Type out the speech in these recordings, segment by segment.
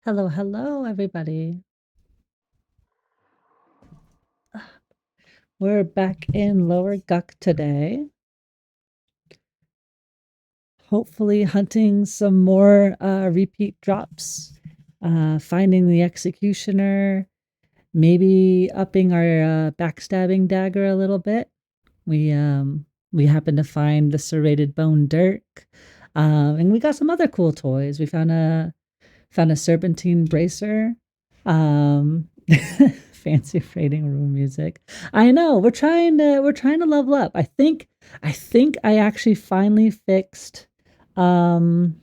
Hello, hello, everybody. We're back in Lower Guck today. Hopefully, hunting some more repeat drops, finding the executioner, maybe upping our backstabbing dagger a little bit. We happened to find the serrated bone dirk, and we got some other cool toys. We found a serpentine bracer. Um, fancy fading room music. I know we're trying to level up. I think I actually finally fixed um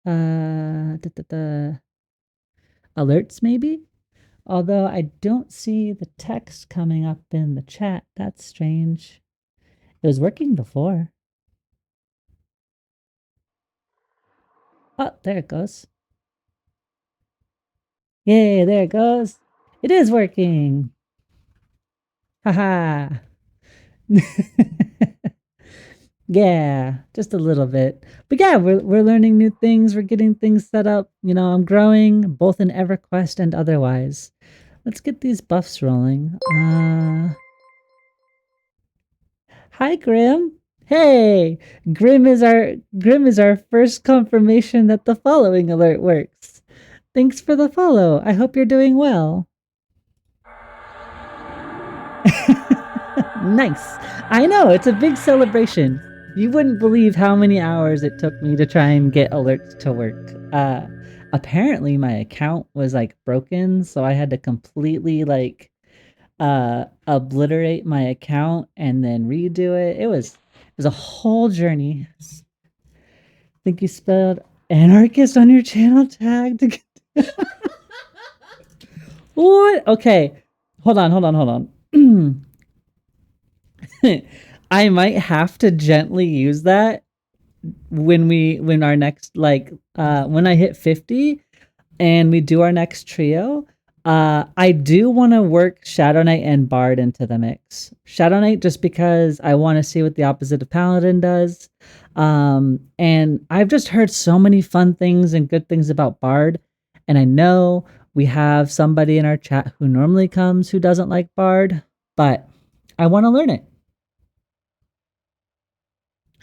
the alerts maybe. Although I don't see the text coming up in the chat. That's strange. It was working before. Oh, there it goes. Yay, there it goes. It is working. Haha. Yeah, just a little bit. But yeah, we're learning new things, we're getting things set up. I'm growing both in EverQuest and otherwise. Let's get these buffs rolling. Hi Grim. Hey, Grim is our first confirmation that the following alert works. Thanks for the follow. I hope you're doing well. Nice. I know, it's a big celebration. You wouldn't believe how many hours it took me to try and get alerts to work. Apparently my account was like broken, so I had to completely obliterate my account and then redo it. It was a whole journey. I think you spelled anarchist on your channel tag to get what? Okay. Hold on. I might have to gently use that when our next when I hit 50 and we do our next trio. I do want to work Shadow Knight and Bard into the mix. Shadow Knight just because I want to see what the opposite of Paladin does. And I've just heard so many fun things and good things about Bard, and I know we have somebody in our chat who normally comes who doesn't like Bard, but I want to learn it.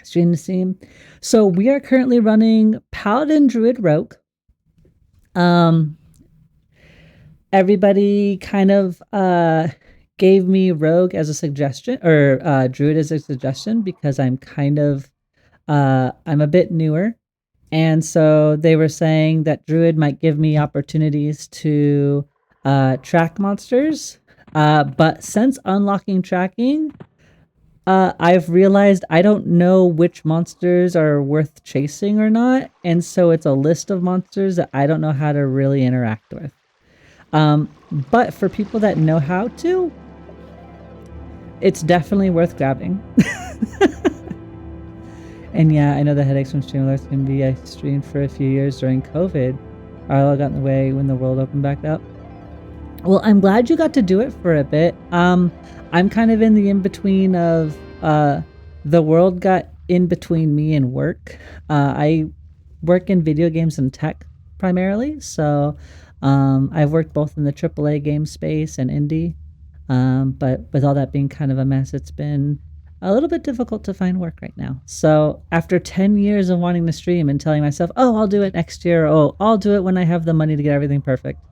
Stream to Steam. So we are currently running Paladin, Druid, Rogue. Um, Everybody kind of gave me Rogue as a suggestion, or Druid as a suggestion, because I'm a bit newer, and so they were saying that Druid might give me opportunities to track monsters. But since unlocking tracking, I've realized I don't know which monsters are worth chasing or not, and so it's a list of monsters that I don't know how to really interact with. But for people that know how to, it's definitely worth grabbing. And yeah, I know the headaches from stream alerts can be. I streamed for a few years during COVID. Arlo got in the way when the world opened back up. Well, I'm glad you got to do it for a bit. I'm kind of in the in-between of the world got in between me and work. I work in video games and tech primarily, so I've worked both in the AAA game space and indie. But with all that being kind of a mess, it's been a little bit difficult to find work right now. So after 10 years of wanting to stream and telling myself, oh, I'll do it next year, oh, I'll do it when I have the money to get everything perfect,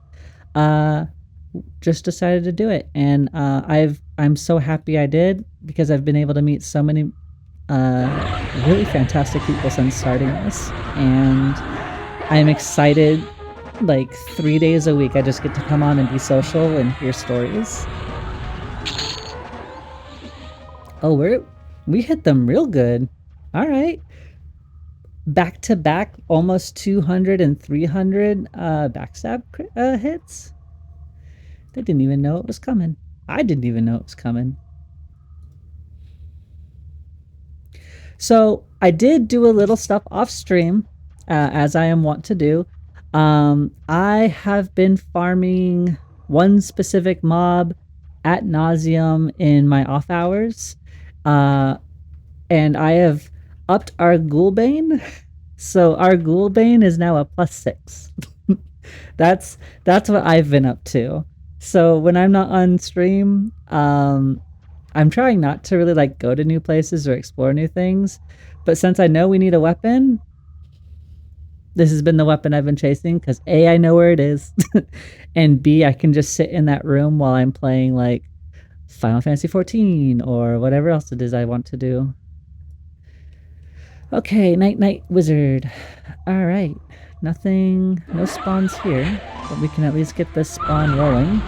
uh, just decided to do it. And I'm so happy I did, because I've been able to meet so many really fantastic people since starting this. And I'm excited. Like 3 days a week, I just get to come on and be social and hear stories. Oh, we hit them real good. All right. Back to back, almost 200 and 300 backstab hits. They didn't even know it was coming. I didn't even know it was coming. So I did do a little stuff off stream, as I am wont to do. I have been farming one specific mob at nauseum in my off hours, and I have upped our Ghoulbane So our Ghoulbane is now a +6. that's what I've been up to. So when I'm not on stream, I'm trying not to really like go to new places or explore new things. But since I know we need a weapon, this has been the weapon I've been chasing because A, I know where it is, and B, I can just sit in that room while I'm playing like Final Fantasy 14 or whatever else it is I want to do. Okay, Night Wizard. All right, nothing, no spawns here, but we can at least get this spawn rolling.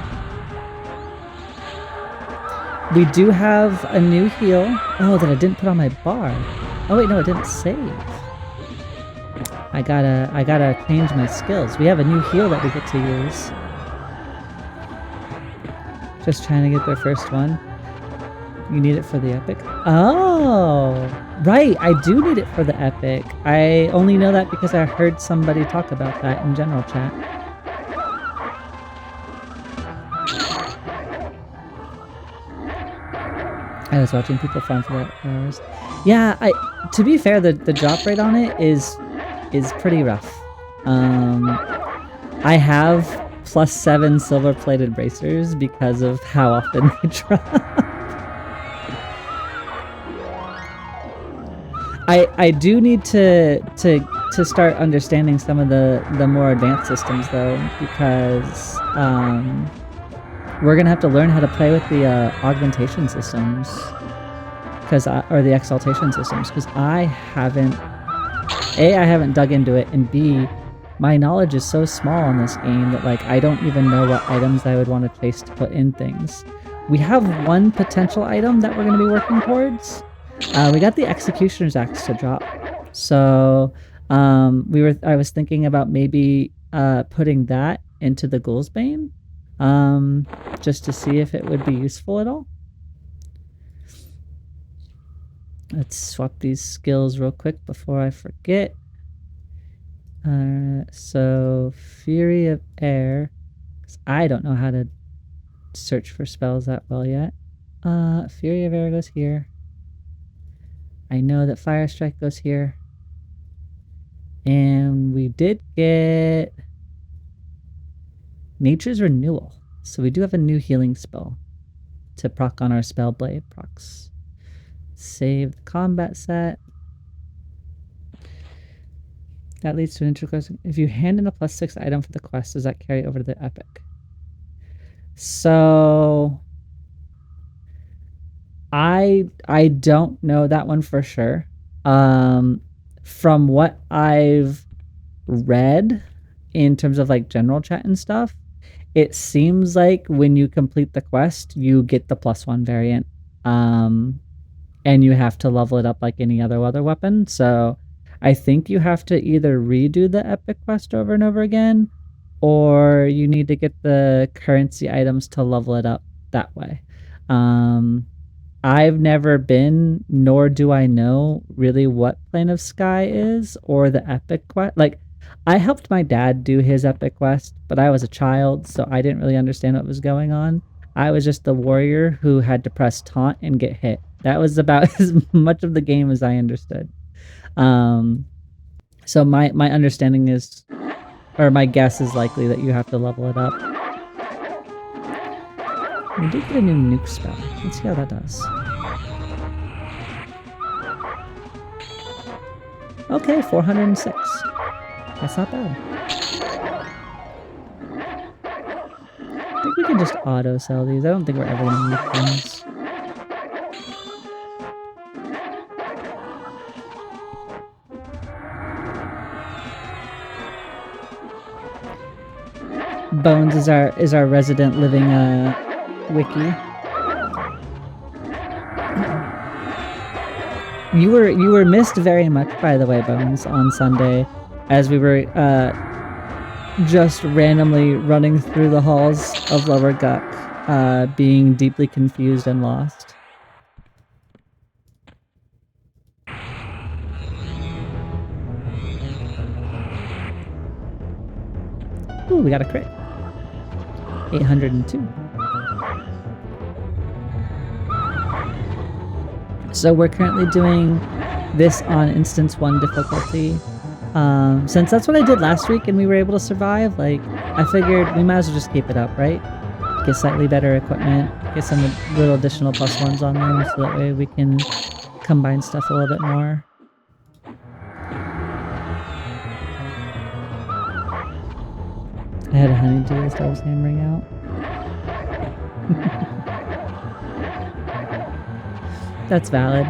We do have a new heal. Oh, that I didn't put on my bar. Oh wait, no, it didn't save. I gotta change my skills. We have a new heal that we get to use. Just trying to get their first one. You need it for the epic? Oh, right. I do need it for the epic. I only know that because I heard somebody talk about that in general chat. I was watching people farm for that for hours. Yeah, to be fair, the drop rate on it is pretty rough. I have +7 silver-plated bracers because of how often they drop. I do need to start understanding some of the more advanced systems though, because we're gonna have to learn how to play with the augmentation systems, or the exaltation systems, because I haven't dug into it, and B, my knowledge is so small on this game that like I don't even know what items I would want to chase to put in things. We have one potential item that we're going to be working towards. We got the Executioner's Axe to drop, so I was thinking about maybe putting that into the Ghoul's Bane, just to see if it would be useful at all. Let's swap these skills real quick before I forget. So Fury of Air, 'cause I don't know how to search for spells that well yet. Fury of Air goes here. I know that Fire Strike goes here. And we did get Nature's Renewal. So we do have a new healing spell to proc on our spell blade procs. Save the combat set. That leads to an interesting. If you hand in a +6 item for the quest, does that carry over to the epic? So I don't know that one for sure. From what I've read in terms of like general chat and stuff, it seems like when you complete the quest, you get the +1 variant. And you have to level it up like any other weapon. So I think you have to either redo the epic quest over and over again, or you need to get the currency items to level it up that way. I've never been, nor do I know really what Plane of Sky is or the epic quest. Like, I helped my dad do his epic quest, but I was a child, so I didn't really understand what was going on. I was just the warrior who had to press taunt and get hit. That was about as much of the game as I understood. So my understanding is, or my guess is likely that you have to level it up. We did get a new nuke spell. Let's see how that does. Okay, 406. That's not bad. I think we can just auto sell these. I don't think we're ever going to need things. Bones is our resident living wiki. You were missed very much, by the way, Bones, on Sunday, as we were just randomly running through the halls of Lower Guck, being deeply confused and lost. Ooh, we got a crit. 802. So we're currently doing this on instance 1 difficulty. Since that's what I did last week and we were able to survive, like, I figured we might as well just keep it up, right? Get slightly better equipment, get some little additional +1s on them, so that way we can combine stuff a little bit more. I had a honeydew as I was hammering out. That's valid.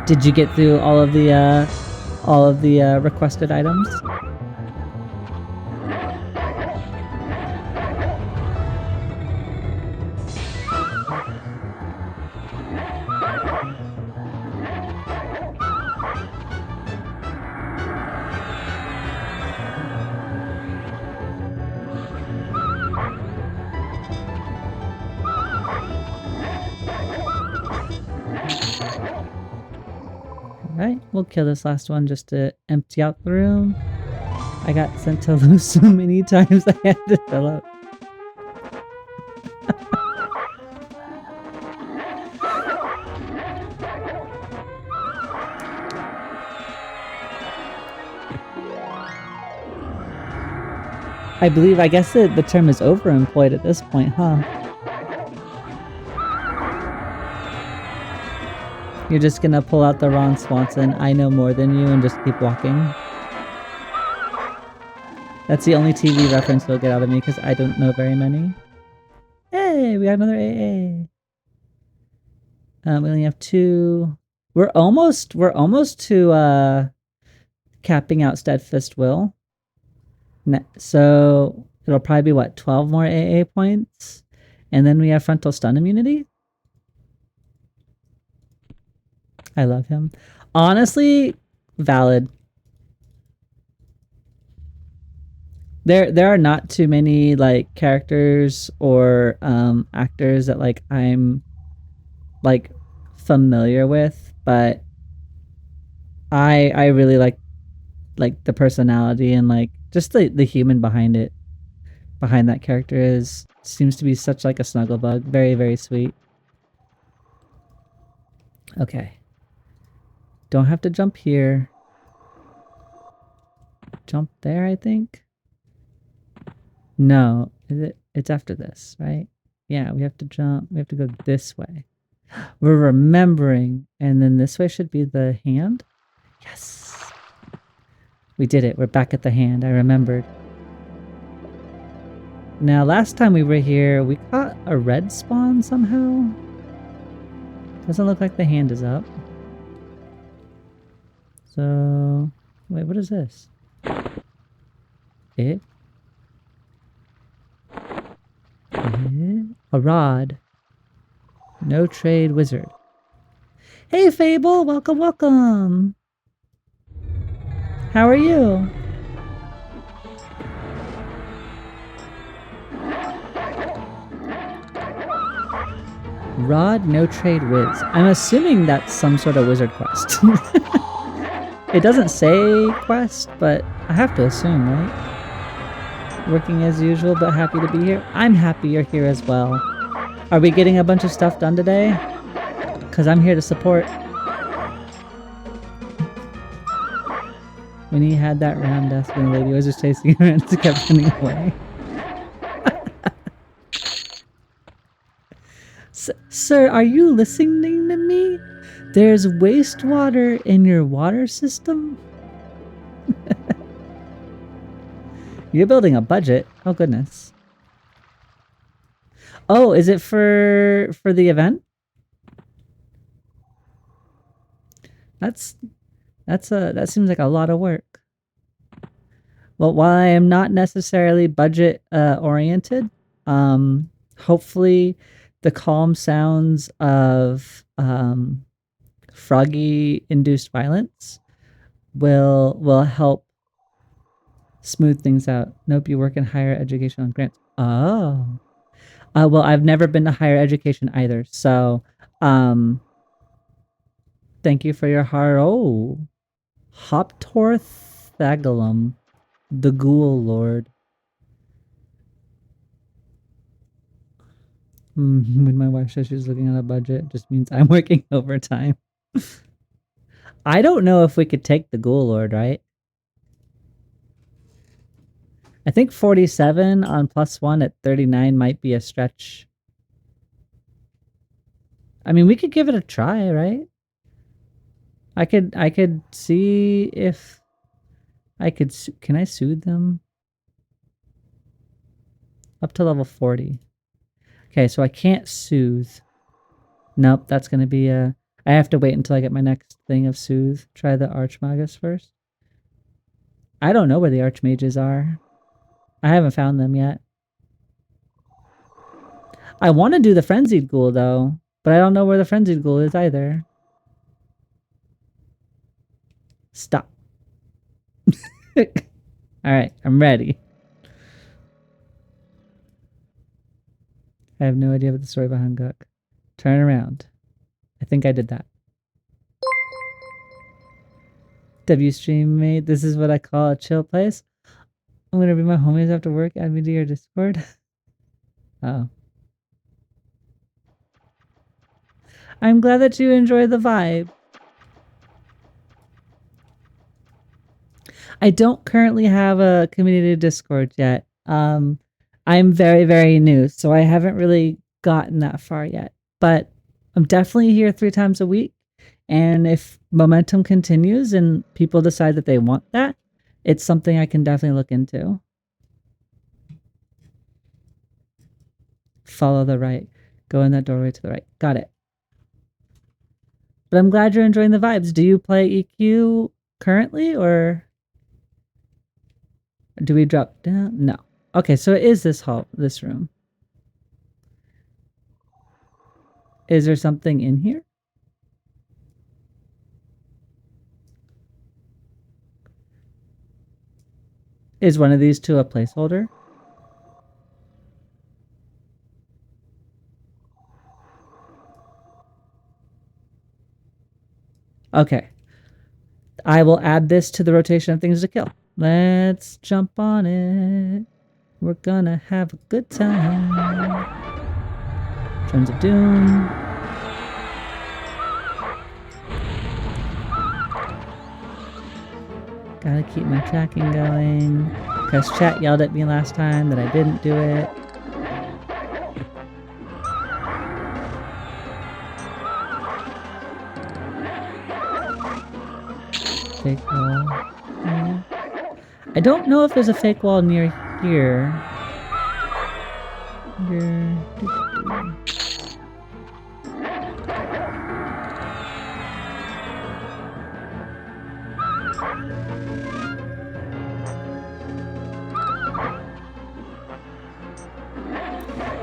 Did you get through all of the requested items? Alright, we'll kill this last one just to empty out the room. I got sent to lose so many times I had to fill up. I guess the term is overemployed at this point, huh? You're just gonna pull out the Ron Swanson, I know more than you, and just keep walking? That's the only TV reference you'll get out of me, because I don't know very many. Hey, we got another AA. We only have 2. We're almost to capping out Steadfast Will. So it'll probably be what, 12 more AA points? And then we have frontal stun immunity. I love him. Honestly, valid. There are not too many like characters or actors that like I'm like familiar with, but I really like the personality and like just the human behind it. Behind that character seems to be such like a snuggle bug. Very, very sweet. Okay. Don't have to jump here. Jump there, I think. No, it's after this, right? Yeah, we have to jump. We have to go this way. We're remembering, and then this way should be the hand. Yes. We did it. We're back at the hand. I remembered. Now, last time we were here, we caught a red spawn somehow. Doesn't look like the hand is up. So, wait, what is this? A rod. No trade wizard. Hey, Fable! Welcome, welcome! How are you? Rod, no trade wiz. I'm assuming that's some sort of wizard quest. It doesn't say quest, but I have to assume, right? Working as usual, but happy to be here. I'm happy you're here as well. Are we getting a bunch of stuff done today? Because I'm here to support. When he had that round desk when the lady was just chasing him and kept running away. Sir, are you listening to me? There's wastewater in your water system? You're building a budget. Oh, goodness. Oh, is it for the event? That seems like a lot of work. Well, while I am not necessarily budget oriented, hopefully the calm sounds of froggy induced violence will help smooth things out. Nope, you work in higher education on grants. Oh. Well, I've never been to higher education either, so thank you for your heart. Oh. Hoptorthagalum, the Ghoul Lord. When my wife says she's looking at a budget, it just means I'm working overtime. I don't know if we could take the Ghoul Lord, right? I think 47 on +1 at 39 might be a stretch. I mean, we could give it a try, right? I could see if I could. Can I soothe them? Up to level 40. Okay, so I can't soothe. Nope, that's gonna be a. I have to wait until I get my next thing of soothe. Try the Archmagus first. I don't know where the Archmages are. I haven't found them yet. I want to do the Frenzied Ghoul though, but I don't know where the Frenzied Ghoul is either. Stop. Alright, I'm ready. I have no idea what the story behind Guk. Turn around. I think I did that. WStream mate, this is what I call a chill place. I'm gonna bring my homies after work. Add me to your Discord. Oh. I'm glad that you enjoy the vibe. I don't currently have a community Discord yet. I'm very, very new, so I haven't really gotten that far yet. But I'm definitely here 3 times a week. And if momentum continues and people decide that they want that, it's something I can definitely look into. Follow the right. Go in that doorway to the right. Got it. But I'm glad you're enjoying the vibes. Do you play EQ currently, or do we drop down? No. Okay, so it is this hall, this room. Is there something in here? Is one of these two a placeholder? Okay. I will add this to the rotation of things to kill. Let's jump on it. We're gonna have a good time. Friends of Doom. Gotta keep my tracking going. Because chat yelled at me last time that I didn't do it. Fake wall. Yeah. I don't know if there's a fake wall near here.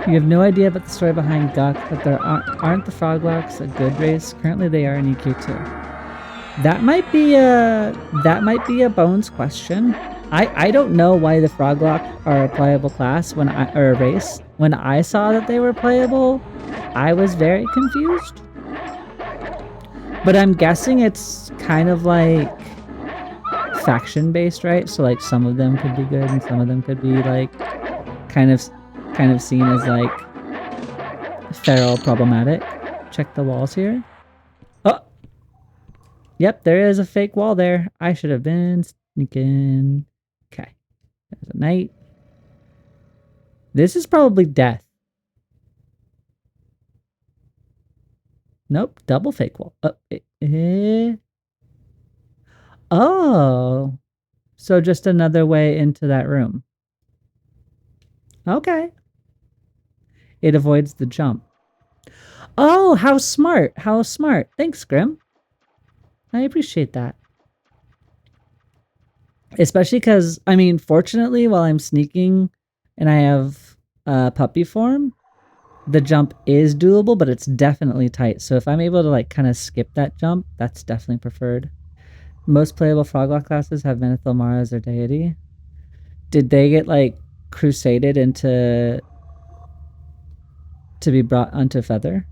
You have no idea about the story behind Guk, but there aren't the Froglocks a good race? Currently they are in EQ2. That might be a Bones question. I don't know why the Froglock are a playable class or a race. When I saw that they were playable, I was very confused. But I'm guessing it's kind of like faction based, right? So like some of them could be good and some of them could be like kind of seen as like feral problematic. Check the walls here. Oh! Yep, there is a fake wall there. I should have been sneaking. Okay. There's a knight. This is probably death. Nope, double fake wall. Oh. So just another way into that room. Okay. It avoids the jump. Oh, how smart. How smart. Thanks, Grim. I appreciate that. Especially because, I mean, fortunately, while I'm sneaking and I have puppy form, the jump is doable, but it's definitely tight. So if I'm able to like kind of skip that jump, that's definitely preferred. Most playable Froglock classes have Menethil Mara as their deity. Did they get like crusaded into to be brought onto Feather?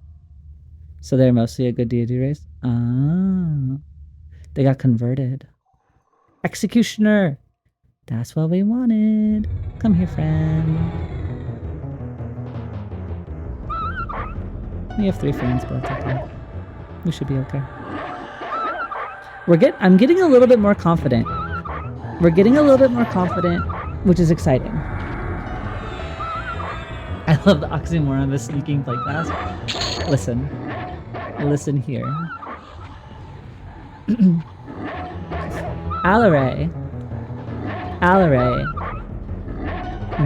So they're mostly a good deity race? Ah. They got converted. Executioner! That's what we wanted. Come here, friend. We have 3 friends, but it's okay. We should be okay. I'm getting a little bit more confident. We're getting a little bit more confident, which is exciting. I love the oxymoron of a sneaking plate glass. Listen here. Alaray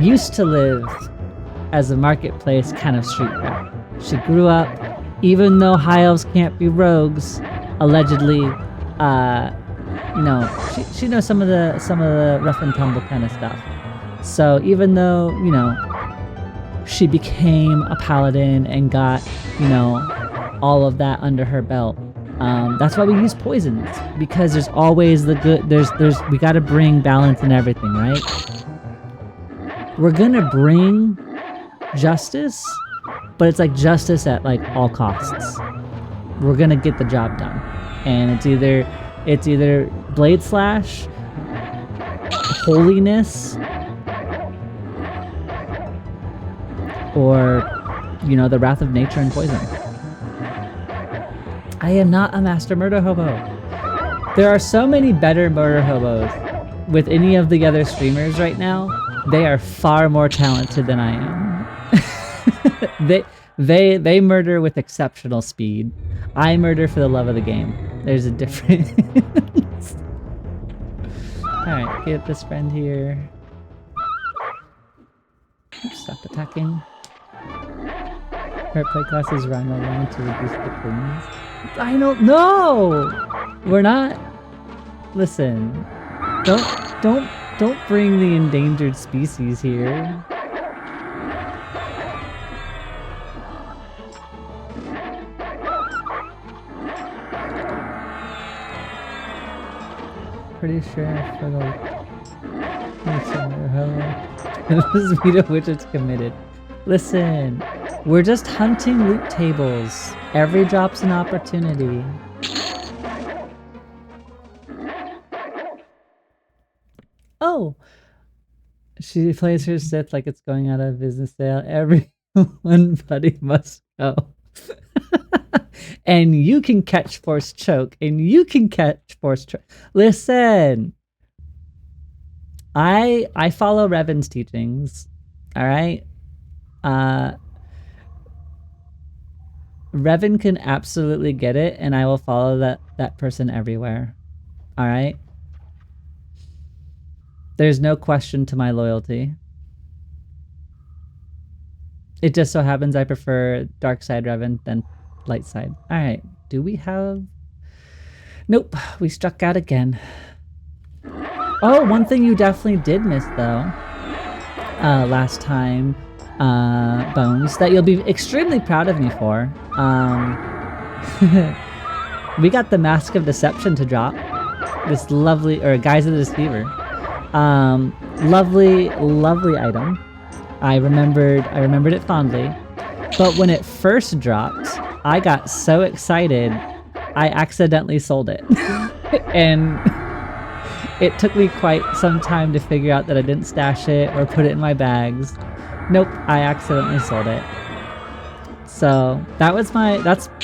used to live as a marketplace kind of street rat. She grew up, even though high elves can't be rogues, allegedly, you know, she knows some of the rough and tumble kind of stuff. So even though, you know, she became a paladin and got, you know, all of that under her belt. That's why we use poisons, because there's always the good. We got to bring balance in everything, right? We're gonna bring justice, but it's like justice at like all costs. We're gonna get the job done, and it's either blade slash, holiness, or, you know, the wrath of nature and poison. I am not a master murder hobo. There are so many better murder hobos with any of the other streamers right now. They are far more talented than I am. They murder with exceptional speed. I murder for the love of the game. There's a difference. Alright, get this friend here. Oops, stop attacking. Her play classes run along to reduce the cleans. I don't know! We're not... Listen. Don't bring the endangered species here. Pretty sure for the... This Vita which it's committed. Listen. We're just hunting loot tables. Every drop's an opportunity. Oh! She plays her Sith like it's going out of business sale. Everyone buddy must go. And you can catch Force Choke. And you can catch Force Choke. Listen! I follow Revan's teachings. Alright? Revan can absolutely get it, and I will follow that person everywhere. Alright? There's no question to my loyalty. It just so happens I prefer dark side Revan than light side. Alright, do we have... Nope, we struck out again. Oh, one thing you definitely did miss, though, last time, Bones, that you'll be extremely proud of me for. We got the Mask of Deception to drop. This lovely, or Guise of the Deceiver. Lovely item. I remembered it fondly. But when it first dropped, I got so excited, I accidentally sold it. And it took me quite some time to figure out that I didn't stash it or put it in my bags. Nope, I accidentally sold it. So that's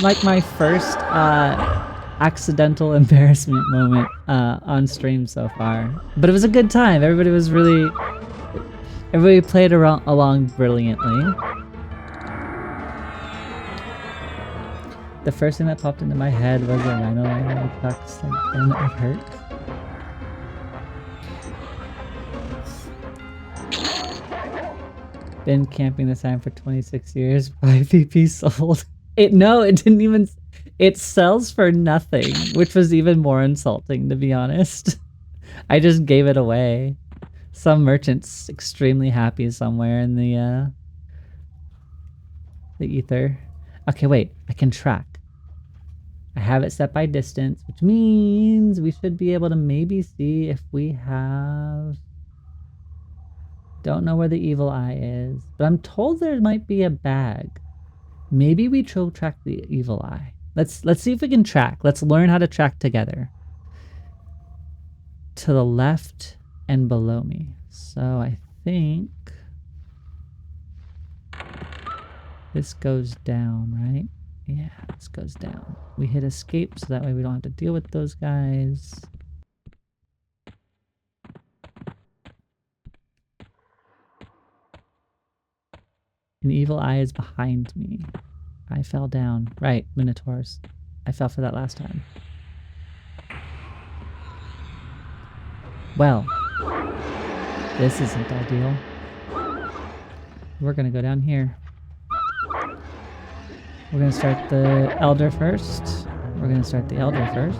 like my first accidental embarrassment moment on stream so far. But it was a good time. Everybody played along brilliantly. The first thing that popped into my head was a rhino trucks, like, damn, it would hurt. Been camping this time for 26 years. 5 PP sold. It didn't even... It sells for nothing, which was even more insulting, to be honest. I just gave it away. Some merchant's extremely happy somewhere in the ether. Okay, wait. I can track. I have it set by distance, which means we should be able to maybe see if we have... Don't know where the evil eye is, but I'm told there might be a bag. Maybe we track the evil eye. Let's see if we can track. Let's learn how to track together. To the left and below me. So I think this goes down, right? Yeah, this goes down. We hit escape so that way we don't have to deal with those guys. An evil eye is behind me. I fell down. Right, minotaurs. I fell for that last time. Well, this isn't ideal. We're gonna go down here. We're gonna start the elder first. We're gonna start the elder first.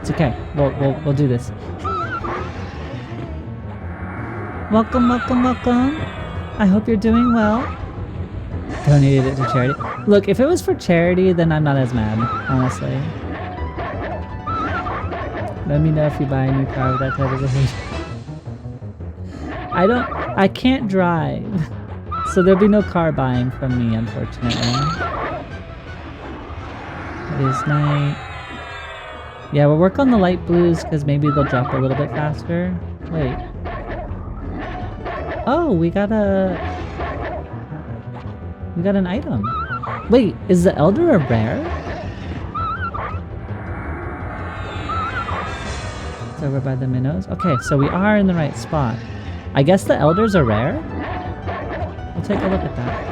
It's okay. We'll do this. Welcome, welcome, welcome. I hope you're doing well. Donated it to charity. Look, if it was for charity, then I'm not as mad, honestly. Let me know if you buy a new car with that type of behavior. I can't drive. So there'll be no car buying from me, unfortunately. It is night. Yeah, we'll work on the light blues because maybe they'll drop a little bit faster. Wait. Oh, we got an item. Wait, is the elder a rare? It's over by the minnows. Okay, so we are in the right spot. I guess the elders are rare? We'll take a look at that.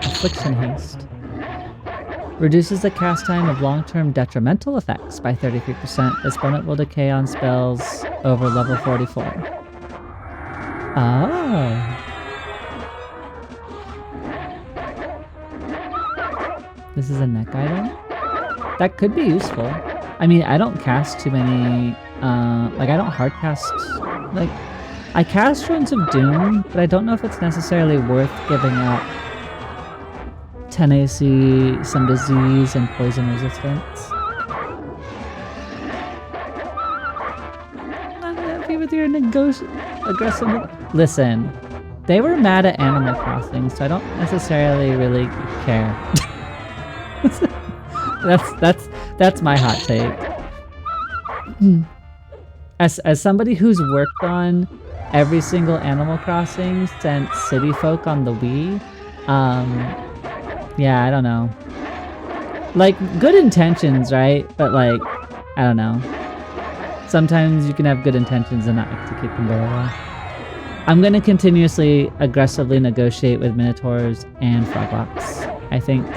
Affliction haste. Reduces the cast time of long-term detrimental effects by 33%. This bonus will decay on spells over level 44. Oh. This is a neck item? That could be useful. I mean, I don't cast too many, like I don't hard cast, like, I cast Runes of Doom, but I don't know if it's necessarily worth giving up 10 AC, some disease, and poison resistance. I'm happy with your aggressive. Listen, they were mad at Animal Crossing, so I don't necessarily really care. That's my hot take. As somebody who's worked on every single Animal Crossing since City Folk on the Wii, yeah, I don't know. Like, good intentions, right? But like, I don't know. Sometimes you can have good intentions and not execute them very well. I'm gonna continuously, aggressively negotiate with Minotaurs and Froglocks. I think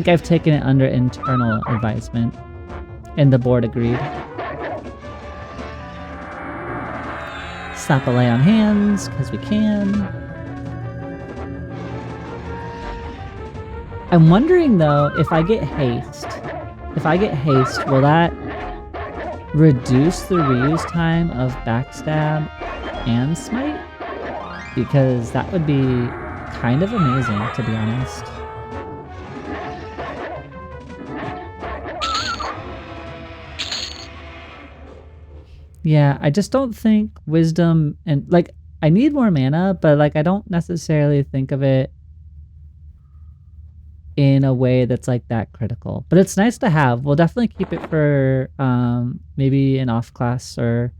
I've taken it under internal advisement, and the board agreed. Slap a lay on hands, because we can. I'm wondering though, if I get haste, will that reduce the reuse time of backstab and smite? Because that would be kind of amazing, to be honest. Yeah, I just don't think wisdom and like I need more mana, but like I don't necessarily think of it in a way that's like that critical. But it's nice to have. We'll definitely keep it for maybe an off class or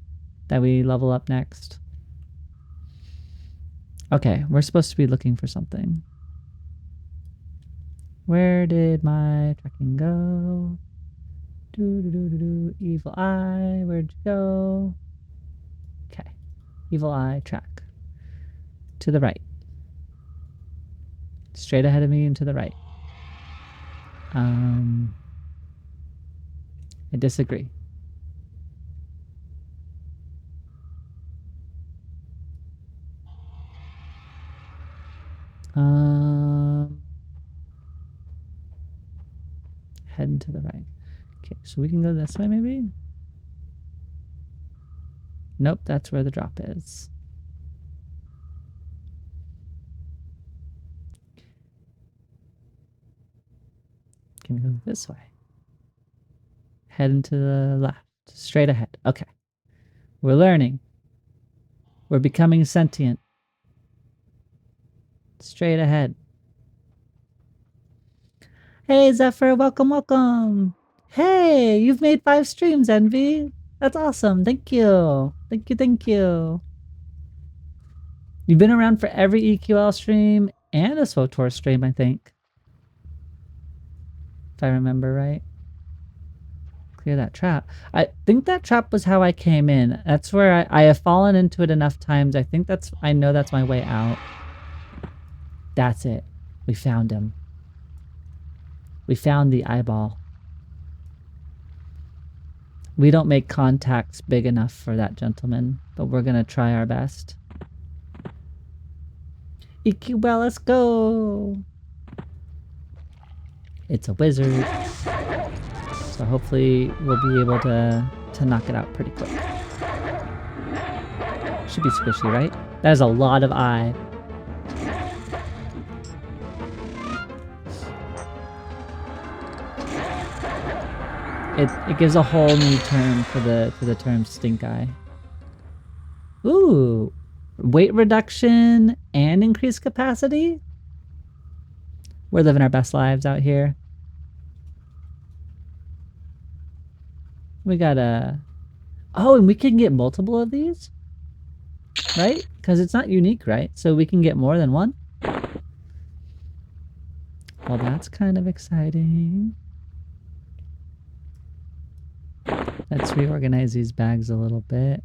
that we level up next. Okay, we're supposed to be looking for something. Where did my tracking go? Evil eye, where'd you go? Okay, evil eye track. To the right. Straight ahead of me and to the right. I disagree. Heading to the right. Okay, so we can go this way maybe? Nope, that's where the drop is. Can we go this way? Heading to the left. Straight ahead. Okay. We're learning. We're becoming sentient. Straight ahead. Hey, Zephyr, welcome, welcome. Hey, you've made 5 streams, Envy. That's awesome. Thank you. Thank you, thank you. You've been around for every EQL stream and a SWTOR stream, I think. If I remember right. Clear that trap. I think that trap was how I came in. That's where I have fallen into it enough times. I know that's my way out. That's it. We found him. We found the eyeball. We don't make contacts big enough for that gentleman, but we're gonna try our best. EQL, let's go! It's a wizard. So hopefully we'll be able to knock it out pretty quick. Should be squishy, right? That is a lot of eye. It gives a whole new term for the term stink eye. Ooh, weight reduction and increased capacity. We're living our best lives out here. We got a... Oh, and we can get multiple of these? Right? Because it's not unique, right? So we can get more than one? Well, that's kind of exciting. Let's reorganize these bags a little bit.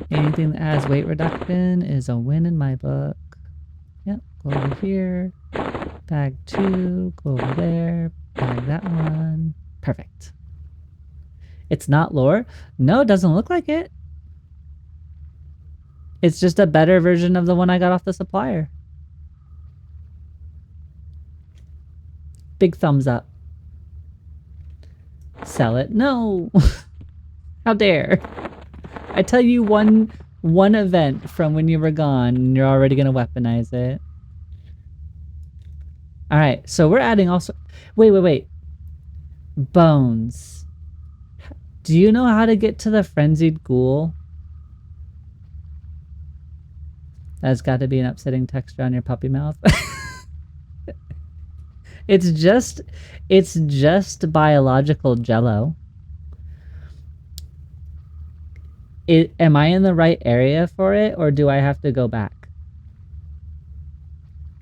Anything that has weight reduction is a win in my book. Yep, go over here. Bag 2, go over there. Bag that one. Perfect. It's not lore? No, it doesn't look like it. It's just a better version of the one I got off the supplier. Big thumbs up. Sell it. No. How dare. I tell you one event from when you were gone and you're already going to weaponize it. All right. So we're adding also... Wait. Bones. Do you know how to get to the frenzied ghoul? That's got to be an upsetting texture on your puppy mouth. It's just biological jello. Am I in the right area for it, or do I have to go back?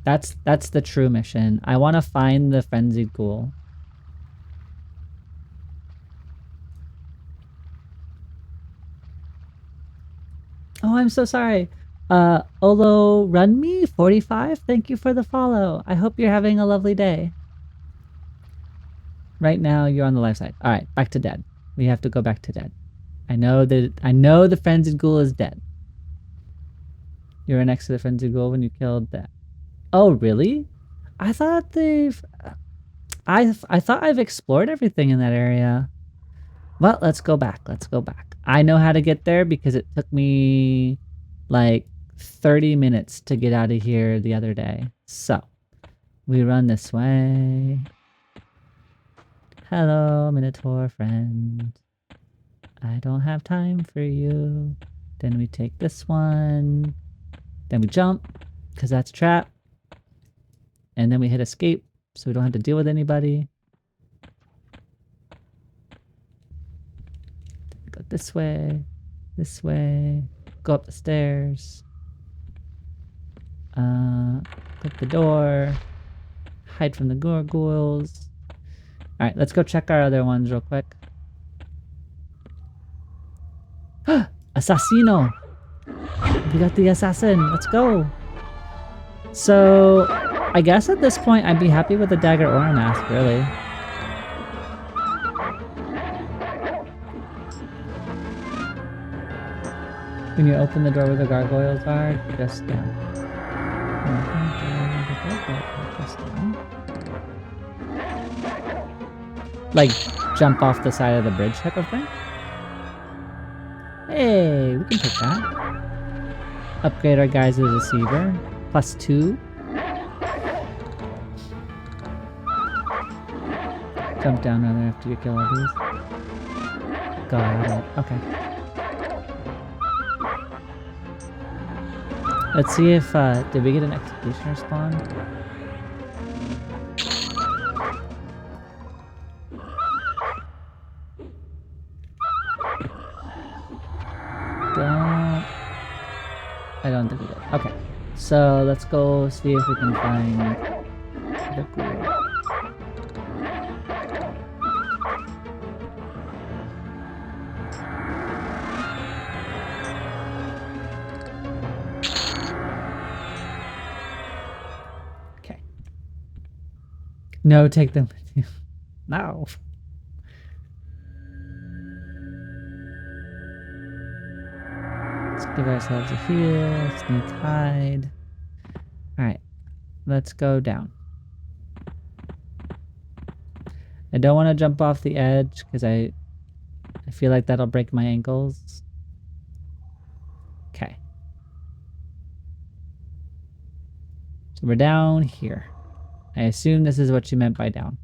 That's the true mission. I want to find the frenzied ghoul. Oh, I'm so sorry. Olo Runme 45, thank you for the follow. I hope you're having a lovely day. Right now you're on the life side. All right, back to dead. We have to go back to dead. I know the frenzied ghoul is dead. You were next to the frenzied ghoul when you killed that. Oh, really? I thought I thought I've explored everything in that area. Well, let's go back. Let's go back. I know how to get there because it took me like 30 minutes to get out of here the other day. So, we run this way. Hello, Minotaur friend. I don't have time for you. Then we take this one. Then we jump, because that's a trap. And then we hit escape, so we don't have to deal with anybody. Go this way. Go up the stairs. Click the door. Hide from the gargoyles. Alright, let's go check our other ones real quick. Assassino! We got the assassin. Let's go. So, I guess at this point I'd be happy with the dagger or a mask, really. When you open the door where the gargoyles are, just down. Like, jump off the side of the bridge type of thing? Hey, we can take that. Upgrade our guys as a deceiver. +2. Jump down rather after you kill all these. Got it. Okay. Let's see if, did we get an executioner spawn? I don't think we did. Okay. So let's go see if we can find the ghoul. Okay. No, take them with you. No. Let's give ourselves a heal. Sneak hide. Alright. Let's go down. I don't want to jump off the edge because I feel like that'll break my ankles. Okay. So we're down here. I assume this is what you meant by down.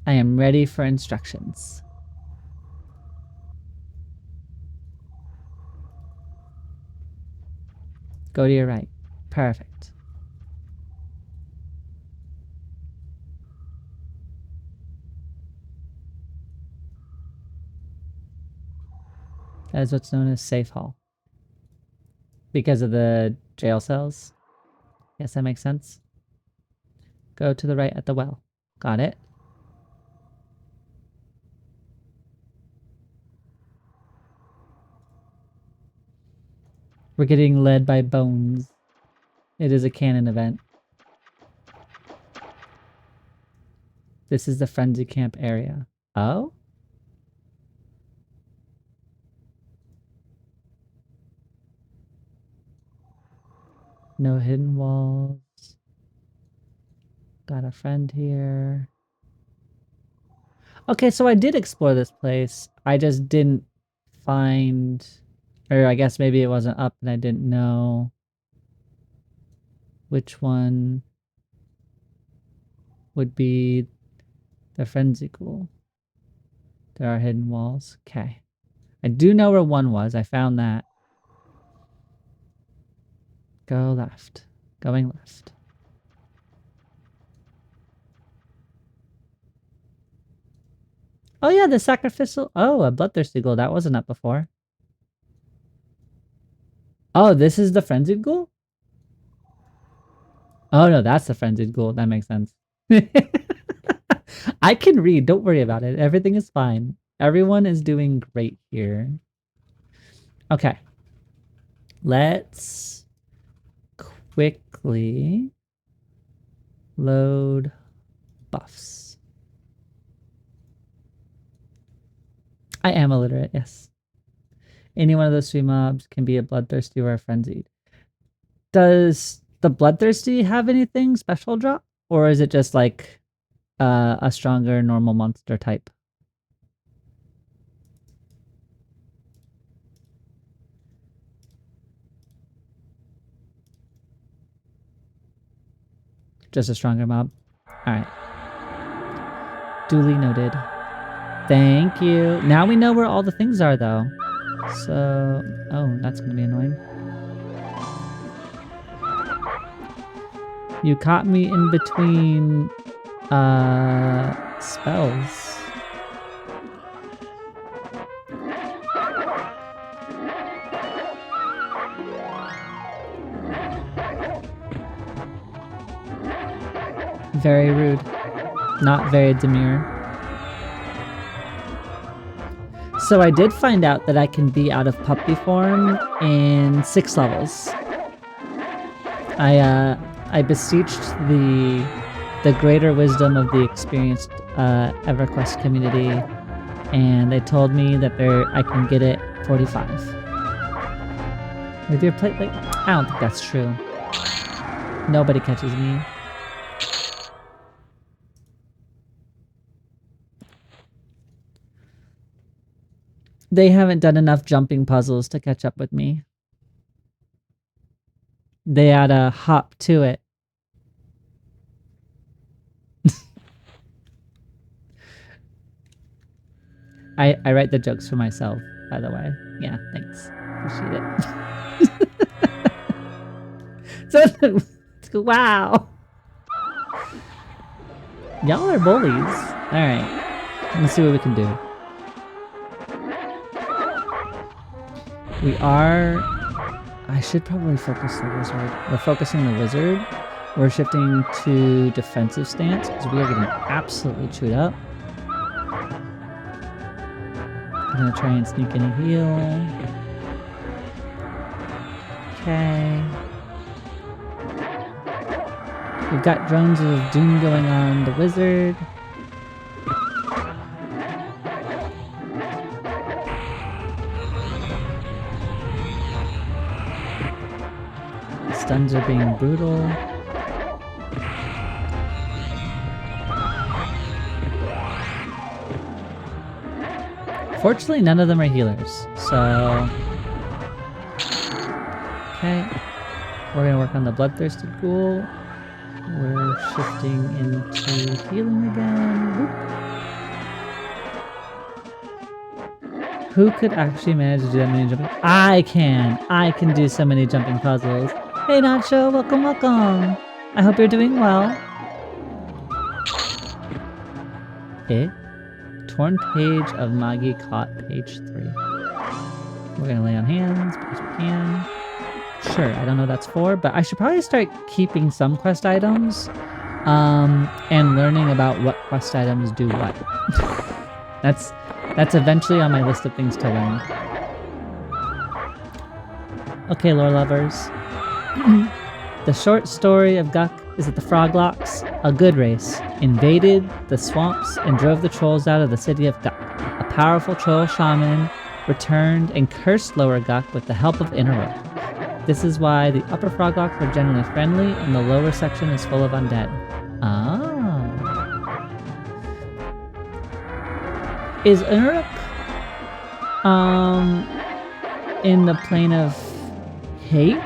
I am ready for instructions. Go to your right. Perfect. That is what's known as safe hall. Because of the jail cells. Yes, that makes sense. Go to the right at the well. Got it. We're getting led by bones. It is a canon event. This is the frenzy camp area. Oh? No hidden walls. Got a friend here. Okay, so I did explore this place. I just didn't find... Or I guess maybe it wasn't up and I didn't know which one would be the frenzy ghoul. There are hidden walls. Okay. I do know where one was. I found that. Go left. Going left. Oh yeah, the sacrificial... Oh, a bloodthirsty ghoul. That wasn't up before. Oh, this is the frenzied ghoul? Oh no, that's the frenzied ghoul. That makes sense. I can read. Don't worry about it. Everything is fine. Everyone is doing great here. Okay. Let's quickly load buffs. I am illiterate, yes. Any one of those three mobs can be a bloodthirsty or a frenzied. Does the bloodthirsty have anything special drop? Or is it just like a stronger normal monster type? Just a stronger mob? Alright. Duly noted. Thank you. Now we know where all the things are, though. So... Oh, that's gonna be annoying. You caught me in between... spells. Very rude. Not very demure. So I did find out that I can be out of puppy form in 6 levels. I beseeched the greater wisdom of the experienced EverQuest community, and they told me that I can get it 45. With your plate, like, I don't think that's true. Nobody catches me. They haven't done enough jumping puzzles to catch up with me. They add a hop to it. I write the jokes for myself, by the way. Yeah, thanks. Appreciate it. So, wow. Y'all are bullies. Alright. Let's see what we can do. We are... I should probably focus the wizard. We're focusing the wizard. We're shifting to defensive stance because we are getting absolutely chewed up. I'm gonna try and sneak in a heal. Okay. We've got drones of doom going on the wizard. The stuns are being brutal. Fortunately, none of them are healers, so... Okay. We're gonna work on the bloodthirsty ghoul. We're shifting into healing again. Whoop. Who could actually manage to do that many jumping? I can! I can do so many jumping puzzles. Hey Nacho, welcome, welcome! I hope you're doing well. Okay. Torn page of Magi caught, page 3. We're gonna lay on hands because we can. Sure, I don't know what that's for, but I should probably start keeping some quest items and learning about what quest items do what. That's eventually on my list of things to learn. Okay, lore lovers. The short story of Guk is that the Froglocks, a good race, invaded the swamps and drove the trolls out of the city of Guk. A powerful troll shaman returned and cursed Lower Guk with the help of Innerok. This is why the upper Froglocks are generally friendly and the lower section is full of undead. Ah. Is Innerok in the plane of hate?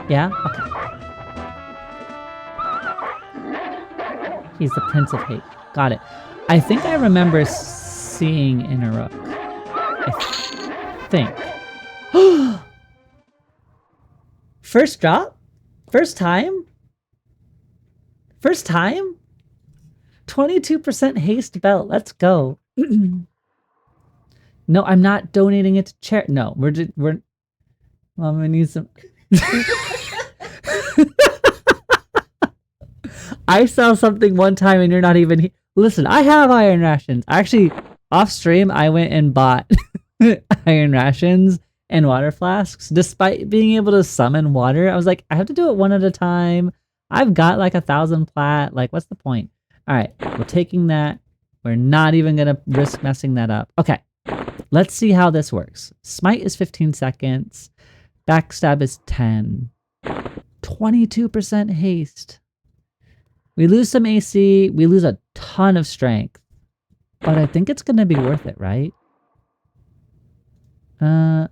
Yeah? Okay. He's the Prince of Hate. Got it. I think I remember seeing Innerok. I think. First drop? First time? First time? 22% haste belt. Let's go. No, I'm not donating it to charity. No, we're well, I'm gonna need some. I saw something one time and you're not even listen, I have iron rations. Actually, off stream, I went and bought iron rations and water flasks. Despite being able to summon water, I was like, I have to do it one at a time. I've got like 1,000 plat. Like, what's the point? All right, we're taking that. We're not even going to risk messing that up. Okay, let's see how this works. Smite is 15 seconds. Backstab is 10. 22% haste. We lose some AC. We lose a ton of strength. But I think it's going to be worth it, right?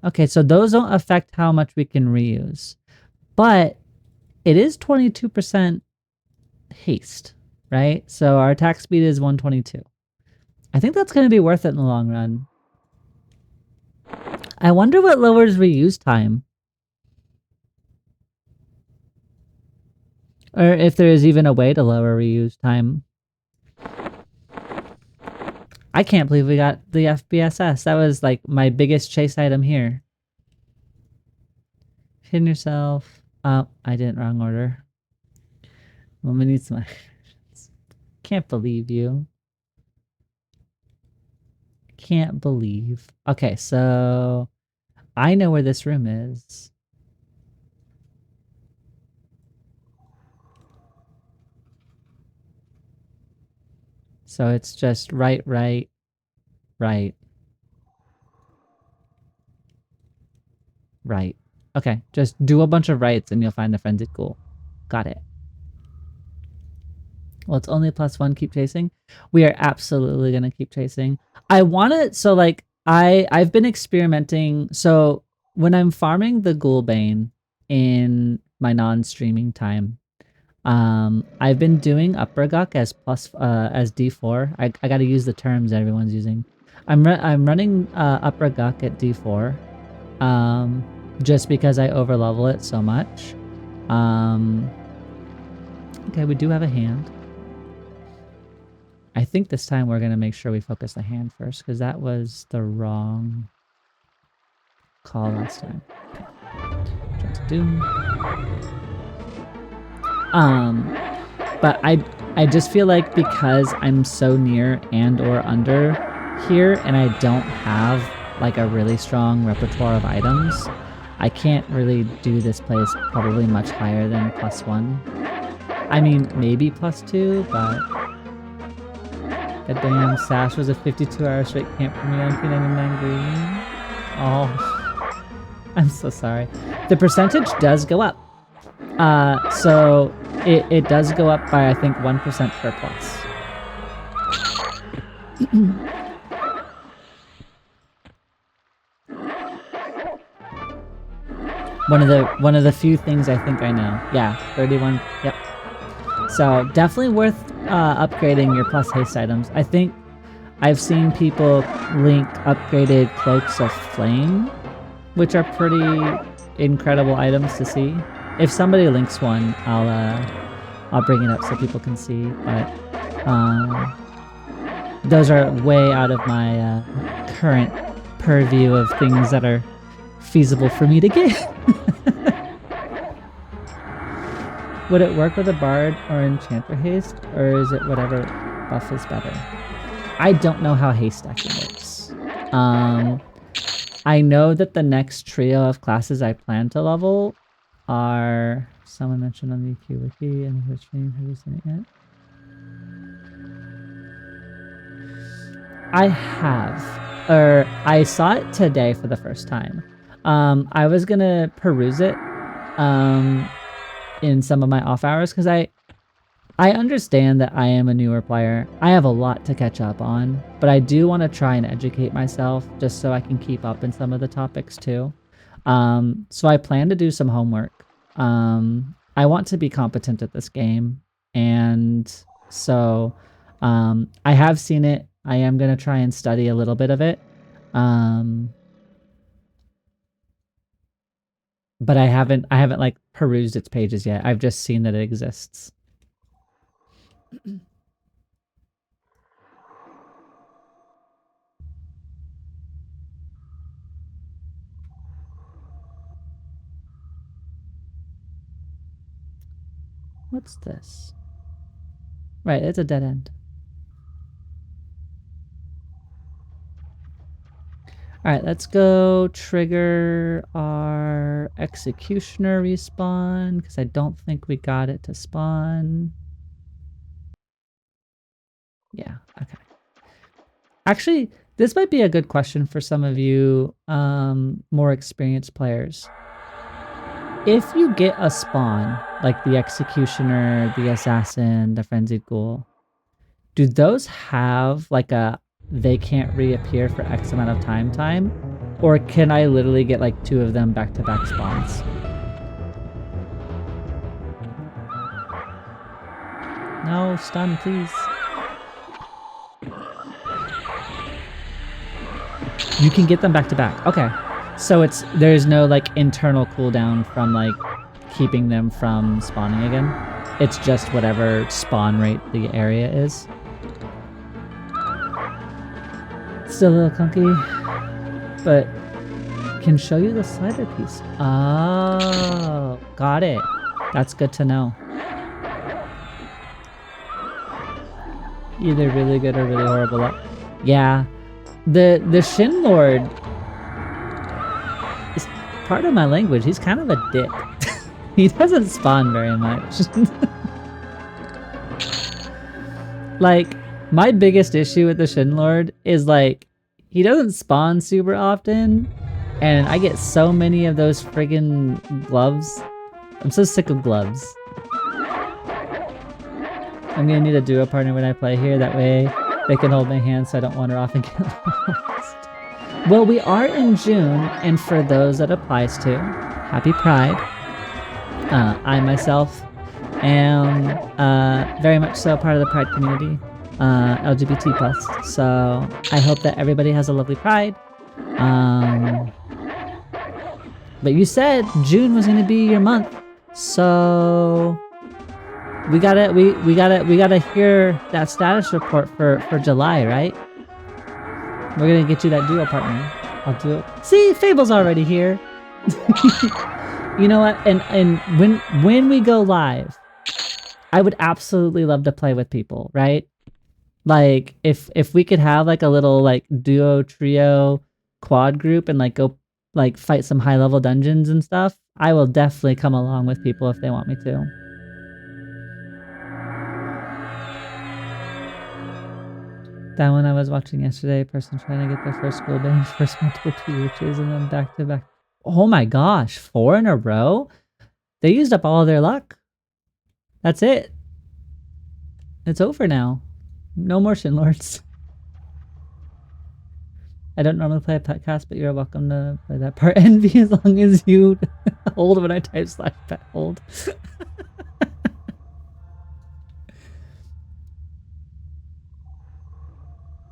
Okay, so those don't affect how much we can reuse. But it is 22% haste, right? So our attack speed is 122. I think that's going to be worth it in the long run. I wonder what lowers reuse time. Or if there is even a way to lower reuse time. I can't believe we got the FBSS. That was like my biggest chase item here. Hidden yourself. Oh, I did it wrong order. I'm gonna need some. Can't believe you. Can't believe. Okay, so I know where this room is. So it's just right. Okay, just do a bunch of rights and you'll find the frenzied ghoul. Got it. Well, it's only +1, keep chasing. We are absolutely gonna keep chasing. I want to, so like, I've been experimenting. So when I'm farming the Ghoulbane in my non-streaming time, I've been doing Upper Guk as as D4. I gotta use the terms everyone's using. I'm running Upper Guk at D4, just because I overlevel it so much. Okay, we do have a hand. I think this time we're going to make sure we focus the hand first, because that was the wrong call last time. Okay. Try to do. But I just feel like because I'm so near and or under here, and I don't have like a really strong repertoire of items, I can't really do this place probably much higher than +1. I mean, maybe +2, but goddamn, Sash was a 52-hour straight camp for me on P99 green. Oh, I'm so sorry. The percentage does go up. So it does go up by, I think, 1% per plus. One of the few things I think I know. Yeah, 31. Yep. So definitely worth upgrading your plus haste items. I think I've seen people link upgraded Cloaks of Flame, which are pretty incredible items to see. If somebody links one, I'll bring it up so people can see. But those are way out of my current purview of things that are feasible for me to get. Would it work with a Bard or Enchanter haste, or is it whatever buff is better? I don't know how haste stacking works. I know that the next trio of classes I plan to level are... Someone mentioned on the EQ Wiki, and who's training, have you seen it yet? I have. I saw it today for the first time. I was gonna peruse it in some of my off hours, because I understand that I am a newer player. I have a lot to catch up on, but I do want to try and educate myself just so I can keep up in some of the topics too. So I plan to do some homework. I want to be competent at this game, and so I have seen it. I am going to try and study a little bit of it. But I haven't like perused its pages yet. I've just seen that it exists. What's this? Right, it's a dead end. Alright, let's go trigger our Executioner respawn, because I don't think we got it to spawn. Yeah, okay. Actually, this might be a good question for some of you more experienced players. If you get a spawn, like the Executioner, the Assassin, the Frenzied Ghoul, do those have like a they can't reappear for X amount of time? Or can I literally get like 2 of them back-to-back spawns? No, stun, please. You can get them back-to-back. Okay. So there's no like internal cooldown from like keeping them from spawning again. It's just whatever spawn rate the area is. Still a little clunky, but can show you the slider piece. Oh, got it. That's good to know. Either really good or really horrible. Yeah, the Shin Lord is part of my language. He's kind of a dick. He doesn't spawn very much. Like, my biggest issue with the Shin Lord is like, he doesn't spawn super often, and I get so many of those friggin' gloves. I'm so sick of gloves. I'm gonna need a duo partner when I play here, that way they can hold my hand so I don't wander off and get lost. Well, we are in June, and for those that applies to, happy Pride. I myself am very much so part of the Pride community. LGBT+, so I hope that everybody has a lovely Pride. But you said June was gonna be your month, so we gotta hear that status report for July, right? We're gonna get you that duo partner. I'll do it. See, Fable's already here. You know what? And when we go live, I would absolutely love to play with people, right? Like if we could have like a little like duo, trio, quad group and like go like fight some high level dungeons and stuff, I will definitely come along with people if they want me to. That one I was watching yesterday, a person trying to get their first gold bane, first multiple PHs, and then back to back. Oh my gosh, 4 in a row? They used up all their luck. That's it. It's over now. No more Shin Lords. I don't normally play a pet cast, but you're welcome to play that part. Envy as long as you hold when I type / pet hold.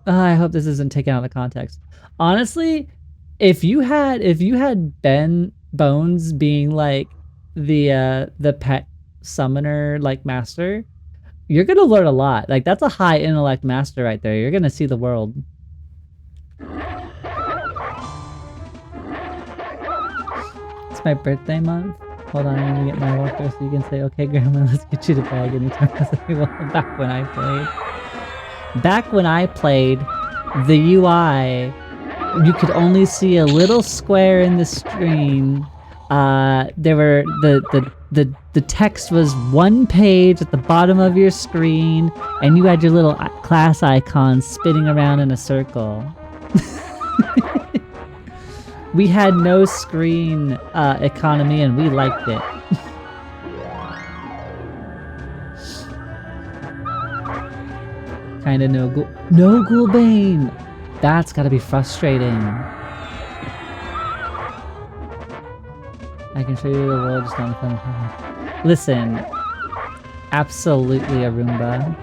I hope this isn't taken out of context. Honestly, if you had Ben Bones being like the pet summoner like master, you're gonna learn a lot. Like that's a high intellect master right there. You're gonna see the world. It's my birthday month. Hold on, I'm gonna get my walker so you can say, okay, Grandma, let's get you to bag anytime. Well, back when I played, the UI, you could only see a little square in the screen. There were the text was one page at the bottom of your screen, and you had your little class icon spinning around in a circle. We had no screen economy, and we liked it. Kinda no ghoul bane. That's gotta be frustrating. I can show you the world just on the phone. Listen, absolutely a Roomba.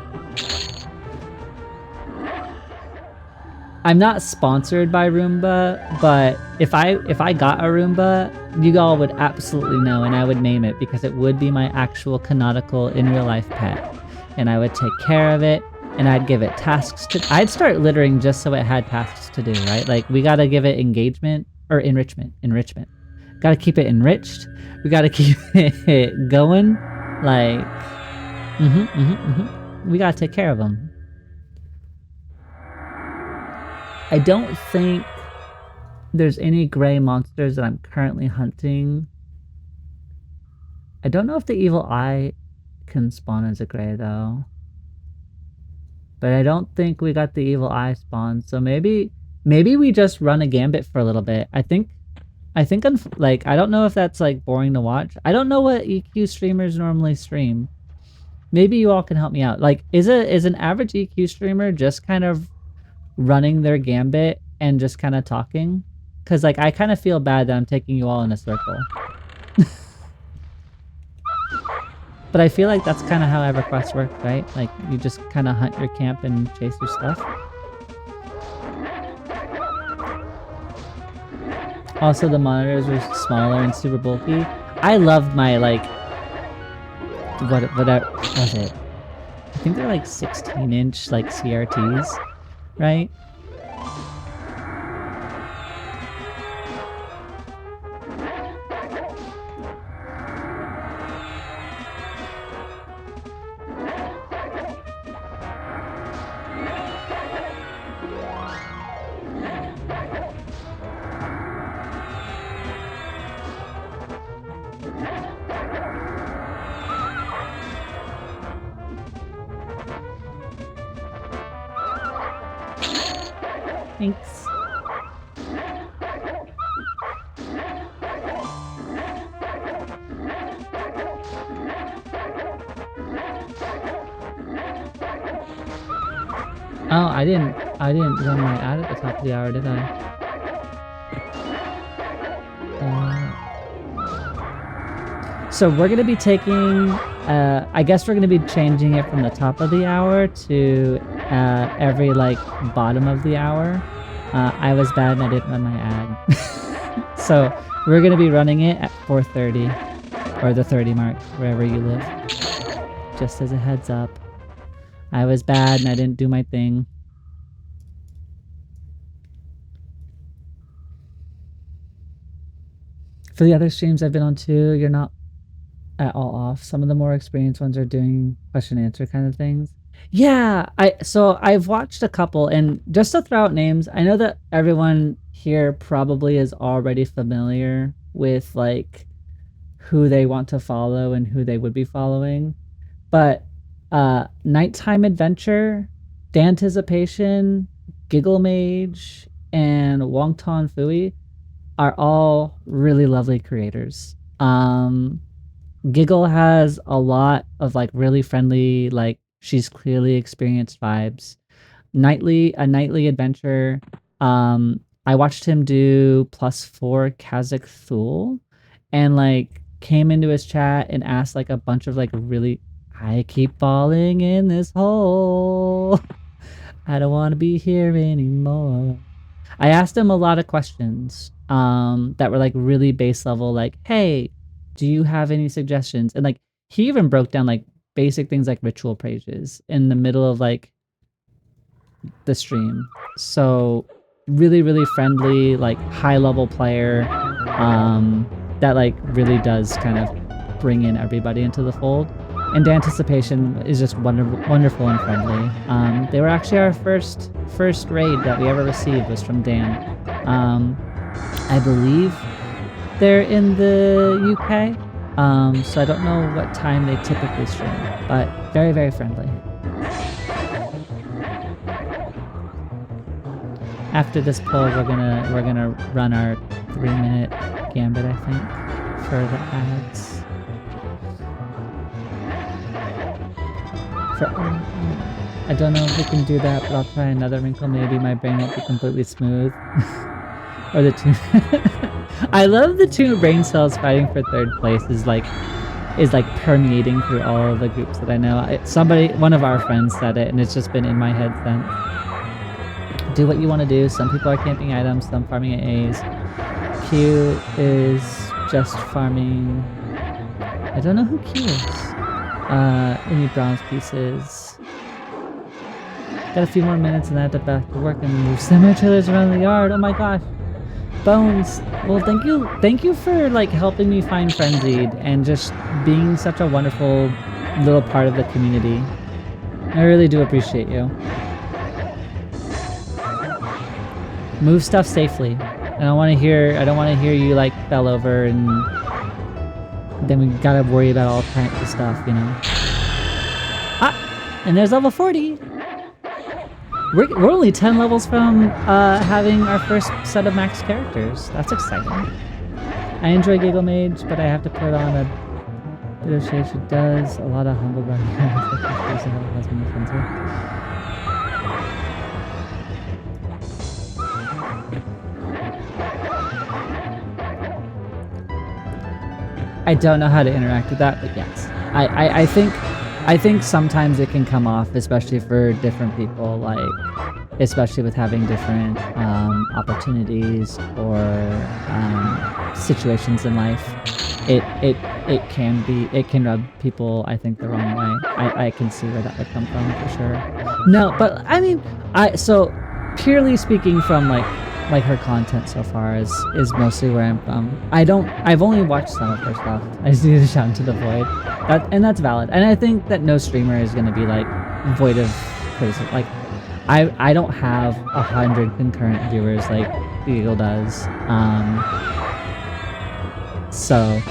I'm not sponsored by Roomba, but if I got a Roomba, you all would absolutely know, and I would name it because it would be my actual canonical in real life pet, and I would take care of it, and I'd give it tasks to. I'd start littering just so it had tasks to do, right? Like we gotta give it engagement or enrichment. Gotta keep it enriched. We gotta keep it going. Like, we gotta take care of them. I don't think there's any gray monsters that I'm currently hunting. I don't know if the evil eye can spawn as a gray though. But I don't think we got the evil eye spawn. So maybe we just run a gambit for a little bit. I think like I don't know if that's like boring to watch. I don't know what EQ streamers normally stream. Maybe you all can help me out. Like is an average EQ streamer just kind of running their gambit and just kind of talking? Because like I kind of feel bad that I'm taking you all in a circle. But I feel like that's kind of how EverQuest works, right? Like you just kind of hunt your camp and chase your stuff. Also, the monitors were smaller and super bulky. I loved my like what was it? I think they're like 16-inch like CRTs, right? Thanks. Oh, I didn't run my ad at the top of the hour, did I? So we're gonna be taking, I guess we're gonna be changing it from the top of the hour to every like bottom of the hour. I was bad and I didn't run my ad. So we're gonna be running it at 4:30 or the 30 mark, wherever you live. Just as a heads up. I was bad and I didn't do my thing. For the other streams I've been on too, you're not at all off. Some of the more experienced ones are doing question and answer kind of things. Yeah, so I've watched a couple, and just to throw out names, I know that everyone here probably is already familiar with like who they want to follow and who they would be following. But Nighttime Adventure, Danticipation, Giggle Mage, and Wongton Fui are all really lovely creators. Giggle has a lot of like really friendly, like she's clearly experienced vibes. A nightly adventure. I watched him do +4 Kazakh Thule and like came into his chat and asked like a bunch of like really, I keep falling in this hole. I don't want to be here anymore. I asked him a lot of questions that were like really base level, like, hey, do you have any suggestions? And like he even broke down like basic things like ritual praises in the middle of like the stream. So really, really friendly, like high level player that like really does kind of bring in everybody into the fold. And Anticipation is just wonderful and friendly. They were actually our first raid that we ever received was from Dan. I believe they're in the UK, so I don't know what time they typically stream, but very, very friendly. After this poll, we're gonna run our 3-minute gambit, I think, for the ads. I don't know if we can do that, but I'll try another wrinkle. Maybe my brain won't be completely smooth. Or the two. I love the two brain cells fighting for third place is like permeating through all of the groups that I know. One of our friends said it, and it's just been in my head since. Do what you want to do. Some people are camping items, some farming AAs. Q is just farming. I don't know who Q is. Any bronze pieces. Got a few more minutes and I have to back to work and move semi-trailers around the yard. Oh my gosh. Bones. Well, thank you for like helping me find Frenzied and just being such a wonderful little part of the community. I really do appreciate you. Move stuff safely. I don't want to hear you like fell over and then we gotta worry about all kinds of stuff, you know. Ah, and there's level 40. We're only 10 levels from having our first set of max characters. That's exciting. I enjoy Giggle Mage, but I have to put on a bit of shade. She does a lot of humble brag. I don't know how to interact with that, but yes. I think sometimes it can come off, especially for different people, like especially with having different opportunities or situations in life. It can rub people, I think, the wrong way. I can see where that would come from for sure. No, but I mean, so purely speaking from like her content so far is mostly where I'm from. I've only watched some of her stuff. I just need to shout into the void. And that's valid. And I think that no streamer is gonna be like void of criticism. Like I don't have 100 concurrent viewers like Eagle does. So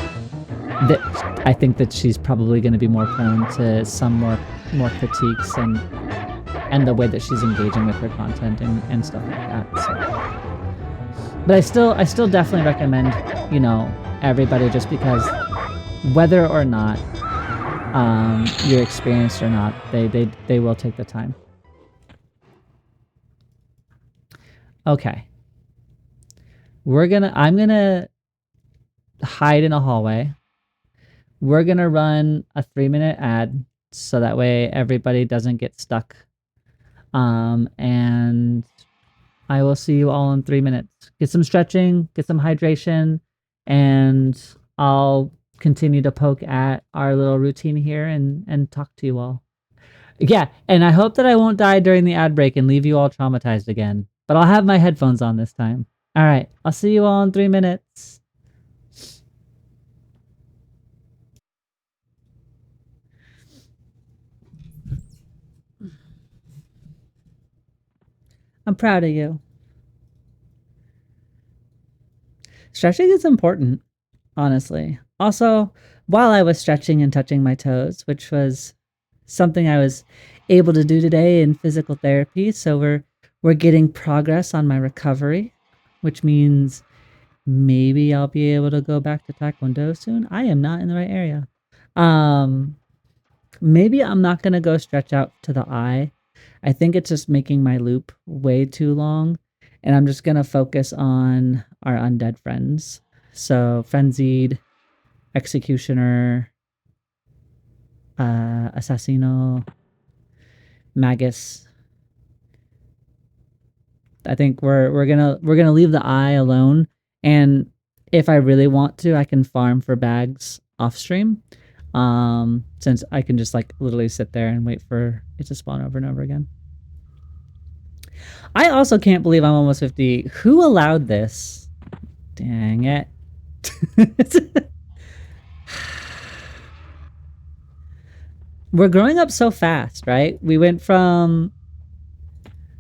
I think that she's probably gonna be more prone to some more critiques and the way that she's engaging with her content and stuff like that. So. But I still definitely recommend, you know, everybody, just because whether or not you're experienced or not, they will take the time. Okay. I'm gonna hide in a hallway. We're gonna run a 3-minute ad so that way everybody doesn't get stuck. And I will see you all in 3 minutes. Get some stretching, get some hydration, and I'll continue to poke at our little routine here and talk to you all. Yeah, and I hope that I won't die during the ad break and leave you all traumatized again. But I'll have my headphones on this time. All right, I'll see you all in 3 minutes. I'm proud of you. Stretching is important, honestly. Also, while I was stretching and touching my toes, which was something I was able to do today in physical therapy, so we're getting progress on my recovery, which means maybe I'll be able to go back to Taekwondo soon. I am not in the right area. Maybe I'm not gonna go stretch out to the eye. I think it's just making my loop way too long, and I'm just gonna focus on our undead friends. So Frenzied, Executioner, Assassino, Magus. I think we're gonna leave the eye alone, and if I really want to, I can farm for bags off stream. Since I can just like literally sit there and wait for it to spawn over and over again. I also can't believe I'm almost 50. Who allowed this? Dang it. We're growing up so fast, right? We went from,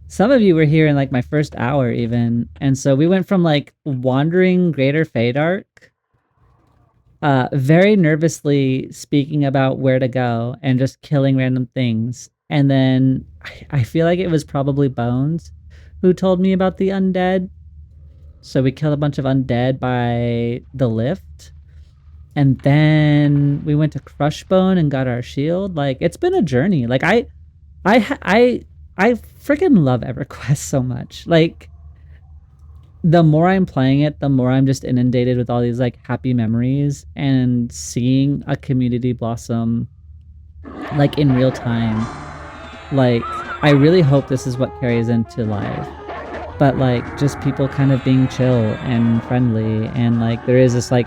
some of you were here in like my first hour even, and so we went from like wandering Greater Feydark, very nervously speaking about where to go and just killing random things. And then I feel like it was probably Bones who told me about the undead. So we killed a bunch of undead by the lift. And then we went to Crushbone and got our shield. Like, it's been a journey. Like, I freaking love EverQuest so much. Like, the more I'm playing it, the more I'm just inundated with all these like happy memories, and seeing a community blossom like in real time. Like, I really hope this is what carries into live. But like, just people kind of being chill and friendly, and like there is this like,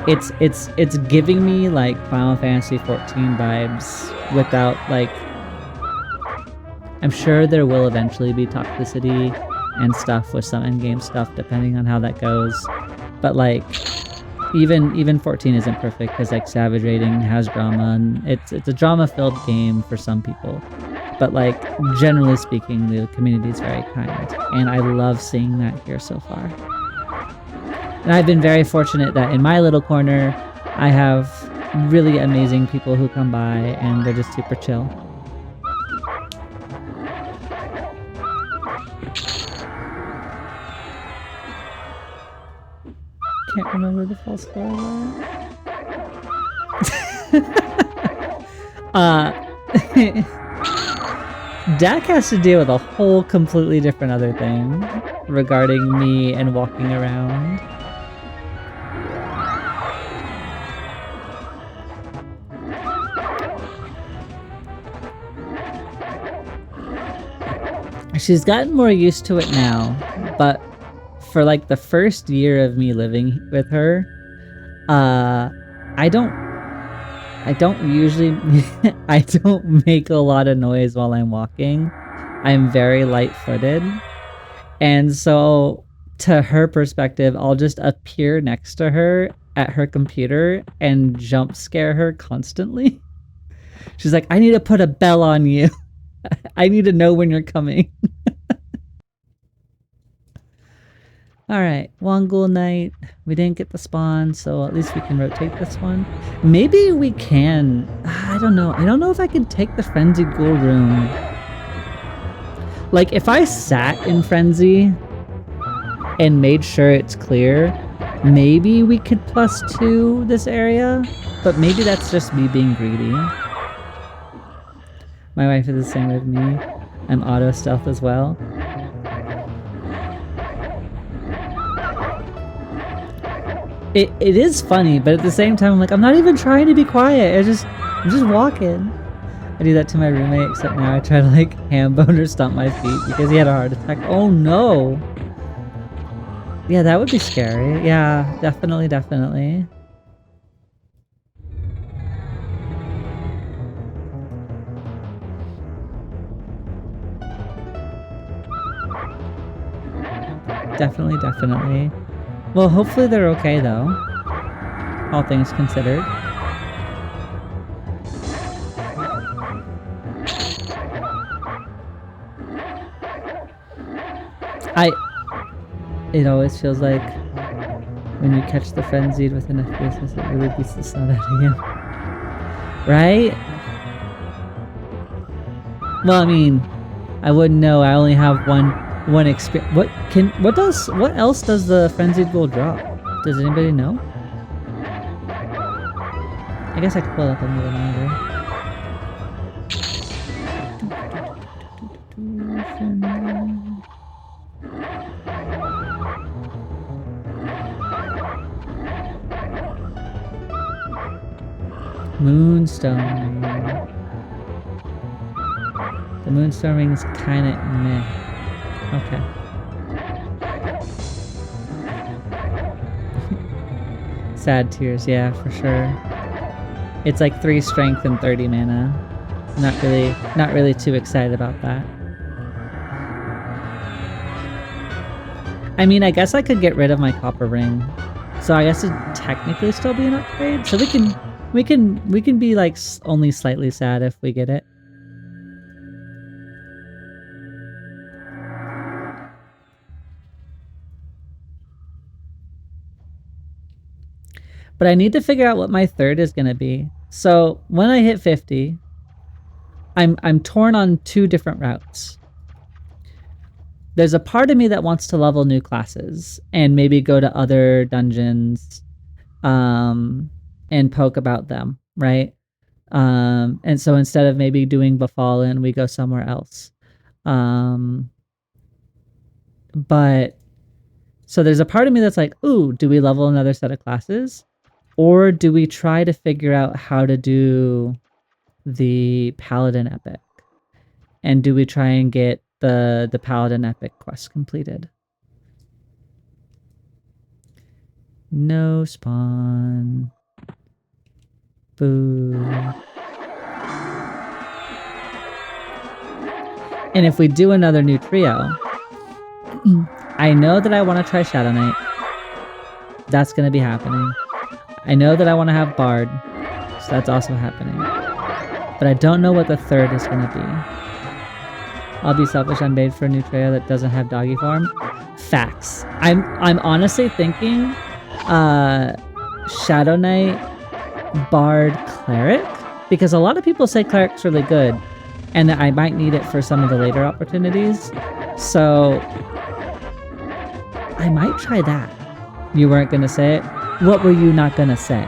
it's giving me like Final Fantasy 14 vibes without like, I'm sure there will eventually be toxicity and stuff with some endgame stuff depending on how that goes. But like, even 14 isn't perfect because like Savage Raiding has drama, and it's a drama-filled game for some people. But like, generally speaking, the community is very kind, and I love seeing that here so far. And I've been very fortunate that in my little corner, I have really amazing people who come by, and they're just super chill. Can't remember the full story. Dak has to deal with a whole completely different other thing regarding me and walking around. She's gotten more used to it now, but for like the first year of me living with her, I don't usually I don't make a lot of noise while I'm walking. I'm very light-footed, and so to her perspective, I'll just appear next to her at her computer and jump scare her constantly. She's like, I need to put a bell on you. I need to know when you're coming. Alright, Wangul Knight. We didn't get the spawn, so at least we can rotate this one. Maybe we can... I don't know. I don't know if I can take the Frenzied Ghoul room. Like, if I sat in Frenzy and made sure it's clear, maybe we could +2 this area, but maybe that's just me being greedy. My wife is the same with me. I'm auto stealth as well. It is funny, but at the same time, I'm like, I'm not even trying to be quiet. I'm just walking. I do that to my roommate, except now I try to like ham bone or stomp my feet because he had a heart attack. Oh no! Yeah, that would be scary. Yeah, definitely, definitely. Definitely, definitely. Well, hopefully they're okay though. All things considered. It always feels like when you catch the frenzied with an FPS, it really beats the sun out of you. Right? Well, I mean, I wouldn't know. I only have one experience. What else does the frenzied bull drop? Does anybody know? I guess I could pull it up on the monitor. Moonstone. The Moonstone ring is kinda meh. Okay. Sad tears, yeah, for sure. It's like 3 strength and 30 mana. Not really too excited about that. I mean, I guess I could get rid of my copper ring. So I guess it'd technically still be an upgrade. So we can be like only slightly sad if we get it. But I need to figure out what my third is gonna be. So when I hit 50, I'm torn on 2 different routes. There's a part of me that wants to level new classes and maybe go to other dungeons and poke about them, right? And so instead of maybe doing Befallen, we go somewhere else. But so there's a part of me that's like, ooh, do we level another set of classes? Or do we try to figure out how to do the Paladin epic? And do we try and get the Paladin epic quest completed? No spawn. Boo. And if we do another new trio, I know that I want to try Shadow Knight. That's going to be happening. I know that I want to have Bard, so that's also happening. But I don't know what the third is going to be. I'll be selfish, I'm made for a new trio that doesn't have doggy form. Facts. I'm honestly thinking Shadow Knight, Bard, Cleric, because a lot of people say Cleric's really good, and that I might need it for some of the later opportunities. So I might try that. You weren't gonna say it? What were you not gonna say?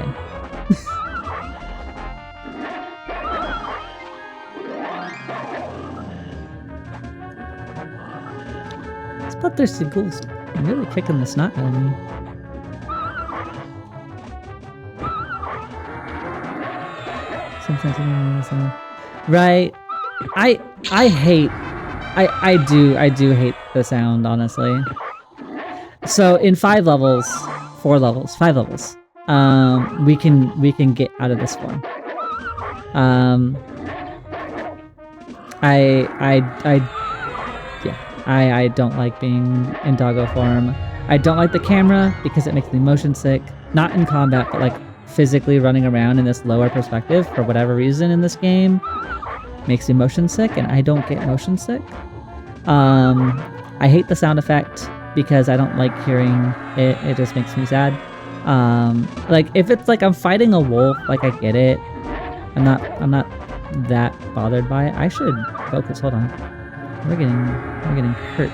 These bloodthirsty ghouls are really kicking the snot out of me. Right. I do hate the sound, honestly. So in 5 levels, we can get out of this form. I don't like being in doggo form. I don't like the camera because it makes me motion sick. Not in combat, but like physically running around in this lower perspective for whatever reason in this game makes me motion sick, and I don't get motion sick. I hate the sound effect because I don't like hearing it. It just makes me sad. Like if it's like I'm fighting a wolf, like I get it. I'm not that bothered by it. I should focus. Hold on. We're getting hurt.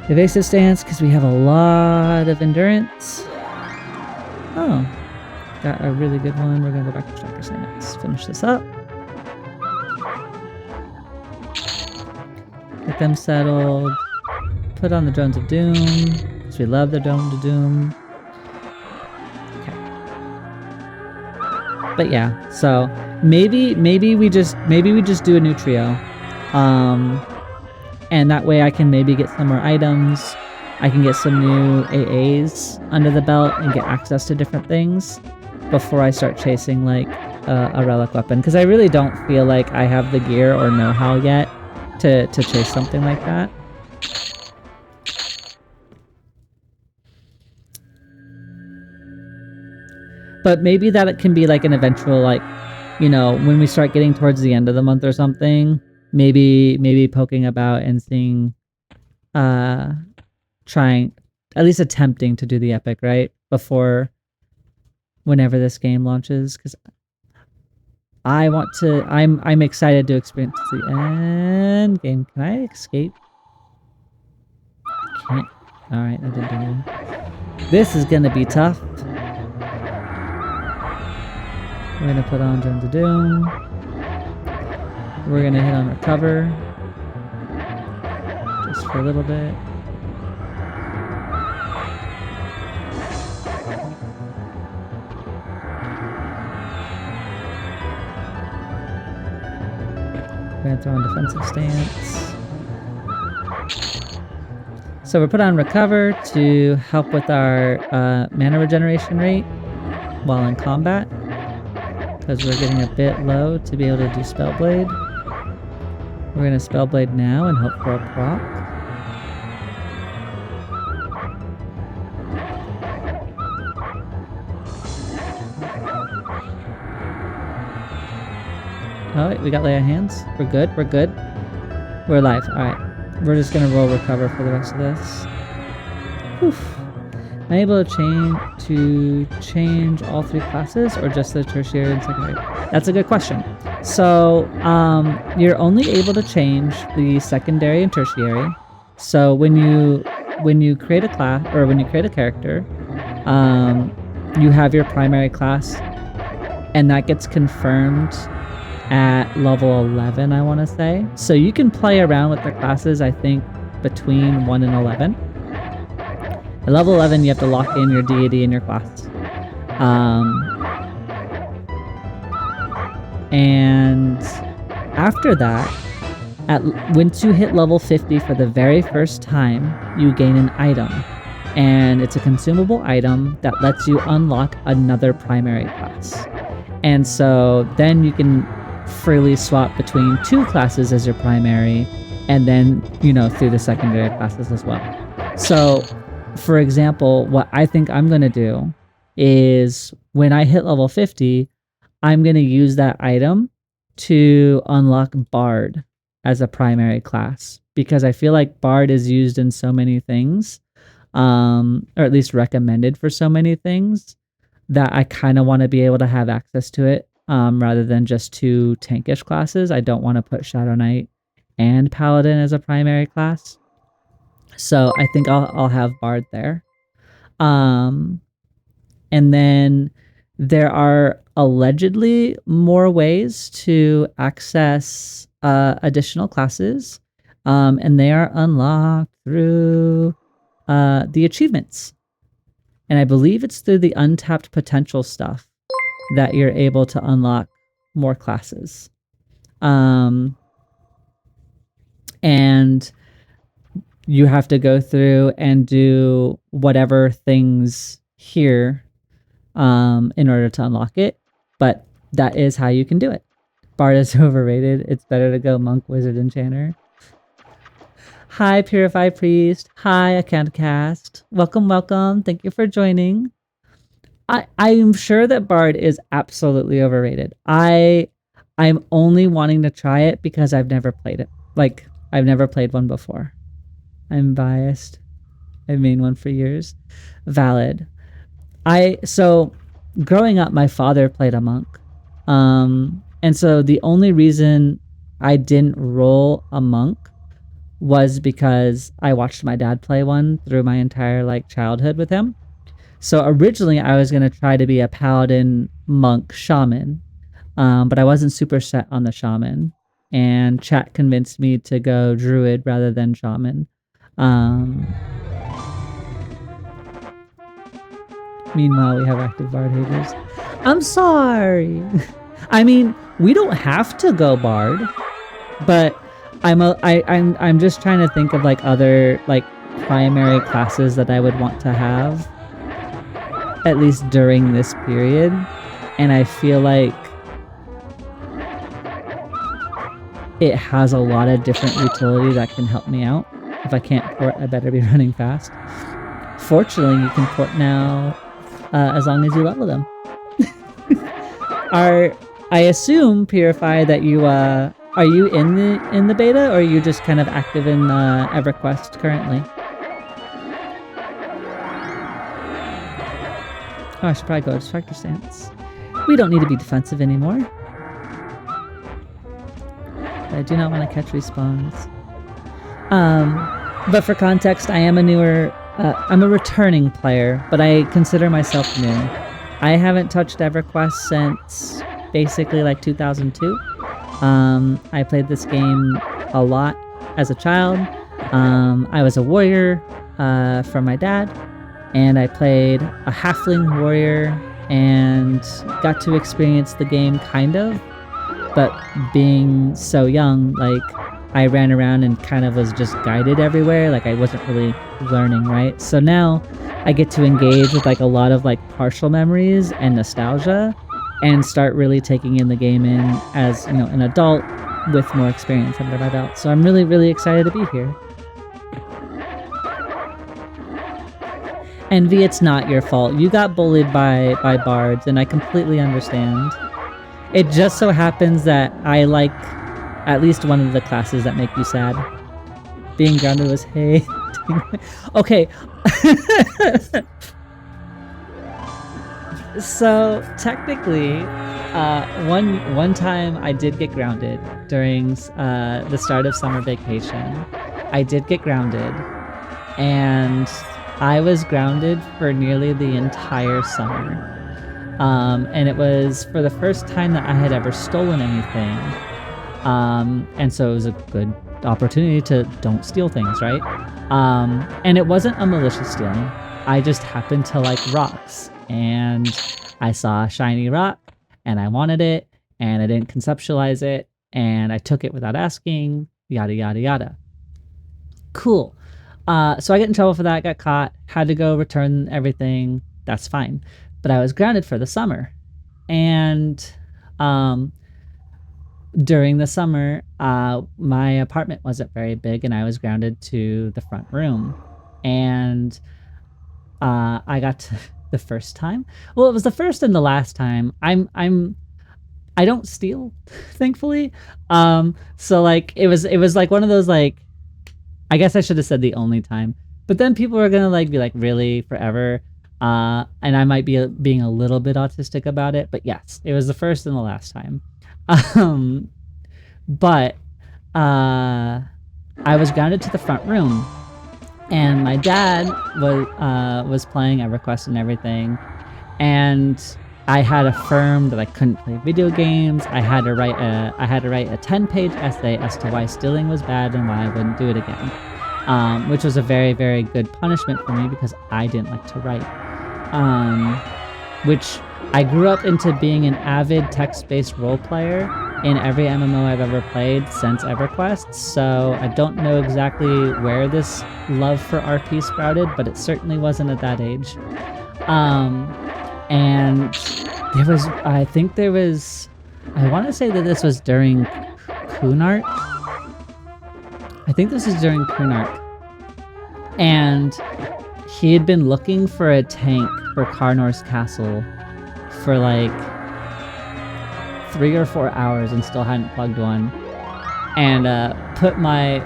Evasive stance because we have a lot of endurance. Oh, got a really good one. We're gonna go back to striker stance. Finish this up. Get them settled. Put on the Drones of Doom, because we love the Drones of Doom. Okay. But yeah, so maybe we just do a new trio, and that way I can maybe get some more items. I can get some new AAs under the belt and get access to different things before I start chasing like a relic weapon, because I really don't feel like I have the gear or know-how yet to chase something like that. But maybe that it can be like an eventual, like, you know, when we start getting towards the end of the month or something, maybe poking about and seeing, trying, at least attempting to do the epic, right? Before whenever this game launches, because I want to, I'm excited to experience the end game. Can I escape? I can't. Alright, I didn't do anything. This is gonna be tough. We're gonna put on Drones of Doom. We're gonna hit on Recover. Just for a little bit. We're gonna throw on Defensive Stance. So we're put on Recover to help with our mana regeneration rate while in combat, because we're getting a bit low to be able to do Spellblade. We're going to Spellblade now and hope for a proc. Alright, we got lay of hands. We're good, we're good. We're alive. Alright. We're just going to roll Recover for the rest of this. Oof. Am I able to change all three classes or just the tertiary and secondary? That's a good question. So you're only able to change the secondary and tertiary. So when you create a class, or when you create a character, you have your primary class, and that gets confirmed at level 11, I want to say. So you can play around with the classes, I think, between 1 and 11. At level 11, you have to lock in your deity and your class. And after that, once you hit level 50 for the very first time, you gain an item. And it's a consumable item that lets you unlock another primary class. And so then you can freely swap between two classes as your primary, and then, you know, through the secondary classes as well. So, for example, what I think I'm going to do is when I hit level 50, I'm going to use that item to unlock Bard as a primary class, because I feel like Bard is used in so many things, or at least recommended for so many things, that I kind of want to be able to have access to it, rather than just two tankish classes. I don't want to put Shadow Knight and Paladin as a primary class. So I think I'll have Bard there. And then there are allegedly more ways to access additional classes, and they are unlocked through the achievements. And I believe it's through the untapped potential stuff that you're able to unlock more classes. And you have to go through and do whatever things here in order to unlock it. But that is how you can do it. Bard is overrated. It's better to go Monk, Wizard, Enchanter. Hi, Purify Priest. Hi, Accountcast. Welcome, welcome. Thank you for joining. I'm sure that Bard is absolutely overrated. I'm only wanting to try it because I've never played it. Like, I've never played one before. I'm biased. I've made one for years. Valid. So growing up, my father played a monk. And so the only reason I didn't roll a monk was because I watched my dad play one through my entire like childhood with him. So originally I was going to try to be a paladin, monk, shaman, but I wasn't super set on the shaman, and chat convinced me to go druid rather than shaman. Meanwhile, we have active bard haters. I'm sorry. I mean, we don't have to go bard, but I'm just trying to think of like other like primary classes that I would want to have at least during this period, and I feel like it has a lot of different utility that can help me out. If I can't port, I better be running fast. Fortunately, you can port now as long as you level them. I assume, Purify, that you are you in the beta, or are you just kind of active in EverQuest currently? Oh, I should probably go Distractor Stance. We don't need to be defensive anymore. I do not want to catch respawns. But for context, I am a newer... I'm a returning player, but I consider myself new. I haven't touched EverQuest since basically like 2002. I played this game a lot as a child. I was a warrior from my dad, and I played a halfling warrior and got to experience the game kind of, but being so young, like I ran around and kind of was just guided everywhere, like I wasn't really learning, right? So now I get to engage with like a lot of like partial memories and nostalgia and start really taking in the game in as, you know, an adult with more experience under my belt. So I'm really, really excited to be here. Envy, it's not your fault. You got bullied by bards, and I completely understand. It just so happens that I like at least one of the classes that make you sad. Being grounded was hey. Okay. So technically, one time I did get grounded during the start of summer vacation. I did get grounded, and I was grounded for nearly the entire summer. And it was for the first time that I had ever stolen anything. And so it was a good opportunity to don't steal things, right? And it wasn't a malicious stealing. I just happened to like rocks, and I saw a shiny rock and I wanted it, and I didn't conceptualize it, and I took it without asking, yada, yada, yada. Cool. So I get in trouble for that, got caught, had to go return everything. That's fine. But I was grounded for the summer. And during the summer, my apartment wasn't very big, and I was grounded to the front room. And I got to the first time. Well, it was the first and the last time. I don't steal, thankfully. So like it was like one of those, like, I guess I should have said the only time. But then people are gonna like be like, really, forever? And I might be being a little bit autistic about it, but yes, it was the first and the last time. But I was grounded to the front room, and my dad was playing EverQuest and everything, and I had affirmed that I couldn't play video games. I had to write a 10-page essay as to why stealing was bad and why I wouldn't do it again, which was a very, very good punishment for me because I didn't like to write. Which I grew up into being an avid text-based role player in every MMO I've ever played since EverQuest, so I don't know exactly where this love for RP sprouted, but it certainly wasn't at that age. And I want to say that this was during Kunark. I think this is during Kunark. And he had been looking for a tank for Karnor's castle for like 3 or 4 hours and still hadn't plugged one. And put my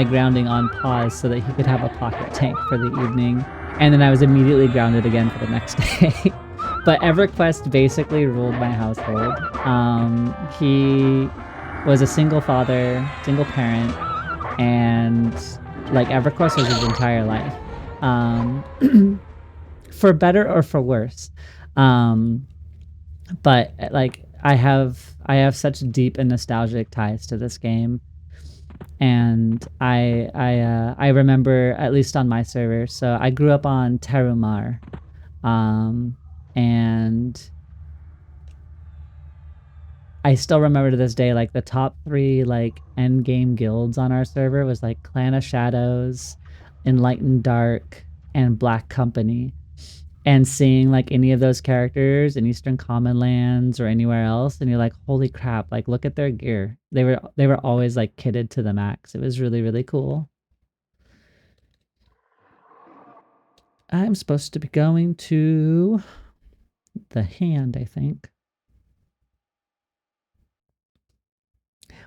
grounding on pause so that he could have a pocket tank for the evening. And then I was immediately grounded again for the next day. But EverQuest basically ruled my household. He was a single father, single parent, and like EverQuest was his entire life. For better or for worse. But like I have such deep and nostalgic ties to this game. And I remember, at least on my server, so I grew up on Terumar, and I still remember to this day, like the top 3 like end game guilds on our server was like Clan of Shadows, Enlightened Dark, and Black Company. And seeing like any of those characters in Eastern Common Lands or anywhere else, and you're like, holy crap, like look at their gear. They were always like kitted to the max. It was really, really cool. I'm supposed to be going to the hand, I think.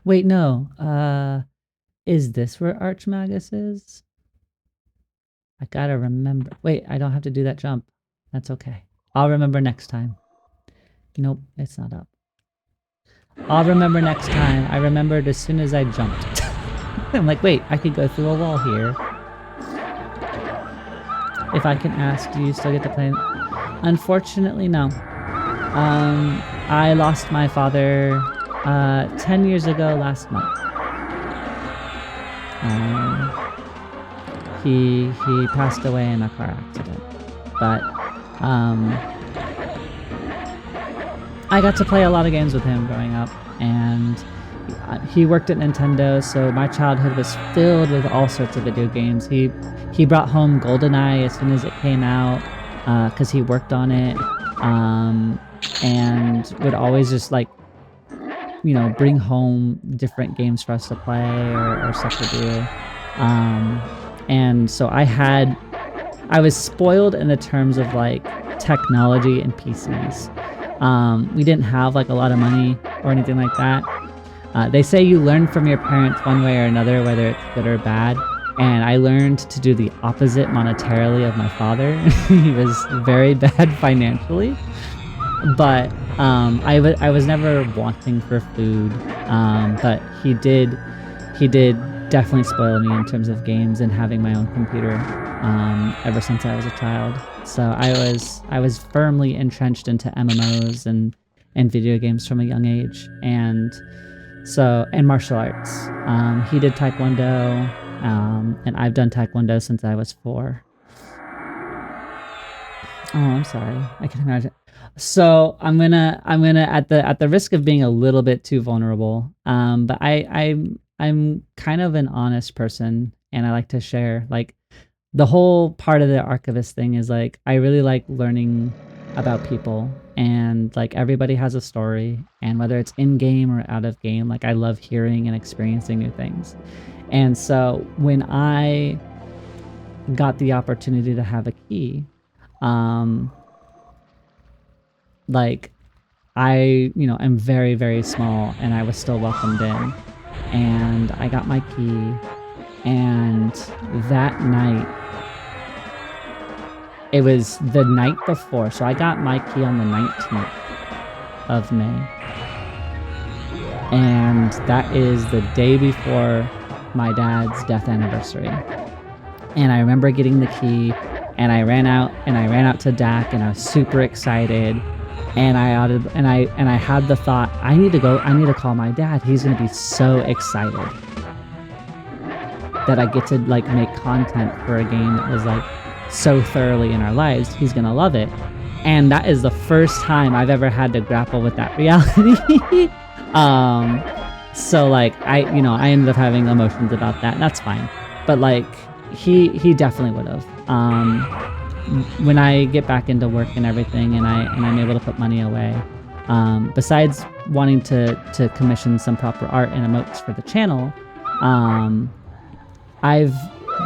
Wait, no. Is this where Archmagus is? I gotta remember. Wait, I don't have to do that jump. That's okay. I'll remember next time. Nope, it's not up. I'll remember next time. I remembered as soon as I jumped. I'm like, wait, I could go through a wall here. If I can ask, do you still get to play? Unfortunately, no. I lost my father 10 years ago last month. He passed away in a car accident. But I got to play a lot of games with him growing up, and he worked at Nintendo, so my childhood was filled with all sorts of video games. He brought home GoldenEye as soon as it came out, because he worked on it, and would always just like, you know, bring home different games for us to play or stuff to do. And so I was spoiled in the terms of like technology and PCs. We didn't have like a lot of money or anything like that. They say you learn from your parents one way or another, whether it's good or bad. And I learned to do the opposite monetarily of my father. He was very bad financially, but I was never wanting for food. But he did definitely spoil me in terms of games and having my own computer ever since I was a child. So I was firmly entrenched into MMOs and video games from a young age, and martial arts. He did Taekwondo, and I've done Taekwondo since I was 4. Oh, I'm sorry. I can imagine. So I'm gonna at the risk of being a little bit too vulnerable, but I'm kind of an honest person, and I like to share. Like, the whole part of the archivist thing is like, I really like learning about people, and like everybody has a story, and whether it's in game or out of game, like I love hearing and experiencing new things. And so when I got the opportunity to have a key, like I, you know, I'm very, very small, and I was still welcomed in, and I got my key, and that night, it was the night before, so I got my key on the 19th of May, and that is the day before my dad's death anniversary. And I remember getting the key, and I ran out to DAC, and I was super excited. And I had the thought, I need to call my dad. He's gonna be so excited that I get to like make content for a game that was like so thoroughly in our lives. He's gonna love it. And that is the first time I've ever had to grapple with that reality. So like I ended up having emotions about that, and that's fine. But like he definitely would have. When I get back into work and everything, and I'm able to put money away, besides wanting to commission some proper art and emotes for the channel, I've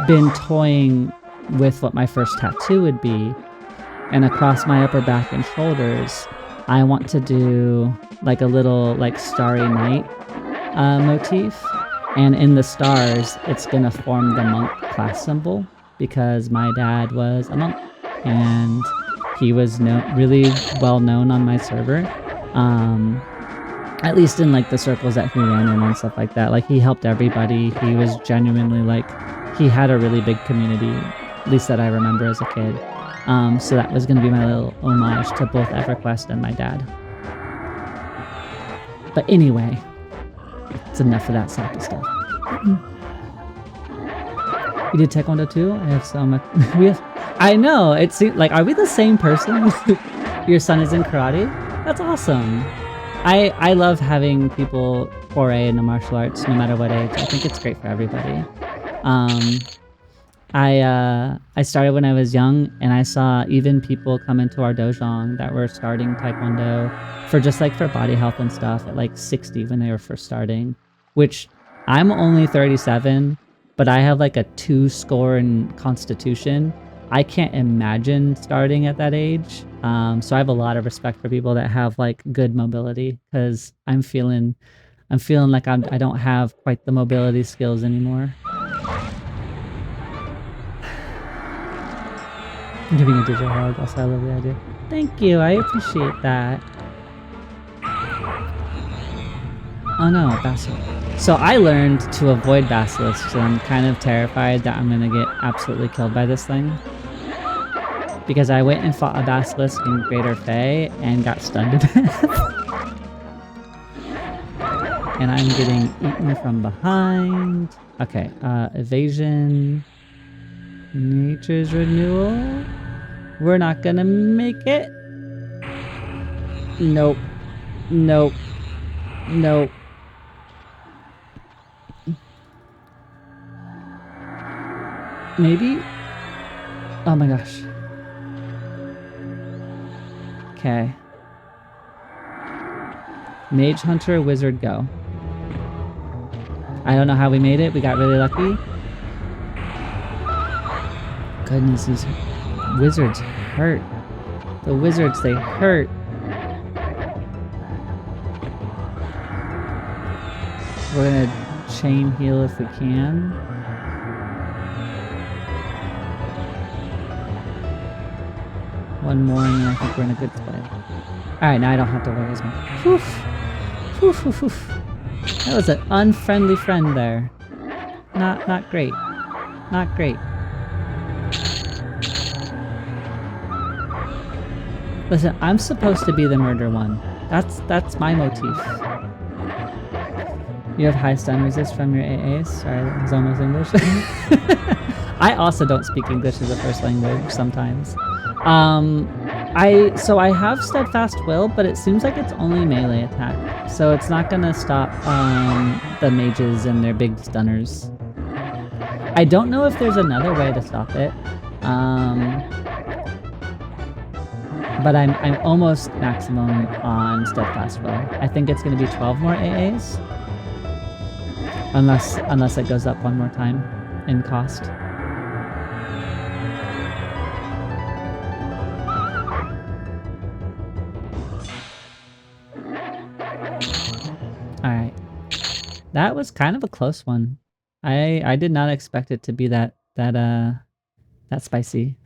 been toying with what my first tattoo would be, and across my upper back and shoulders, I want to do like a little like starry night motif, and in the stars, it's gonna form the monk class symbol, because my dad was a monk, and he was really well known on my server, at least in like the circles that he ran in and stuff like that. Like, he helped everybody. He was genuinely like, he had a really big community, at least that I remember as a kid. So that was going to be my little homage to both EverQuest and my dad. But anyway, it's enough of that sappy stuff. You did Taekwondo too? I have so much. I know. It seems like, are we the same person? Your son is in karate? That's awesome. I love having people foray into martial arts no matter what age. I think it's great for everybody. I started when I was young, and I saw even people come into our dojang that were starting taekwondo for just like for body health and stuff at like 60 when they were first starting, which I'm only 37, but I have like a 2 score in constitution. I can't imagine starting at that age. So I have a lot of respect for people that have like good mobility, because I'm feeling like I don't have quite the mobility skills anymore. Giving a digital hug, also I love the idea. Thank you, I appreciate that. Oh no, basilisk. So I learned to avoid basilisks, and I'm kind of terrified that I'm gonna get absolutely killed by this thing. Because I went and fought a basilisk in Greater Fae and got stunned to death. And I'm getting eaten from behind. Okay, evasion. Nature's renewal. We're not gonna make it. Nope. Nope. Nope. Maybe? Oh my gosh. Okay. Mage, Hunter, Wizard, go. I don't know how we made it. We got really lucky. Goodness, these wizards hurt. The wizards, they hurt. We're gonna chain heal if we can. One more and then I think we're in a good spot. Alright, now I don't have to worry as much. Whew. Whew, whew, whew. That was an unfriendly friend there. Not great. Not great. Listen, I'm supposed to be the murder one. That's my motif. You have high stun resist from your AAs? Sorry, that was almost English. I also don't speak English as a first language sometimes. So I have steadfast will, but it seems like it's only melee attack. So it's not gonna stop the mages and their big stunners. I don't know if there's another way to stop it. But I'm almost maximum on steadfast will. I think it's gonna be 12 more AAs. Unless it goes up one more time in cost. Alright. That was kind of a close one. I did not expect it to be that spicy.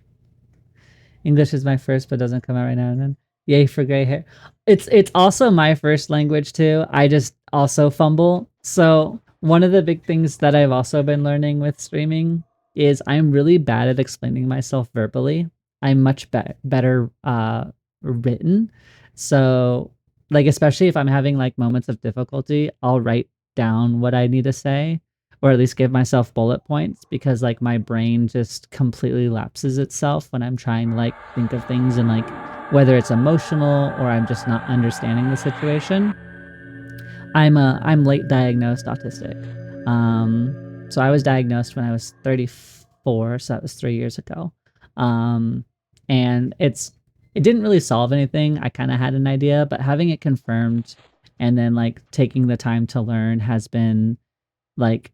English is my first, but doesn't come out right now and then. Yay for gray hair. It's also my first language too. I just also fumble. So one of the big things that I've also been learning with streaming is I'm really bad at explaining myself verbally. I'm much better written. So like, especially if I'm having like moments of difficulty, I'll write down what I need to say, or at least give myself bullet points, because like my brain just completely lapses itself when I'm trying to like think of things, and like whether it's emotional or I'm just not understanding the situation. I'm late diagnosed autistic. So I was diagnosed when I was 34, so that was 3 years ago. And it didn't really solve anything. I kind of had an idea, but having it confirmed and then like taking the time to learn has been like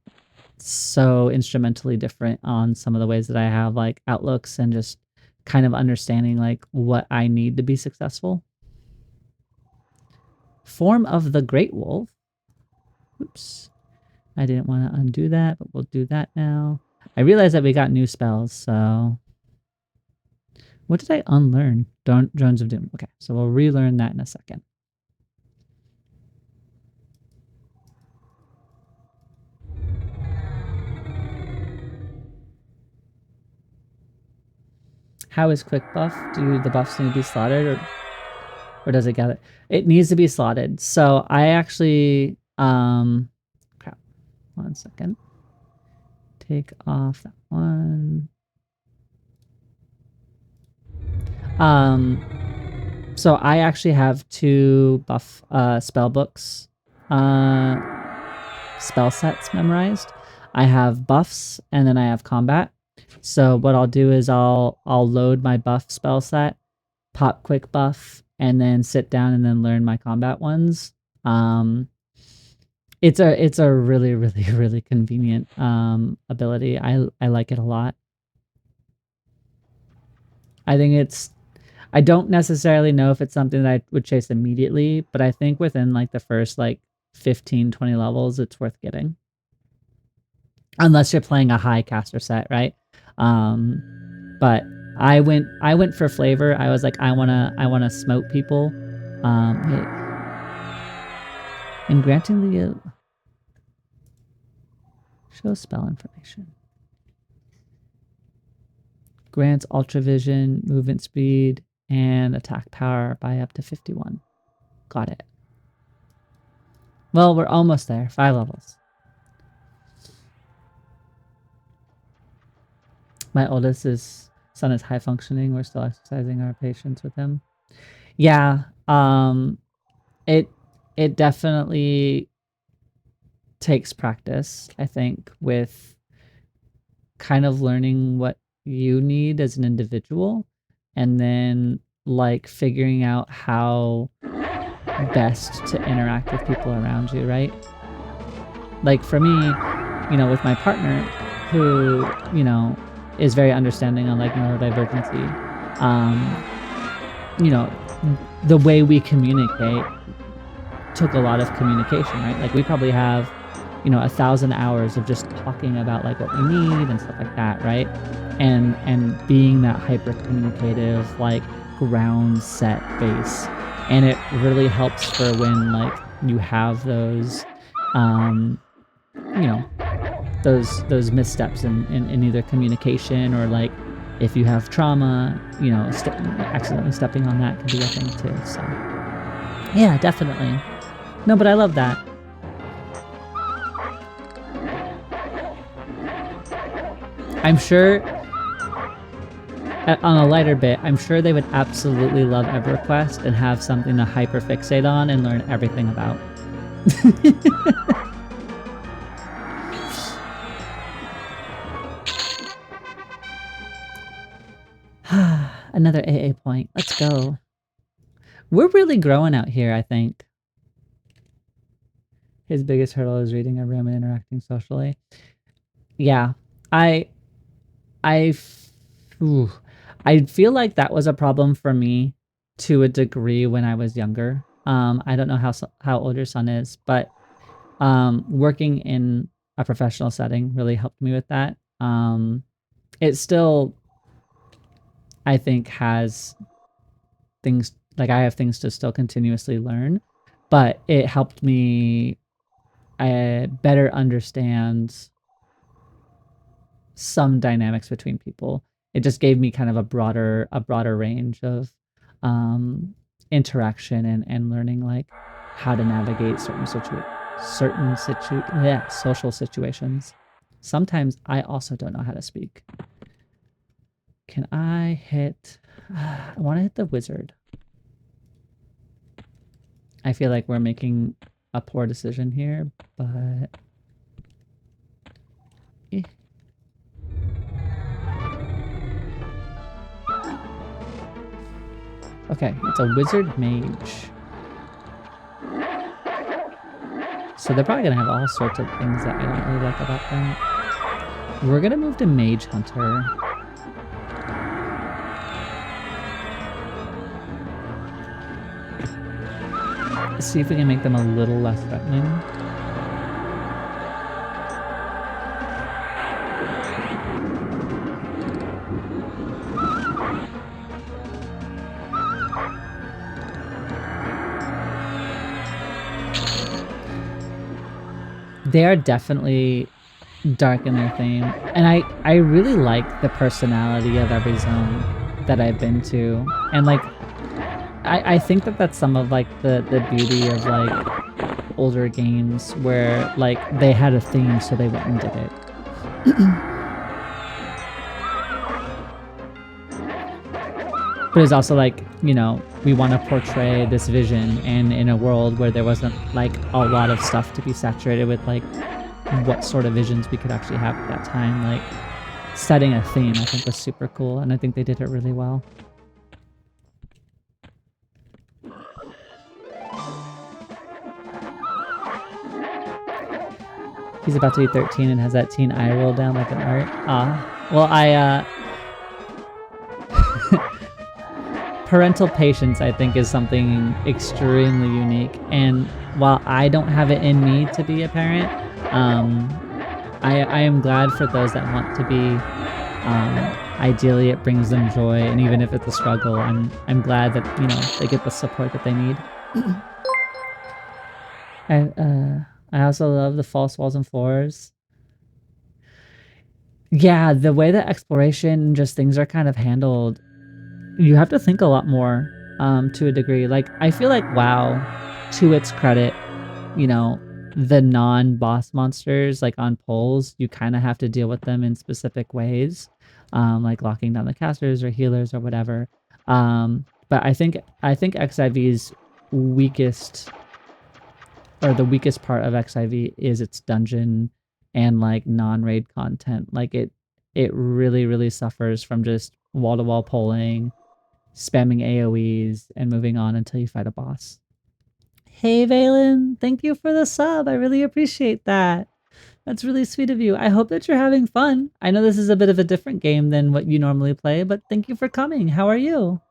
so instrumentally different on some of the ways that I have like outlooks, and just kind of understanding like what I need to be successful. Form of the Great Wolf. Oops. I didn't want to undo that, but we'll do that now. I realized that we got new spells, so... What did I unlearn? Drones of Doom. Okay, so we'll relearn that in a second. How is quick buff? Do the buffs need to be slotted, or does it gather? It needs to be slotted. So I actually crap. 1 second. Take off that one. So I actually have 2 buff spell books, spell sets memorized. I have buffs and then I have combat. So what I'll do is I'll load my buff spell set, pop quick buff, and then sit down and then learn my combat ones. It's a really, really, really convenient ability. I like it a lot. I think I don't necessarily know if it's something that I would chase immediately, but I think within like the first like 15, 20 levels, it's worth getting. Unless you're playing a high caster set, right? But I went for flavor. I was like, I wanna smote people. And granting the show spell information. Grants ultra vision, movement speed, and attack power by up to 51. Got it. Well, we're almost there. 5 levels. My oldest son is high functioning. We're still exercising our patience with him. Yeah, it definitely takes practice, I think, with kind of learning what you need as an individual and then like figuring out how best to interact with people around you, right? Like for me, you know, with my partner who, you know, is very understanding on like neurodivergency, you know, the way we communicate took a lot of communication, right? Like we probably have, you know, 1,000 hours of just talking about like what we need and stuff like that, right? And being that hyper communicative, like ground set base. And it really helps for when like you have those, you know, those missteps in either communication or like if you have trauma, you know, accidentally stepping on that can be a thing too. So yeah, definitely. No, but I love that. I'm sure, on a lighter bit, I'm sure they would absolutely love EverQuest and have something to hyperfixate on and learn everything about. Another AA point. Let's go. We're really growing out here, I think. His biggest hurdle is reading a room and interacting socially. Yeah, I feel like that was a problem for me to a degree when I was younger. I don't know how old your son is, but working in a professional setting really helped me with that. It still, I think, has things, like I have things to still continuously learn, but it helped me better understand some dynamics between people. It just gave me kind of a broader range of interaction and learning like how to navigate social situations. Sometimes I also don't know how to speak. Can I hit? I want to hit the wizard. I feel like we're making a poor decision here, but okay, it's a wizard mage. So they're probably gonna have all sorts of things that I don't really like about them. We're gonna move to Mage Hunter. Let's see if we can make them a little less threatening. They are definitely dark in their theme, and I really like the personality of every zone that I've been to, and like I think that that's some of like the beauty of like older games where like they had a theme so they went and did it. But it's also like, you know, we want to portray this vision, and in a world where there wasn't like a lot of stuff to be saturated with, like what sort of visions we could actually have at that time, like setting a theme, I think was super cool, and I think they did it really well. He's about to be 13 and has that teen eye roll down like an art. Well, parental patience, I think, is something extremely unique. And while I don't have it in me to be a parent, I am glad for those that want to be. Ideally, it brings them joy, and even if it's a struggle, I'm glad that, you know, they get the support that they need. I also love the false walls and floors. Yeah, the way that exploration, just things are kind of handled, you have to think a lot more, to a degree. Like, I feel like WoW, to its credit, you know, the non-boss monsters, like on poles, you kind of have to deal with them in specific ways, like locking down the casters or healers or whatever. But I think XIV's weakest, or the weakest part of XIV, is its dungeon and like non-raid content. Like it really suffers from just wall-to-wall polling, spamming AoEs, and moving on until you fight a boss. Hey Valen, thank you for the sub. I really appreciate that. That's really sweet of you. I hope that you're having fun. I know this is a bit of a different game than what you normally play, but thank you for coming. How are you?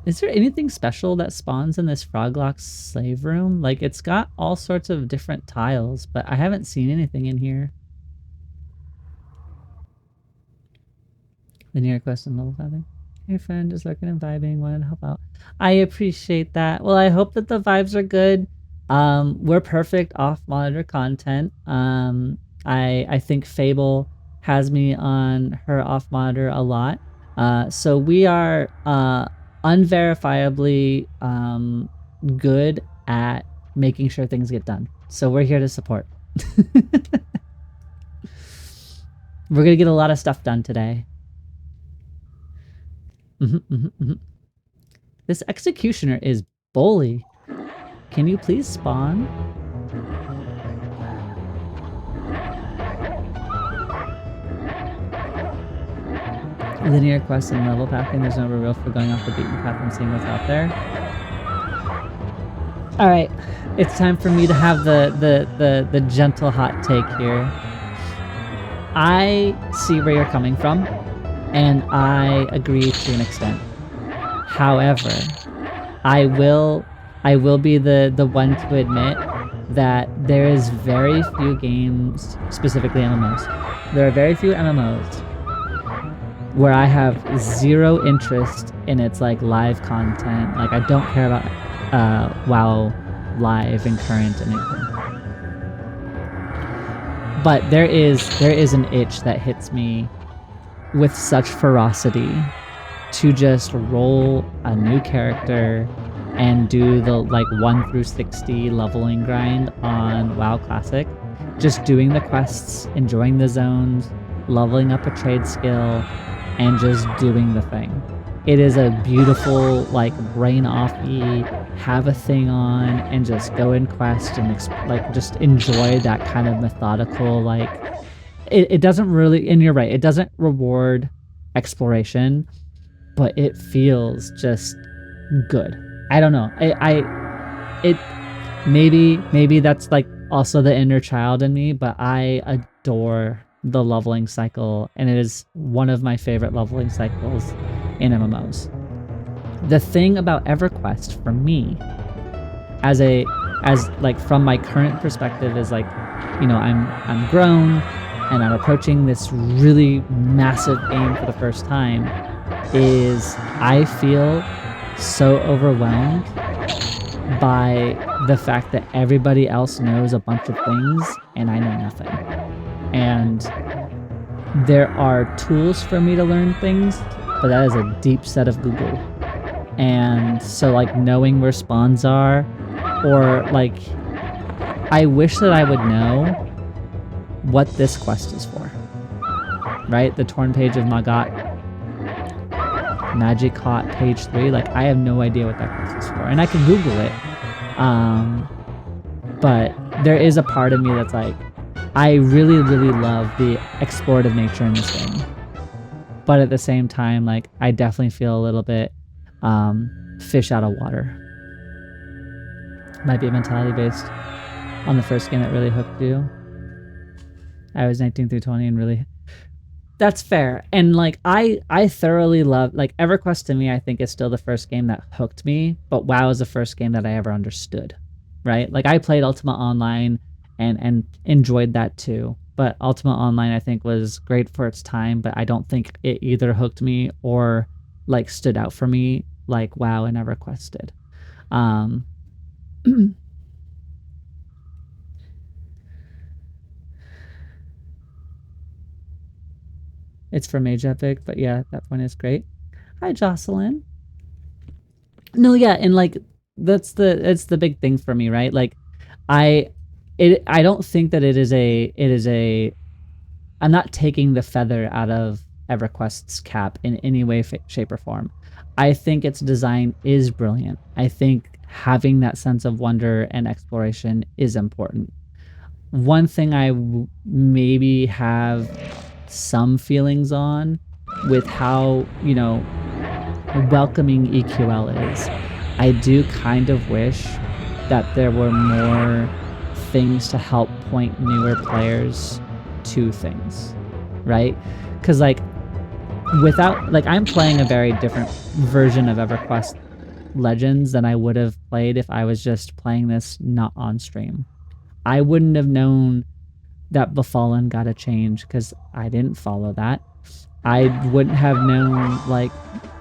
Is there anything special that spawns in this Froglock slave room? Like, it's got all sorts of different tiles, but I haven't seen anything in here. Linear quest and level 5. Hey friend, just looking and vibing, wanted to help out. I appreciate that. Well, I hope that the vibes are good. We're perfect off-monitor content. I think Fable has me on her off-monitor a lot. So we are unverifiably good at making sure things get done. So we're here to support. We're gonna get a lot of stuff done today. This executioner is bully. Can you please spawn? Linear quests and level packing. There's no real for going off the beaten path and seeing what's out there. All right, it's time for me to have the gentle hot take here. I see where you're coming from, and I agree to an extent. However, I will be the one to admit that there is very few games, specifically MMOs. There are very few MMOs where I have zero interest in its like live content. Like, I don't care about WoW live and current anything. But there is an itch that hits me with such ferocity to just roll a new character and do the like 1 through 60 leveling grind on WoW Classic. Just doing the quests, enjoying the zones, leveling up a trade skill, and just doing the thing. It is a beautiful, like, brain off-y, have a thing on, and just go in quest and like just enjoy that kind of methodical, like, it doesn't really, and you're right, it doesn't reward exploration, but it feels just good. I don't know. Maybe that's like also the inner child in me, but I adore the leveling cycle, and it is one of my favorite leveling cycles in MMOs. The thing about EverQuest for me, as like from my current perspective, is like, you know, I'm grown and I'm approaching this really massive game for the first time, is I feel so overwhelmed by the fact that everybody else knows a bunch of things and I know nothing. And there are tools for me to learn things, but that is a deep set of Google. And so, like, knowing where spawns are, or like, I wish that I would know what this quest is for. right? The torn page of Magicot page 3. Like, I have no idea what that quest is for, and I can Google it. But there is a part of me that's like, I really, really love the explorative nature in this game. But at the same time, like, I definitely feel a little bit fish out of water. Might be a mentality based on the first game that really hooked you. I was 19 through 20 and really... That's fair. And like, I thoroughly love, like, EverQuest to me, I think is still the first game that hooked me, but WoW is the first game that I ever understood, right? Like, I played Ultima Online and enjoyed that too. But Ultima Online, I think, was great for its time, but I don't think it either hooked me or like stood out for me like WoW and EverQuest did. It's for Mage Epic, but yeah, that point is great. Hi, Jocelyn. No, yeah, and like it's the big thing for me, right? Like, I don't think that it is a I'm not taking the feather out of EverQuest's cap in any way, shape, or form. I think its design is brilliant. I think having that sense of wonder and exploration is important. One thing I maybe have some feelings on with how, you know, welcoming EQL is, I do kind of wish that there were more things to help point newer players to things, right? Because like, without, like, I'm playing a very different version of EverQuest Legends than I would have played if I was just playing this not on stream. I wouldn't have known that Befallen got a change because I didn't follow that. I wouldn't have known like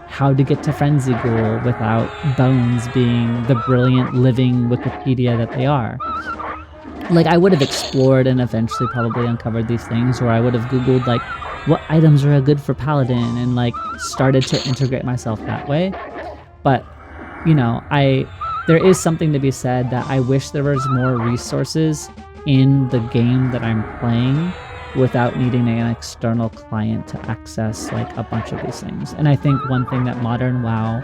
how to get to Frenzy Ghoul without Bones being the brilliant living Wikipedia that they are. Like, I would have explored and eventually probably uncovered these things, or I would have Googled like what items are good for Paladin and like started to integrate myself that way. But, you know, there is something to be said that I wish there was more resources in the game that I'm playing without needing an external client to access like a bunch of these things. And I think one thing that modern WoW,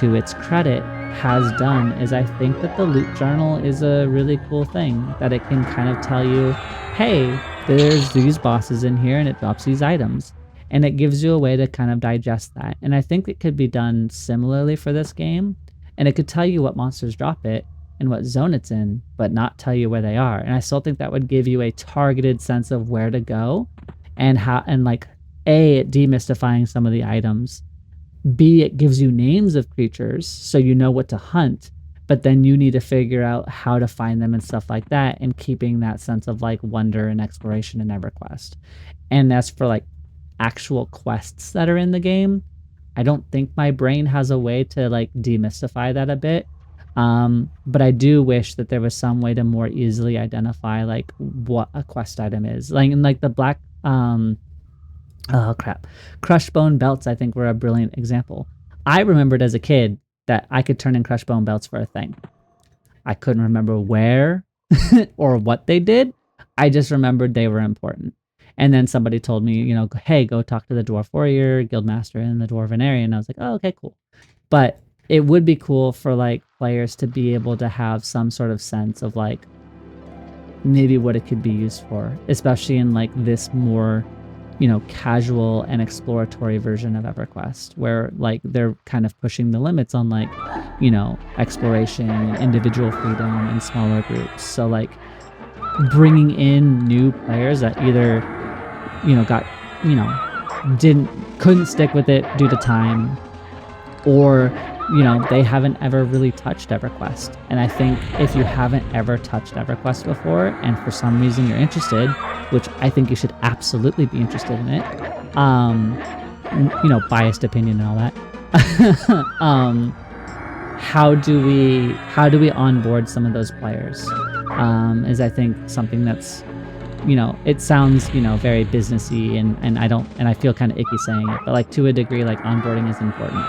to its credit, has done is I think that the loot journal is a really cool thing, that it can kind of tell you, hey, there's these bosses in here and it drops these items, and it gives you a way to kind of digest that. And I think it could be done similarly for this game, and it could tell you what monsters drop it and what zone it's in, but not tell you where they are. And I still think that would give you a targeted sense of where to go, and how, and like, A, it demystifying some of the items, B, it gives you names of creatures so you know what to hunt, but then you need to figure out how to find them and stuff like that, and keeping that sense of like wonder and exploration in EverQuest. And as for like actual quests that are in the game, I don't think my brain has a way to like demystify that a bit. But I do wish that there was some way to more easily identify like what a quest item is. Like in like the black crushed bone belts, I think, were a brilliant example. I remembered as a kid that I could turn in crushed bone belts for a thing. I couldn't remember where or what they did. I just remembered they were important. And then somebody told me, you know, hey, go talk to the dwarf warrior, guildmaster in the dwarven area. And I was like, oh, okay, cool. But it would be cool for like players to be able to have some sort of sense of like maybe what it could be used for, especially in like this more, you know, casual and exploratory version of EverQuest, where like they're kind of pushing the limits on like, you know, exploration and individual freedom and smaller groups. So like bringing in new players that either, you know, got, you know, couldn't stick with it due to time, or, you know, they haven't ever really touched EverQuest. And I think if you haven't ever touched EverQuest before, and for some reason you're interested, which I think you should absolutely be interested in it, you know, biased opinion and all that, how do we onboard some of those players, is I think something that's, you know, it sounds, you know, very businessy, and I feel kind of icky saying it, but like to a degree, like onboarding is important.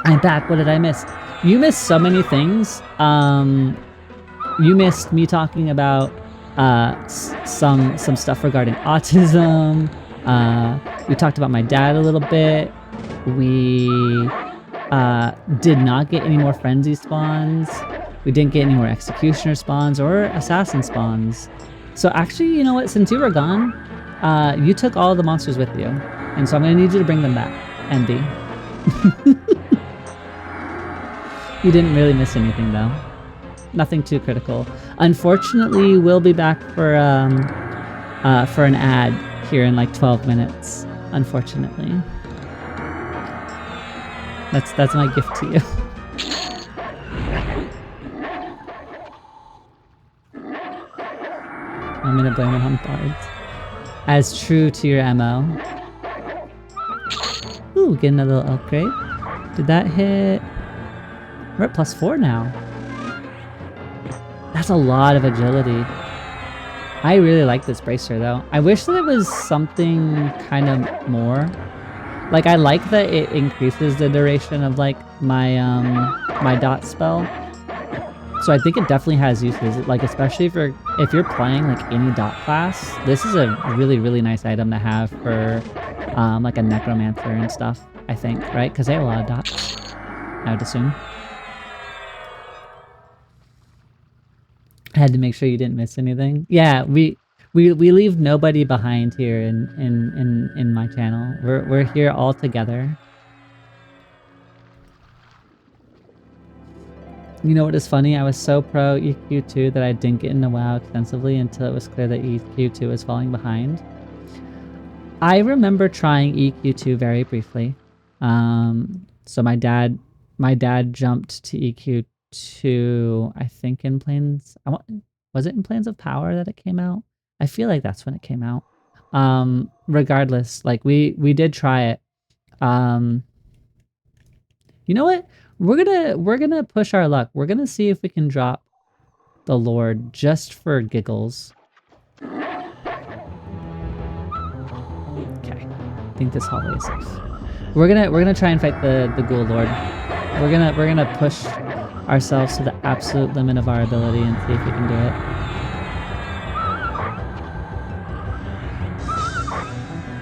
I'm back. What did I miss? You missed so many things. You missed me talking about some stuff regarding autism. We talked about my dad a little bit. We did not get any more frenzy spawns. We didn't get any more executioner spawns or assassin spawns. So actually, you know what? Since you were gone, you took all the monsters with you. And so I'm going to need you to bring them back, Envy. You didn't really miss anything, though. Nothing too critical. Unfortunately, we'll be back for an ad here in like 12 minutes. Unfortunately. That's my gift to you. I'm gonna blame it on bards. As true to your MO. Ooh, get another little upgrade. Did that hit? We're at +4 now. That's a lot of agility. I really like this bracer though. I wish that it was something kind of more. Like I like that it increases the duration of like my my dot spell. So I think it definitely has uses. Like especially if you're playing like any dot class, this is a really nice item to have for like a necromancer and stuff. I think, right? Because they have a lot of dots, I would assume. I had to make sure you didn't miss anything. Yeah, we leave nobody behind here in my channel. We're here all together. You know what is funny? I was so pro EQ2 that I didn't get into WoW extensively until it was clear that EQ2 was falling behind. I remember trying EQ2 very briefly. So my dad jumped to EQ2, I think in Plains. Was it in Plains of Power that it came out? I feel like that's when it came out. Regardless, like we did try it. You know what? We're gonna push our luck. We're gonna see if we can drop the Lord just for giggles. Okay, I think this hallway is safe. We're gonna try and fight the Ghoul Lord. We're gonna push ourselves to the absolute limit of our ability and see if we can do it.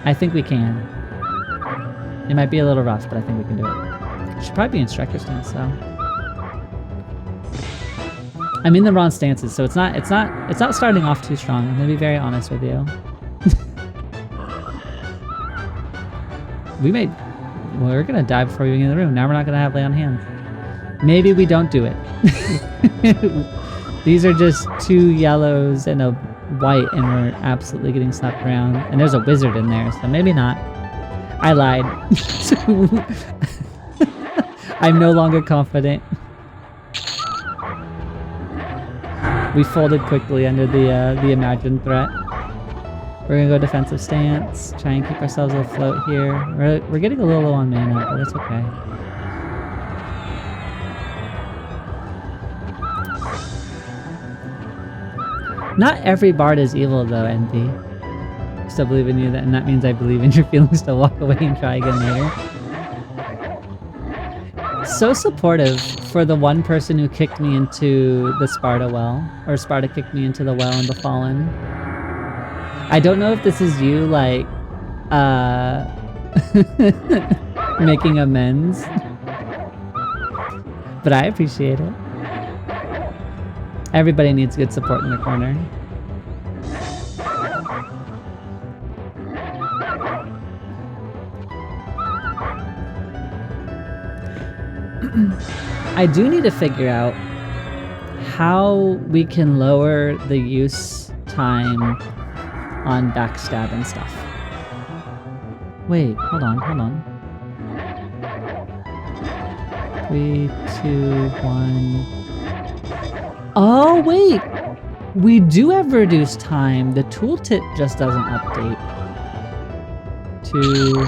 I think we can. It might be a little rough, but I think we can do it. Should probably be in striker stance though. I'm in the wrong stances, so it's not starting off too strong. I'm gonna be very honest with you. We're gonna die before we get in the room. Now we're not gonna have lay on hands. Maybe we don't do it. These are just 2 yellows and a white, and we're absolutely getting slapped around. And there's a wizard in there, so maybe not. I lied. I'm no longer confident. We folded quickly under the imagined threat. We're gonna go defensive stance, try and keep ourselves afloat here. We're getting a little low on mana, but it's okay. Not every bard is evil though, Envy. Still believe in you, and that means I believe in your feelings to walk away and try again later. So supportive for the one person who kicked me into the Sparta well, or Sparta kicked me into the well in the Fallen. I don't know if this is you, like, making amends, but I appreciate it. Everybody needs good support in the corner. I do need to figure out how we can lower the use time on backstab and stuff. Wait, hold on. 3, 2, 1. Oh, wait! We do have reduced time. The tooltip just doesn't update. 2,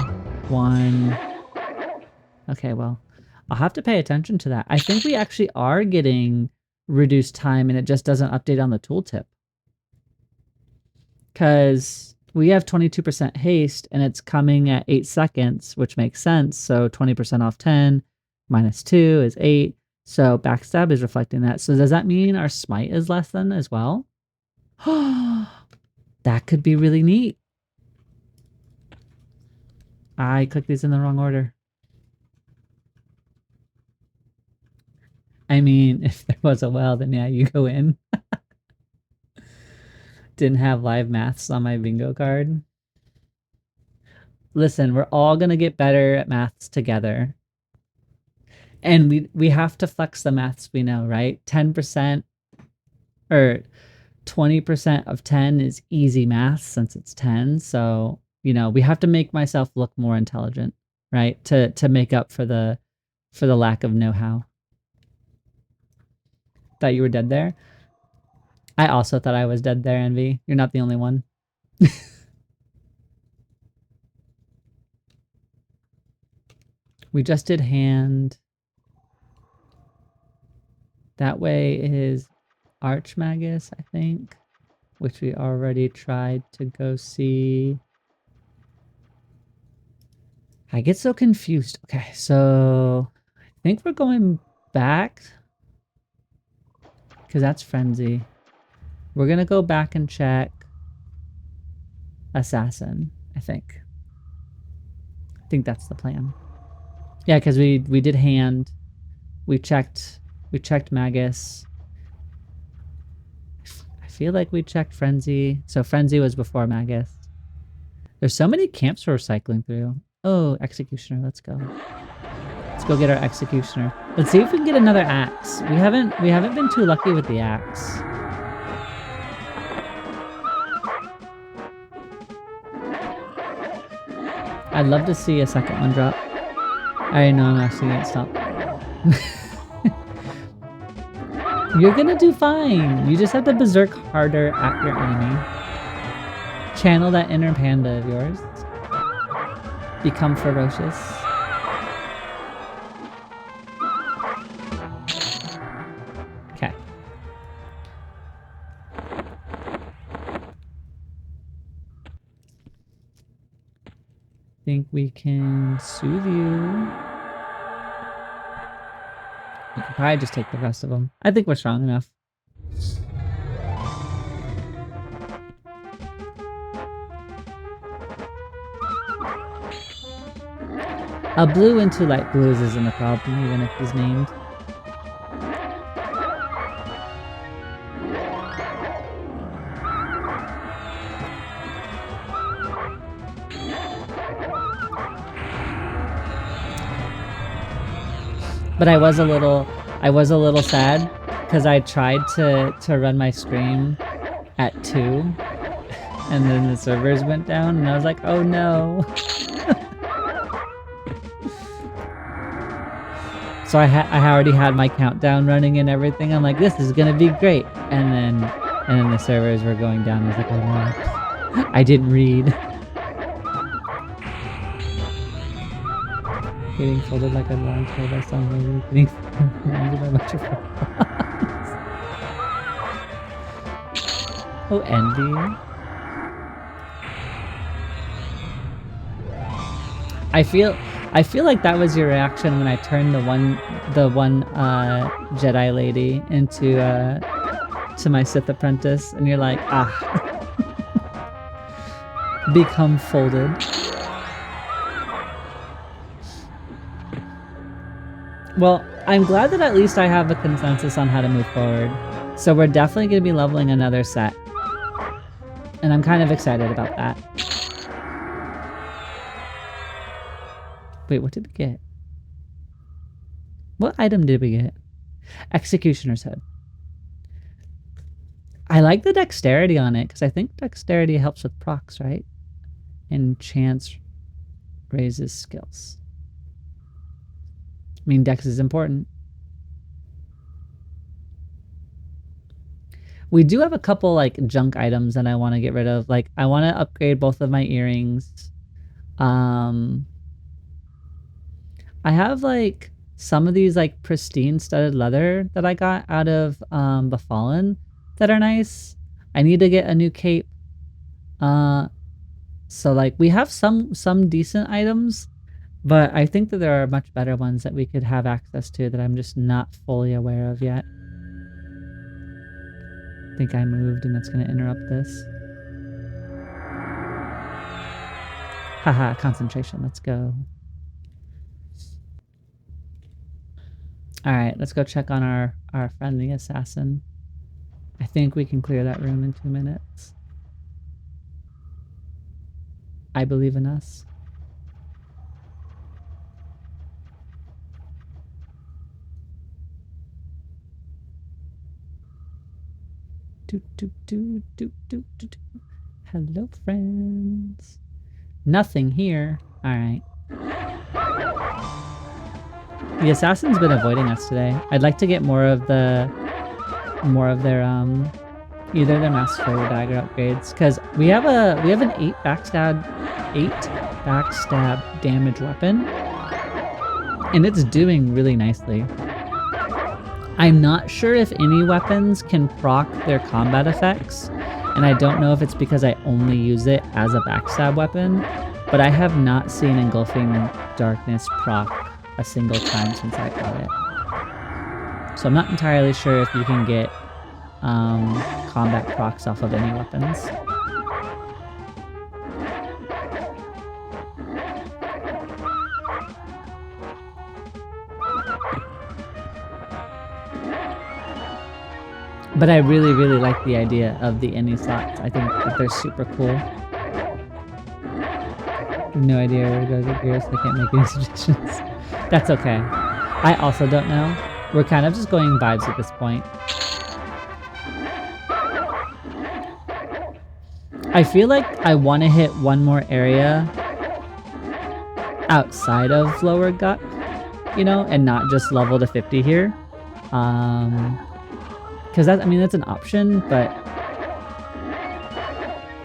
1. Okay, well, I'll have to pay attention to that. I think we actually are getting reduced time and it just doesn't update on the tooltip. Because we have 22% haste and it's coming at 8 seconds, which makes sense. So 20% off 10 minus 2 is 8. So backstab is reflecting that. So does that mean our smite is less than as well? That could be really neat. I clicked these in the wrong order. I mean, if there was a well, then yeah, you go in. Didn't have live maths on my bingo card. Listen, we're all gonna get better at maths together. And we have to flex the maths we know, right? 10% or 20% of 10 is easy math since it's 10. So, you know, we have to make myself look more intelligent, right? To make up for the lack of know-how. Thought you were dead there? I also thought I was dead there, Envy. You're not the only one. We just did hand. That way is Archmagus, I think, which we already tried to go see. I get so confused. Okay, so I think we're going back because that's Frenzy. We're gonna go back and check Assassin, I think. I think that's the plan. Yeah, because we did hand. We checked Magus. I feel like we checked Frenzy. So Frenzy was before Magus. There's so many camps we're cycling through. Oh, Executioner, let's go. Let's go get our Executioner. Let's see if we can get another axe. We haven't been too lucky with the axe. I'd love to see a second one drop. I know I'm actually gonna stop. You're gonna do fine. You just have to berserk harder at your enemy. Channel that inner panda of yours. Become ferocious. Okay. Think we can soothe you. We can probably just take the rest of them. I think we're strong enough. A blue into light blues isn't a problem, even if he's named. But I was a little sad because I tried to run my stream at 2 and then the servers went down and I was like, oh no. So I already had my countdown running and everything. I'm like, this is gonna be great. And then the servers were going down. I was like, oh no, I didn't read. Getting folded like a lawn chair by someone. Getting folded by a bunch of Oh, envy. I feel like that was your reaction when I turned the one Jedi lady into to my Sith apprentice, and you're like, ah, become folded. Well, I'm glad that at least I have a consensus on how to move forward. So we're definitely going to be leveling another set. And I'm kind of excited about that. Wait, what did we get? What item did we get? Executioner's Head. I like the dexterity on it, because I think dexterity helps with procs, right? And chance raises skills. I mean, dex is important. We do have a couple like junk items that I want to get rid of. Like I want to upgrade both of my earrings. I have like some of these like pristine studded leather that I got out of Befallen that are nice. I need to get a new cape. So like we have some decent items, but I think that there are much better ones that we could have access to that I'm just not fully aware of yet. think I moved and it's gonna interrupt this. Haha, concentration, let's go. Alright, let's go check on our friendly assassin. I think we can clear that room in 2 minutes. I believe in us. Hello, friends. Nothing here. Alright. The assassin's been avoiding us today. I'd like to get more of their either their master or dagger upgrades, because we have an 8 backstab damage weapon, and it's doing really nicely. I'm not sure if any weapons can proc their combat effects, and I don't know if it's because I only use it as a backstab weapon, but I have not seen Engulfing Darkness proc a single time since I got it. So I'm not entirely sure if you can get combat procs off of any weapons. But I really, really like the idea of the any slots. I think that they're super cool. No idea where to go get gears, so I can't make any suggestions. That's okay. I also don't know. We're kind of just going vibes at this point. I feel like I want to hit one more area outside of Lower Gut, you know, and not just level to 50 here. Because that's an option, but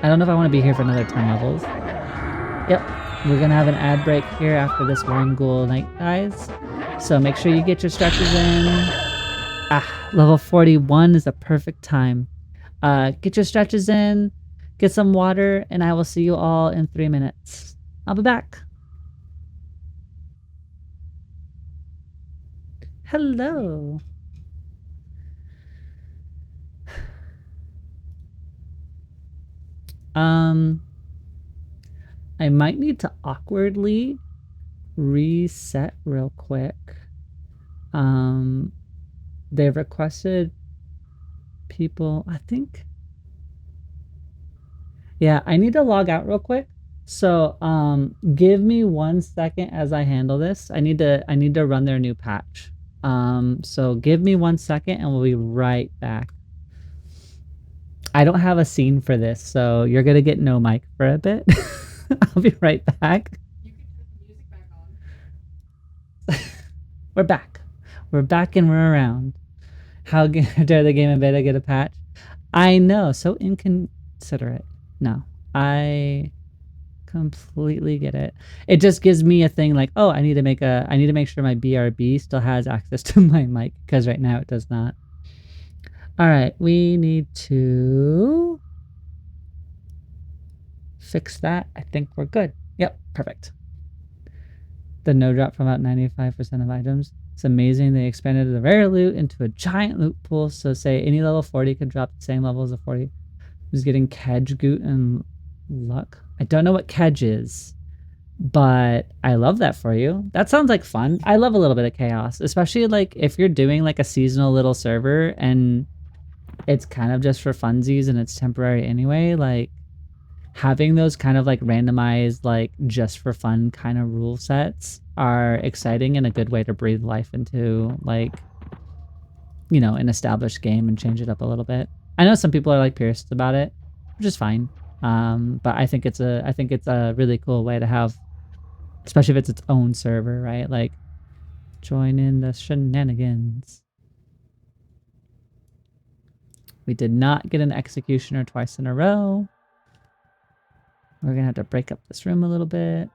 I don't know if I want to be here for another 10 levels. Yep, we're gonna have an ad break here after this one ghoul night dies. So make sure you get your stretches in. Level 41 is a perfect time. Get your stretches in, get some water, and I will see you all in 3 minutes. I'll be back. Hello. I might need to awkwardly reset real quick. They've requested people, I think. Yeah, I need to log out real quick. So, give me 1 second as I handle this. I need to run their new patch. So give me 1 second and we'll be right back. I don't have a scene for this, so you're gonna get no mic for a bit. I'll be right back. You can put the music back on. We're back. We're back and we're around. How dare the game in beta get a patch? I know, so inconsiderate. No, I completely get it. It just gives me a thing like, oh, I need to make sure my BRB still has access to my mic, because right now it does not. All right, we need to fix that. I think we're good. Yep, perfect. The no drop from about 95% of items. It's amazing. They expanded the rare loot into a giant loot pool. So say any level 40 could drop the same level as a 40. Who's getting Kedge, Goot, and Luck? I don't know what Kedge is, but I love that for you. That sounds like fun. I love a little bit of chaos, especially like if you're doing like a seasonal little server and it's kind of just for funsies and it's temporary anyway. Like having those kind of like randomized, like just for fun kind of rule sets are exciting and a good way to breathe life into like, you know, an established game and change it up a little bit. I know some people are like pierced about it, which is fine. But I think it's a really cool way to have, especially if it's its own server, right? Like join in the shenanigans. We did not get an executioner twice in a row. We're gonna have to break up this room a little bit.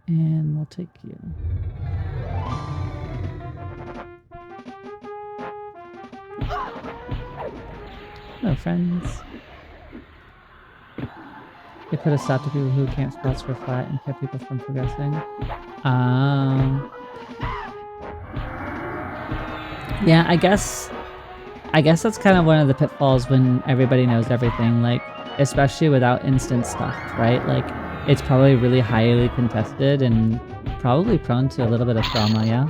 And we'll take you. Hello, friends. It put a stop to people who camp spots were flat and kept people from progressing. Yeah, I guess that's kind of one of the pitfalls when everybody knows everything, like, especially without instant stuff, right? Like, it's probably really highly contested and probably prone to a little bit of drama, yeah?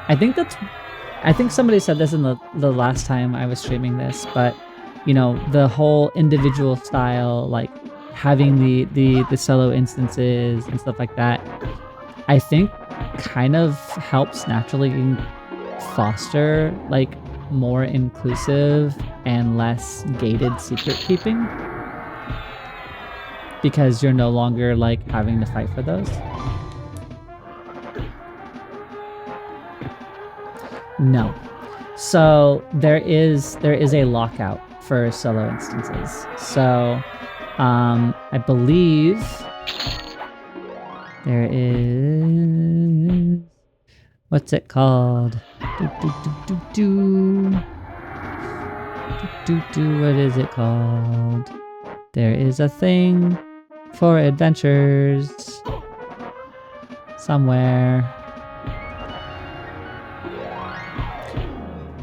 I think somebody said this in the last time I was streaming this, but, you know, the whole individual style, like, having the solo instances and stuff like that, I think kind of helps naturally foster, like, more inclusive and less gated secret keeping, because you're no longer, like, having to fight for those. No. So there is a lockout for solo instances. So I believe there is, what's it called? What is it called? There is a thing for adventures somewhere.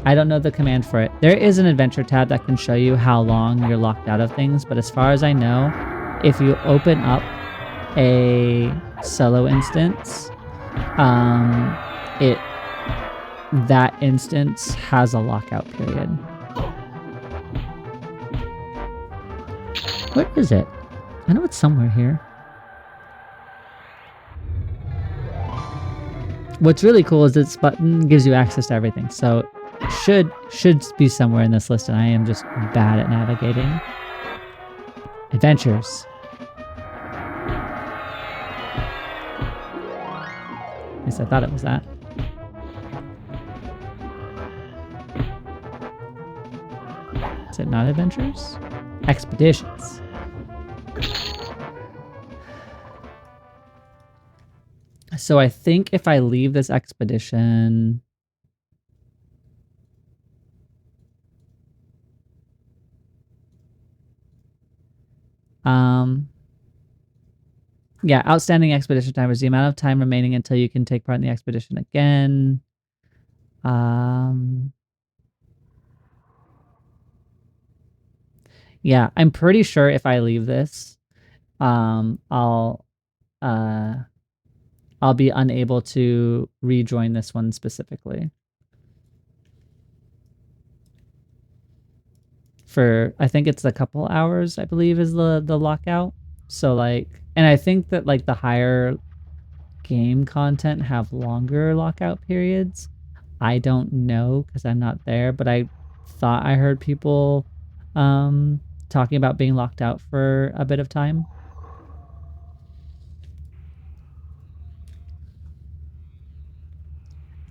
I don't know the command for it. There is an adventure tab that can show you how long you're locked out of things, but as far as I know, if you open up a solo instance, that instance has a lockout period. Where is it? I know it's somewhere here. What's really cool is this button gives you access to everything, so should be somewhere in this list, and I am just bad at navigating. Adventures. At least I thought it was that. Is it not adventures? Expeditions. So I think if I leave this expedition... yeah, outstanding expedition time is the amount of time remaining until you can take part in the expedition again. Yeah, I'm pretty sure if I leave this, I'll be unable to rejoin this one specifically. For, I think it's a couple hours, I believe, is the lockout. So, like, and I think that, like, the higher game content have longer lockout periods. I don't know because I'm not there, but I thought I heard people talking about being locked out for a bit of time.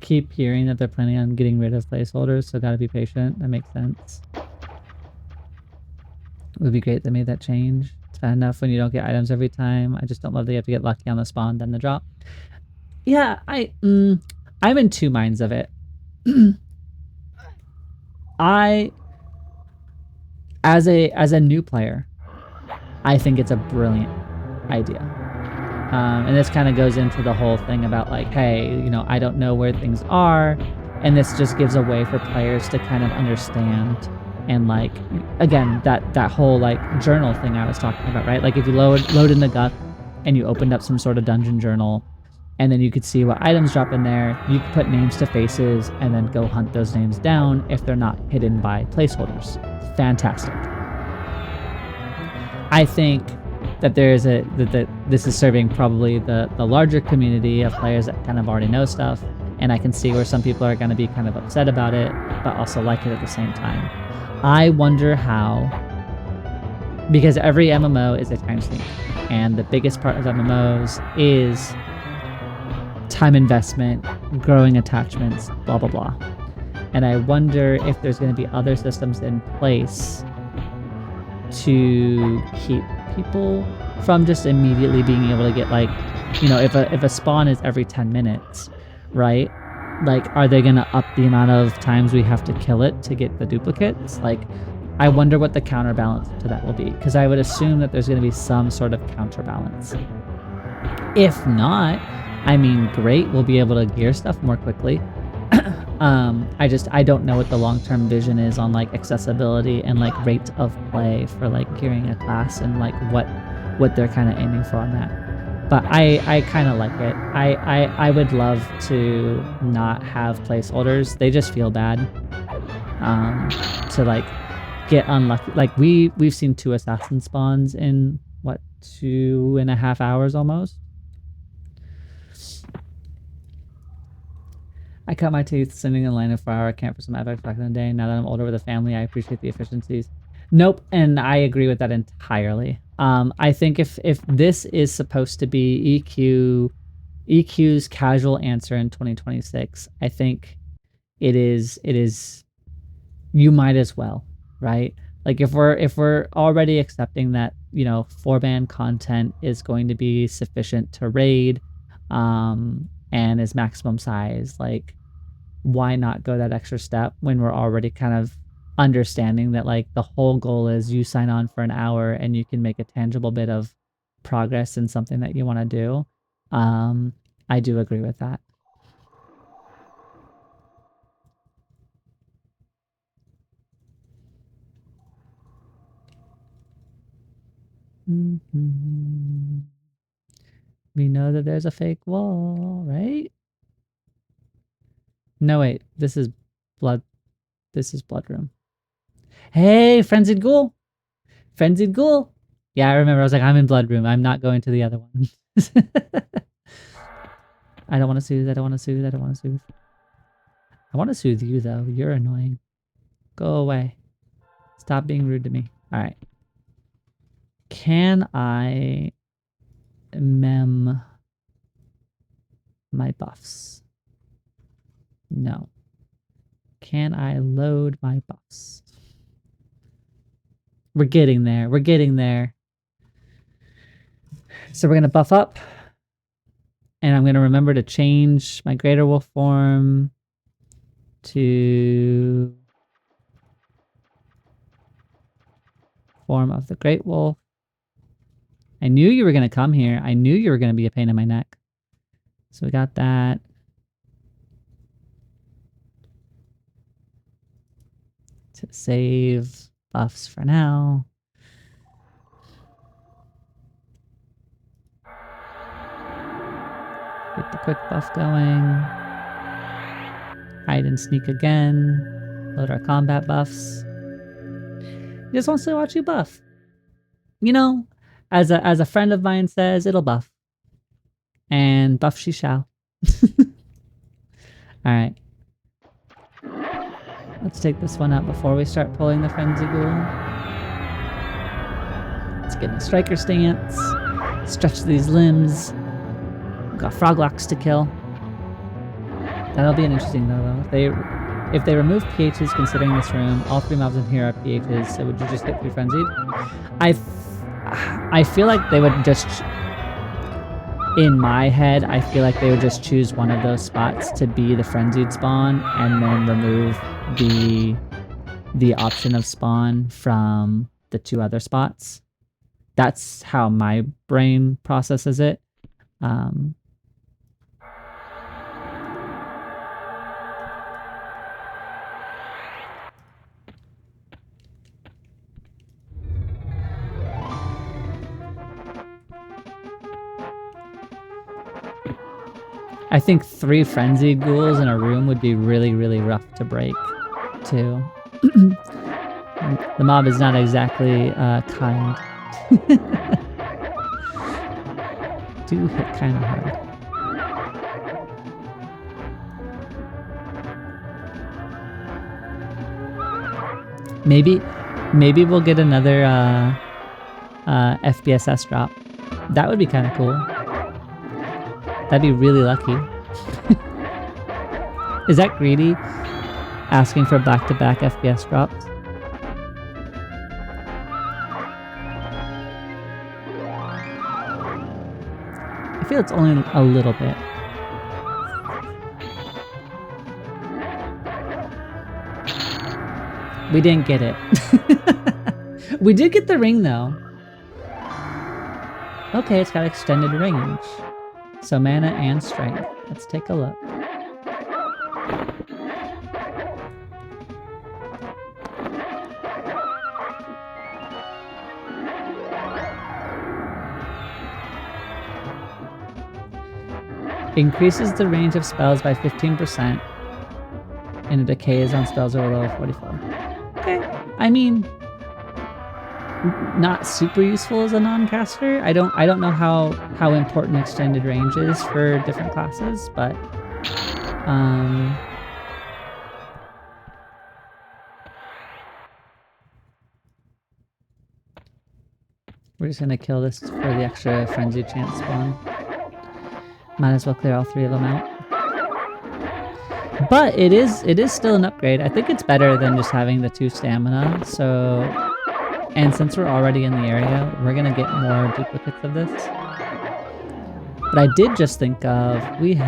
Keep hearing that they're planning on getting rid of placeholders, so gotta be patient. That makes sense. It would be great if they made that change. It's bad enough when you don't get items every time. I just don't love that you have to get lucky on the spawn, then the drop. Yeah, I'm in two minds of it. As a new player, I think it's a brilliant idea. And this kind of goes into the whole thing about, like, hey, you know, I don't know where things are, and this just gives a way for players to kind of understand. And, like, again, that whole, like, journal thing I was talking about, right? Like, if you load in the gut and you opened up some sort of dungeon journal, and then you could see what items drop in there, you could put names to faces and then go hunt those names down if they're not hidden by placeholders. Fantastic. I think that this is serving probably the larger community of players that kind of already know stuff, and I can see where some people are going to be kind of upset about it, but also like it at the same time. I wonder how, because every MMO is a time sink, and the biggest part of MMOs is time investment, growing attachments, blah, blah, blah. And I wonder if there's going to be other systems in place to keep people from just immediately being able to get, like, you know, if a spawn is every 10 minutes, right? Like, are they going to up the amount of times we have to kill it to get the duplicates? Like, I wonder what the counterbalance to that will be, because I would assume that there's going to be some sort of counterbalance. If not, I mean, great, we'll be able to gear stuff more quickly. I don't know what the long-term vision is on like accessibility and like rate of play for like gearing a class, and like what they're kind of aiming for on that. But I kind of like it. I would love to not have placeholders. They just feel bad. To like get unlucky. Like we've seen 2 assassin spawns in what, 2.5 hours almost. I cut my teeth sitting in line in 4-hour camp for some epics back in the day. Now that I'm older with a family, I appreciate the efficiencies. Nope, and I agree with that entirely. I think if this is supposed to be EQ's casual answer in 2026, I think it is. You might as well, right? Like if we're already accepting that, you know, 4-ban content is going to be sufficient to raid, and is maximum size, like why not go that extra step when we're already kind of understanding that like the whole goal is you sign on for an hour and you can make a tangible bit of progress in something that you want to do. I do agree with that. Mm-hmm. We know that there's a fake wall, right? No, wait. This is blood. This is blood room. Hey, frenzied ghoul. Frenzied ghoul. Yeah, I remember. I was like, I'm in blood room. I'm not going to the other one. I don't want to soothe. I don't want to soothe. I don't want to soothe. I want to soothe you, though. You're annoying. Go away. Stop being rude to me. All right. Can I mem my buffs? No. Can I load my buffs? We're getting there. We're getting there. So we're going to buff up. And I'm going to remember to change my Greater Wolf form to form of the Great Wolf. I knew you were going to come here. I knew you were going to be a pain in my neck. So we got that. To save buffs for now. Get the quick buff going. Hide and sneak again. Load our combat buffs. He just wants to watch you buff. You know, as a friend of mine says, it'll buff. And buff she shall. Alright. Let's take this one out before we start pulling the Frenzy Ghoul. Let's get in a striker stance. Stretch these limbs. We've got Froglocks to kill. That'll be an interesting though. If they remove PHs considering this room, all 3 mobs in here are PHs, so would you just get 3 frenzied? I feel like they would just, in my head, I feel like they would just choose one of those spots to be the frenzied spawn and then remove the option of spawn from the 2 other spots. That's how my brain processes it. I think 3 frenzied ghouls in a room would be really, really rough to break, too. The mob is not exactly kind. Do hit kind of hard. Maybe we'll get another FBSS drop. That would be kind of cool. That'd be really lucky. Is that greedy? Asking for back-to-back FPS drops? I feel it's only a little bit. We didn't get it. We did get the ring though. Okay, it's got extended range. So mana and strength. Let's take a look. Increases the range of spells by 15%. And it decays on spells over level 44. Okay. I mean, not super useful as a non-caster. I don't know how important extended range is for different classes, but we're just gonna kill this for the extra frenzy chance spawn. Might as well clear all 3 of them out. But it is still an upgrade. I think it's better than just having the 2 stamina. So, and since we're already in the area, we're gonna get more duplicates of this. But I did just think of, we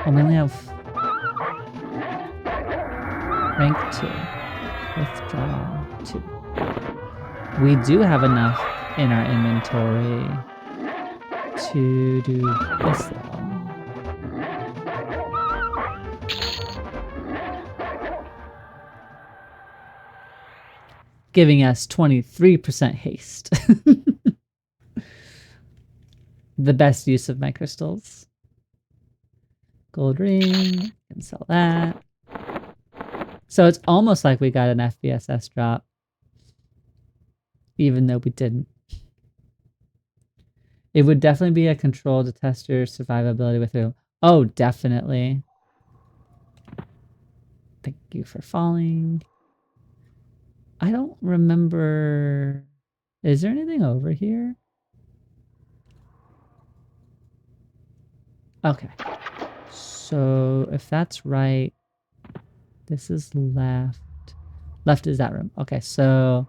only have rank 2, withdraw 2. We do have enough in our inventory to do this though. Giving us 23% haste. The best use of my crystals. Gold ring, can sell that. So it's almost like we got an FBSS drop, even though we didn't. It would definitely be a control to test your survivability with you. Oh, definitely. Thank you for falling. I don't remember. Is there anything over here? Okay. So if that's right, this is left. Left is that room. Okay, so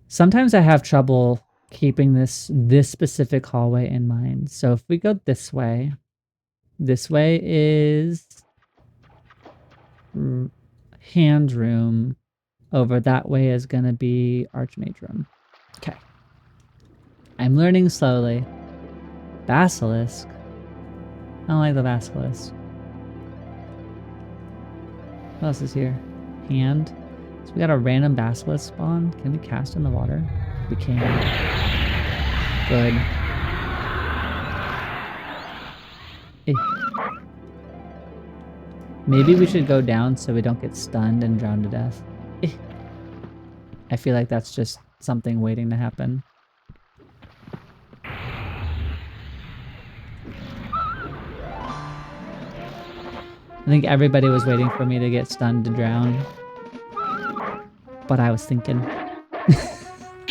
sometimes I have trouble keeping this specific hallway in mind. So if we go this way is hand room. Over that way is gonna be Archmage room. Okay. I'm learning slowly. Basilisk. I don't like the basilisk. What else is here? Hand. So we got a random basilisk spawn. Can we cast in the water? We can. Good. Maybe we should go down so we don't get stunned and drown to death. I feel like that's just something waiting to happen. I think everybody was waiting for me to get stunned to drown. But I was thinking.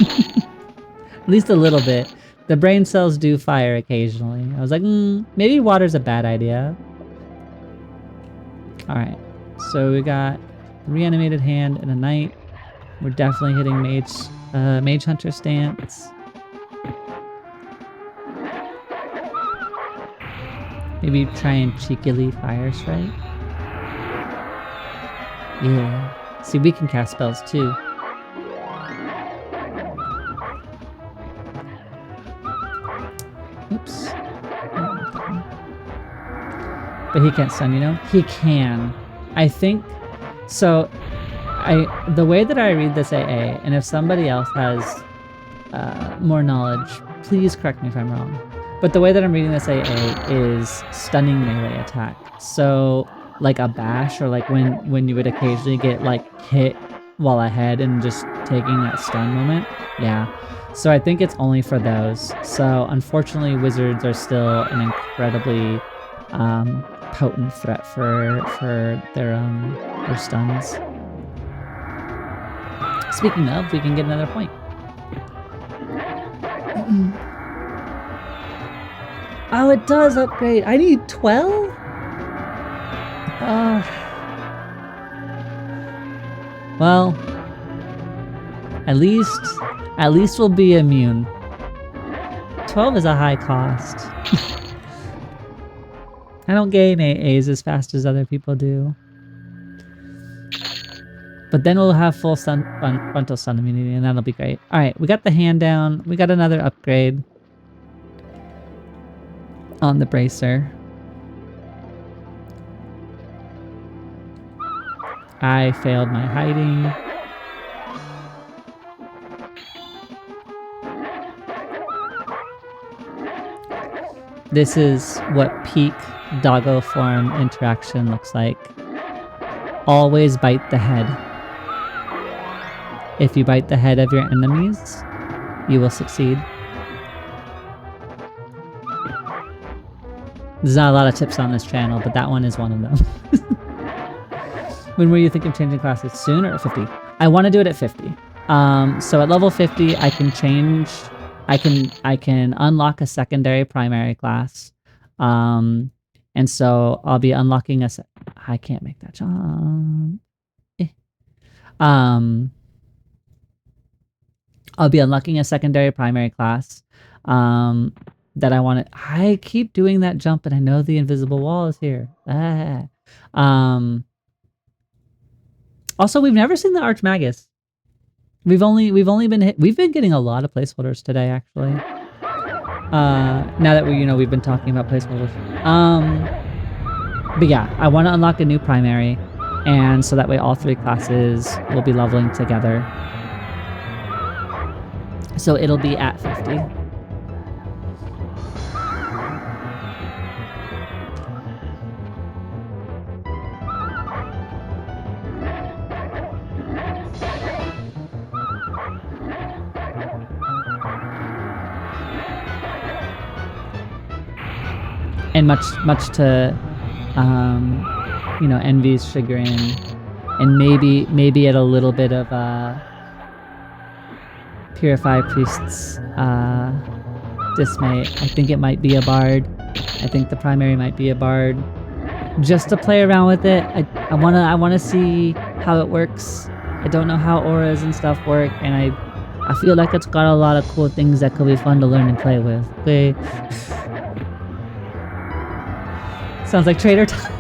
At least a little bit. The brain cells do fire occasionally. I was like, maybe water's a bad idea. Alright. So we got reanimated hand and a knight. We're definitely hitting mage hunter stance. Maybe try and cheekily fire strike. Yeah. See, we can cast spells too. Oops. But he can't stun, you know? He can. I think so. The way that I read this AA, and if somebody else has more knowledge, please correct me if I'm wrong. But the way that I'm reading this AA is stunning melee attack. So like a bash, or like when you would occasionally get like hit while ahead and just taking that stun moment. Yeah. So I think it's only for those. So unfortunately, wizards are still an incredibly potent threat for their stuns. Speaking of, we can get another point. Oh, it does upgrade. I need 12? Well, at least we'll be immune. 12 is a high cost. I don't gain AAs as fast as other people do. But then we'll have full frontal stun immunity, and that'll be great. All right, we got the hand down. We got another upgrade on the bracer. I failed my hiding. This is what peak doggo form interaction looks like. Always bite the head. If you bite the head of your enemies, you will succeed. There's not a lot of tips on this channel, but that one is one of them. When were you thinking of changing classes? Soon or at 50? I want to do it at 50. So at level 50, I can change. I can unlock a secondary primary class. And so I'll be unlocking I can't make that jump. I'll be unlocking a secondary primary class. That I want to. I keep doing that jump, and I know the invisible wall is here. Also, we've never seen the Archmagus. We've only been we've been getting a lot of placeholders today, actually. Now that we've been talking about placeholders. But yeah, I want to unlock a new primary, and so that way all 3 classes will be leveling together. So it'll be at 50. And much to, Envy's chagrin, and maybe at a little bit of Purify Priest's dismay, I think it might be a bard. I think the primary might be a bard. Just to play around with it, I wanna see how it works. I don't know how auras and stuff work, and I feel like it's got a lot of cool things that could be fun to learn and play with. Okay. Sounds like trader talk.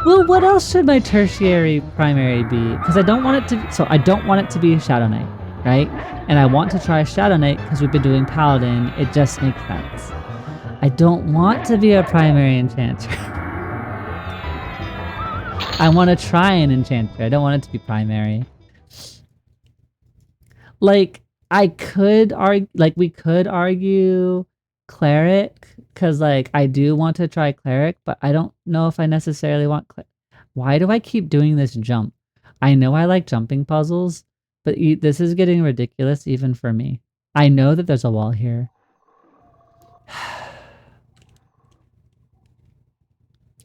Well, what else should my tertiary primary be? Because I don't want it to. So I don't want it to be Shadow Knight, right? And I want to try Shadow Knight because we've been doing Paladin. It just makes sense. I don't want to be a primary enchanter. I want to try an enchanter. I don't want it to be primary. Like we could argue cleric. Because, I do want to try Cleric, but I don't know if I necessarily want Cleric. Why do I keep doing this jump? I know I like jumping puzzles, but this is getting ridiculous even for me. I know that there's a wall here.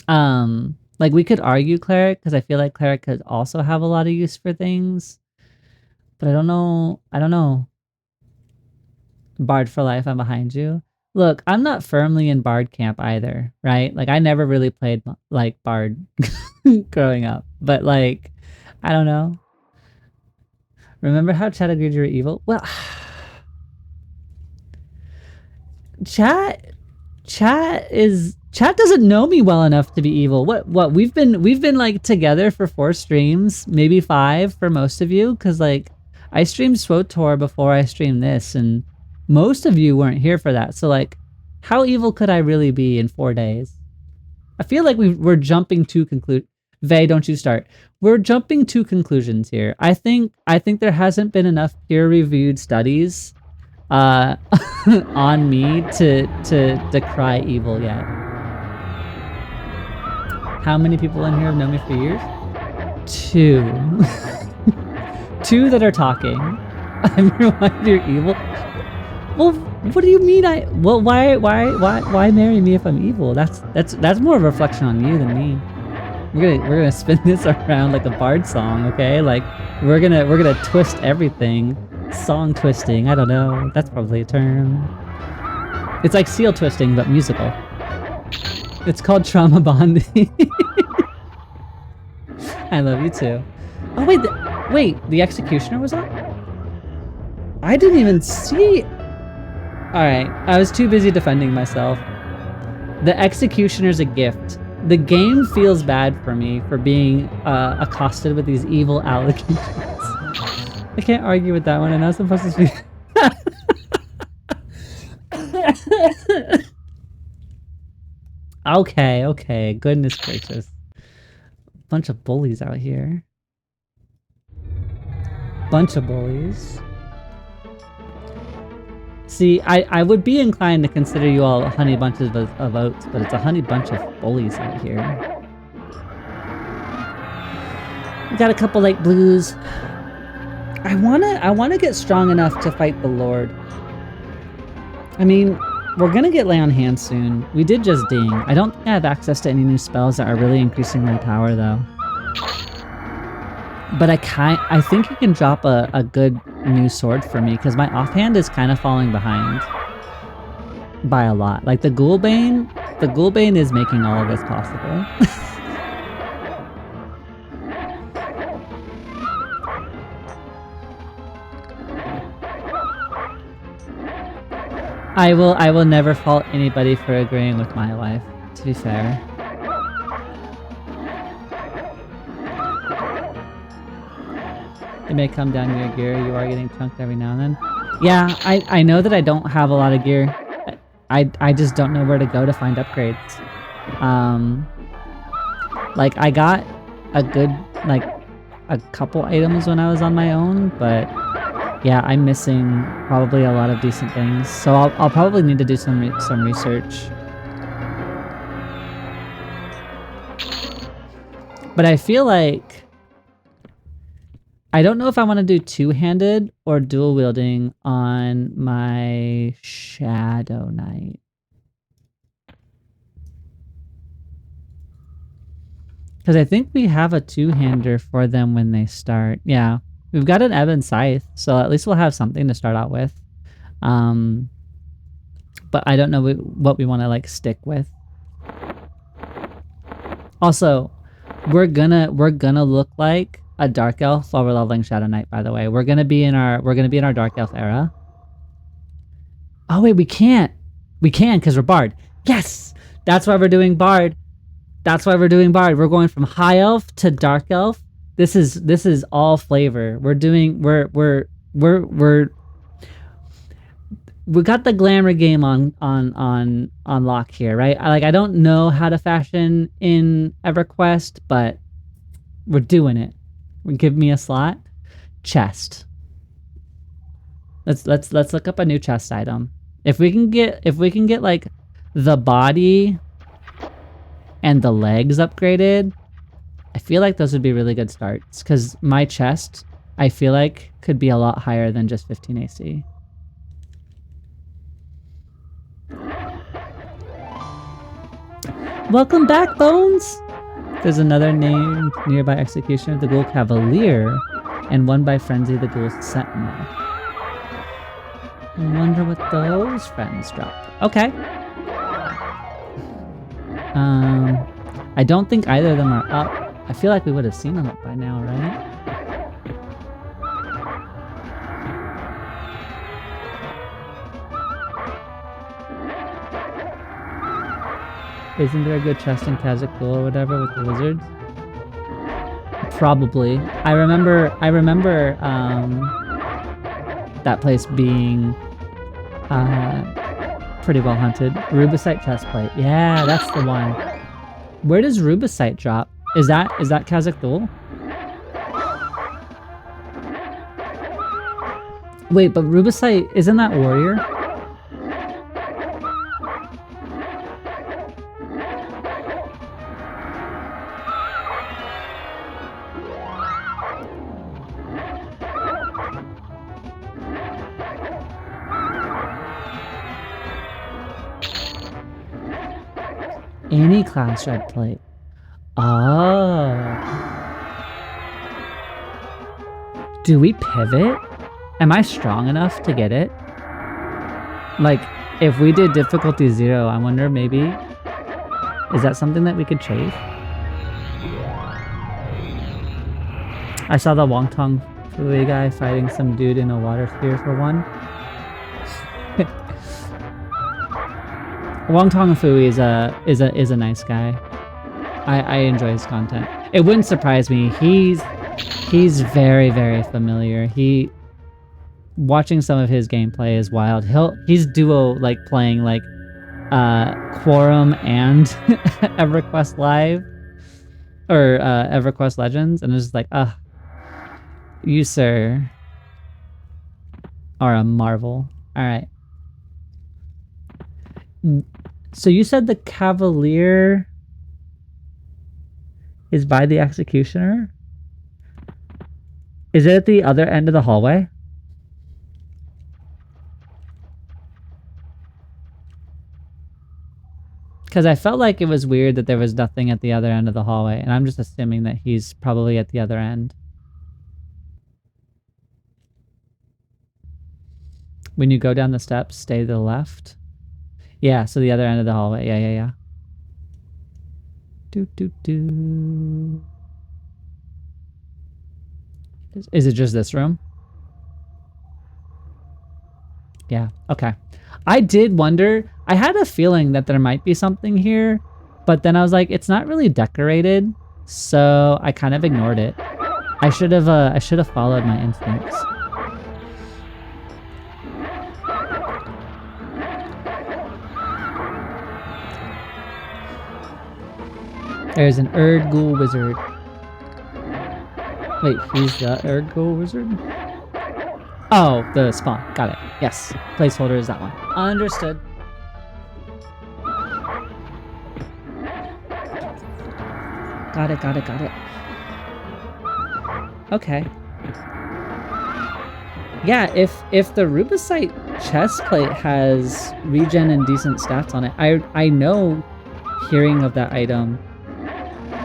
We could argue Cleric, because I feel like Cleric could also have a lot of use for things. But I don't know. Bard for life, I'm behind you. Look, I'm not firmly in Bard camp either, right? I never really played, Bard growing up. But, I don't know. Remember how Chat agreed you were evil? Well, Chat doesn't know me well enough to be evil. What we've been together for 4 streams, maybe 5 for most of you, because I streamed SWOTOR before I streamed this, and most of you weren't here for that. So how evil could I really be in 4 days? I feel like we're jumping to conclude. Vey, don't you start. We're jumping to conclusions here. I think there hasn't been enough peer-reviewed studies on me to decry evil yet. How many people in here have known me for years? 2. 2 that are talking. I'm reminded you're evil. Well, what do you mean why marry me if I'm evil? That's more of a reflection on you than me. We're gonna spin this around like a bard song, okay? We're gonna twist everything. Song twisting, I don't know. That's probably a term. It's like seal twisting, but musical. It's called trauma bonding. I love you too. Oh wait, the executioner was on? I didn't even see. Alright, I was too busy defending myself. The executioner's a gift. The game feels bad for me for being accosted with these evil allegations. I can't argue with that one. I'm not supposed to speak. Okay. Goodness gracious. Bunch of bullies out here. Bunch of bullies. See, I would be inclined to consider you all honey bunches of oats, but it's a honey bunch of bullies out here. We got a couple light blues. I wanna get strong enough to fight the Lord. I mean, we're gonna get lay on hands soon. We did just ding. I don't think I have access to any new spells that are really increasing my power though. But I think you can drop a good new sword for me because my offhand is kind of falling behind by a lot. Like the Ghoulbane is making all of this possible. I will never fault anybody for agreeing with my life, to be fair. It may come down to your gear. You are getting chunked every now and then. Yeah, I know that I don't have a lot of gear. I just don't know where to go to find upgrades. Like I got a good, like a couple items when I was on my own, but yeah, I'm missing probably a lot of decent things. So I'll probably need to do some research. But I feel like I don't know if I want to do two-handed or dual wielding on my Shadow Knight. Because I think we have a two-hander for them when they start. Yeah, we've got an Ebon Scythe, so at least we'll have something to start out with. But I don't know what we want to like stick with. Also, we're gonna look like a dark elf while we're leveling Shadow Knight, by the way. We're gonna be in our dark elf era. Oh wait, we can't. We can because we're bard. Yes! That's why we're doing bard. That's why we're doing bard. We're going from high elf to dark elf. This is all flavor. We got the glamour game on lock here, right? I don't know how to fashion in EverQuest, but we're doing it. Give me a slot. Chest. Let's look up a new chest item. If we can get like the body and the legs upgraded, I feel like those would be really good starts because my chest I feel like could be a lot higher than just 15 AC. Welcome back, Bones! There's another named nearby execution of the Ghoul Cavalier, and one by Frenzy the Ghoul Sentinel. I wonder what those friends drop. Okay. I don't think either of them are up. I feel like we would have seen them up by now, right? Isn't there a good chest in Kazakh or whatever with the wizards? Probably. I remember that place being pretty well hunted. Rubicite chestplate. Yeah, that's the one. Where does Rubicite drop? Is that Kazakh Duel? Wait, but Rubicite, isn't that warrior? Any class red plate. Oh. Do we pivot? Am I strong enough to get it? Like, if we did difficulty 0, I wonder maybe... Is that something that we could chase? I saw the Wongtong Fui guy fighting some dude in a water sphere for one. Wongtong Fui is a nice guy. I enjoy his content. It wouldn't surprise me. He's very, very familiar. Watching some of his gameplay is wild. He's duo like playing like Quorum and EverQuest Live or EverQuest Legends, and it's just like, you sir are a marvel. All right. So you said the Cavalier is by the Executioner? Is it at the other end of the hallway? Because I felt like it was weird that there was nothing at the other end of the hallway, and I'm just assuming that he's probably at the other end. When you go down the steps, stay to the left. Yeah, so the other end of the hallway. Yeah. Do. Is it just this room? Yeah, okay. I did wonder, I had a feeling that there might be something here, but then I was like, it's not really decorated, so I kind of ignored it. I should have followed my instincts. There's an Erdgul wizard. Wait, he's the Erdgul wizard? Oh, the spawn. Got it. Yes. Placeholder is that one. Understood. Got it. Okay. Yeah, if the Rubicite chest plate has regen and decent stats on it, I know, hearing of that item,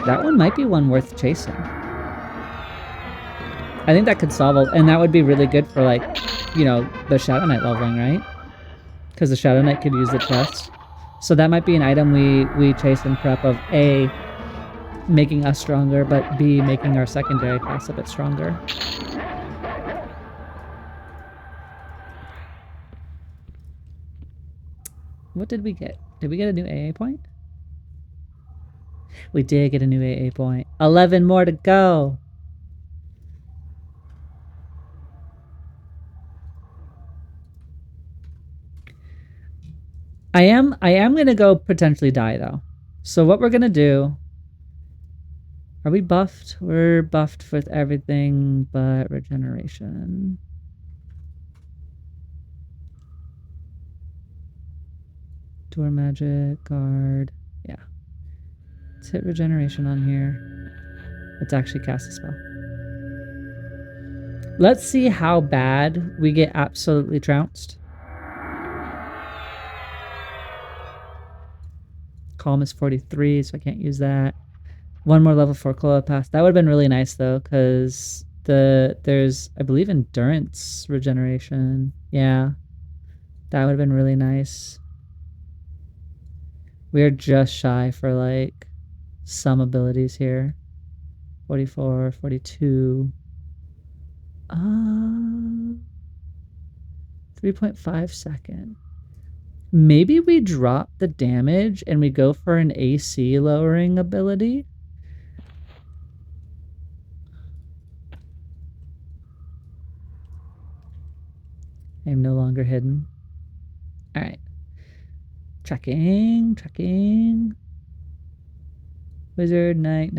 that one might be one worth chasing. I think that could solve it, and that would be really good for, like, you know, the Shadow Knight leveling, right? Because the Shadow Knight could use the chest. So that might be an item we chase in prep of A, making us stronger, but B, making our secondary class a bit stronger. What did we get? Did we get a new AA point? We did get a new AA point. 11 more to go. I am gonna go potentially die though. So what we're gonna do, are we buffed? We're buffed with everything but regeneration. Door magic, guard. Yeah. Let's hit regeneration on here. Let's actually cast a spell. Let's see how bad we get absolutely trounced. Calm is 43, so I can't use that. One more level 4 Cloa pass. That would have been really nice though, because there's, I believe, endurance regeneration. Yeah. That would have been really nice. We're just shy for like some abilities here. 44, 42. 3.5 second. Maybe we drop the damage and we go for an AC lowering ability. I am no longer hidden. All right. Tracking. Wizard, night.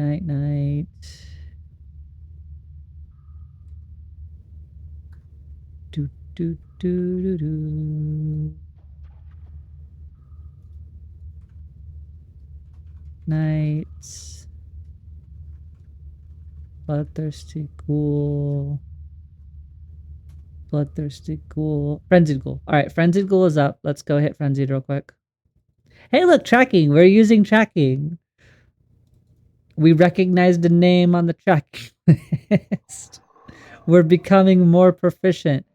Do. Night. Bloodthirsty ghoul. Frenzied ghoul. All right, frenzied ghoul is up. Let's go hit frenzied real quick. Hey, look, tracking. We're using tracking. We recognized a name on the tracking list. We're becoming more proficient.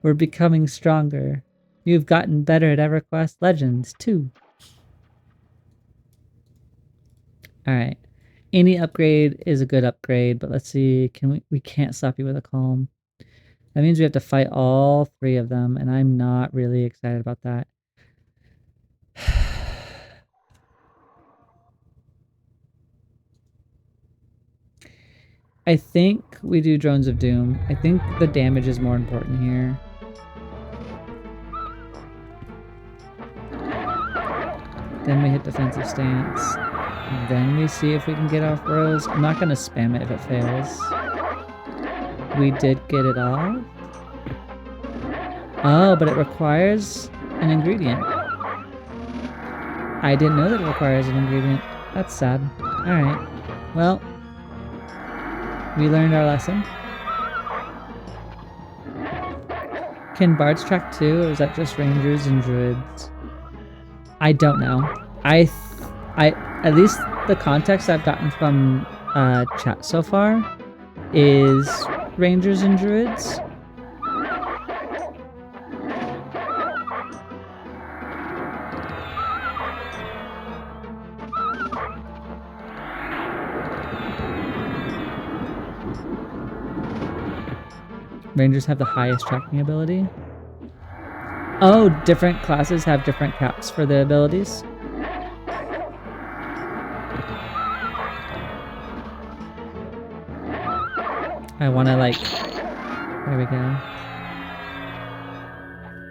We're becoming stronger. You've gotten better at EverQuest Legends, too. Alright. Any upgrade is a good upgrade, but let's see. We can't stop you with a calm. That means we have to fight all 3 of them, and I'm not really excited about that. I think we do Drones of Doom. I think the damage is more important here. Then we hit defensive stance. Then we see if we can get off rows. I'm not gonna spam it if it fails. We did get it off. Oh, but it requires an ingredient. I didn't know that it requires an ingredient. That's sad. Alright. Well, we learned our lesson. Can bards track too, or is that just rangers and druids? I don't know. I at least the context I've gotten from chat so far is rangers and druids. Rangers have the highest tracking ability. Oh, different classes have different caps for the abilities. I want to like... There we go.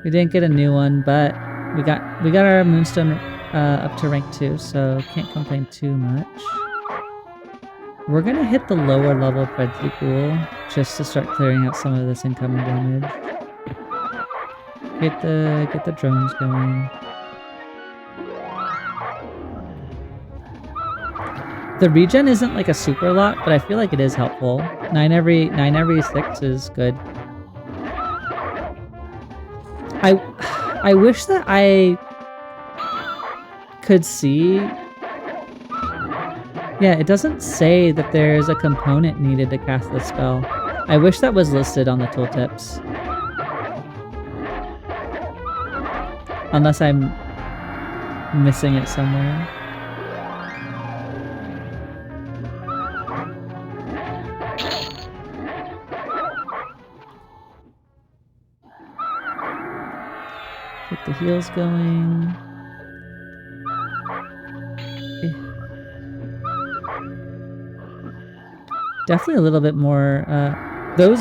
We didn't get a new one, but we got our moonstone up to rank 2, so can't complain too much. We're gonna hit the lower level Frenzy Pool just to start clearing out some of this incoming damage. Get the drones going. The regen isn't like a super lot, but I feel like it is helpful. 9 every 6 is good. I wish that I could see. Yeah, it doesn't say that there's a component needed to cast the spell. I wish that was listed on the tooltips. Unless I'm missing it somewhere. Get the heals going. Definitely a little bit more. Those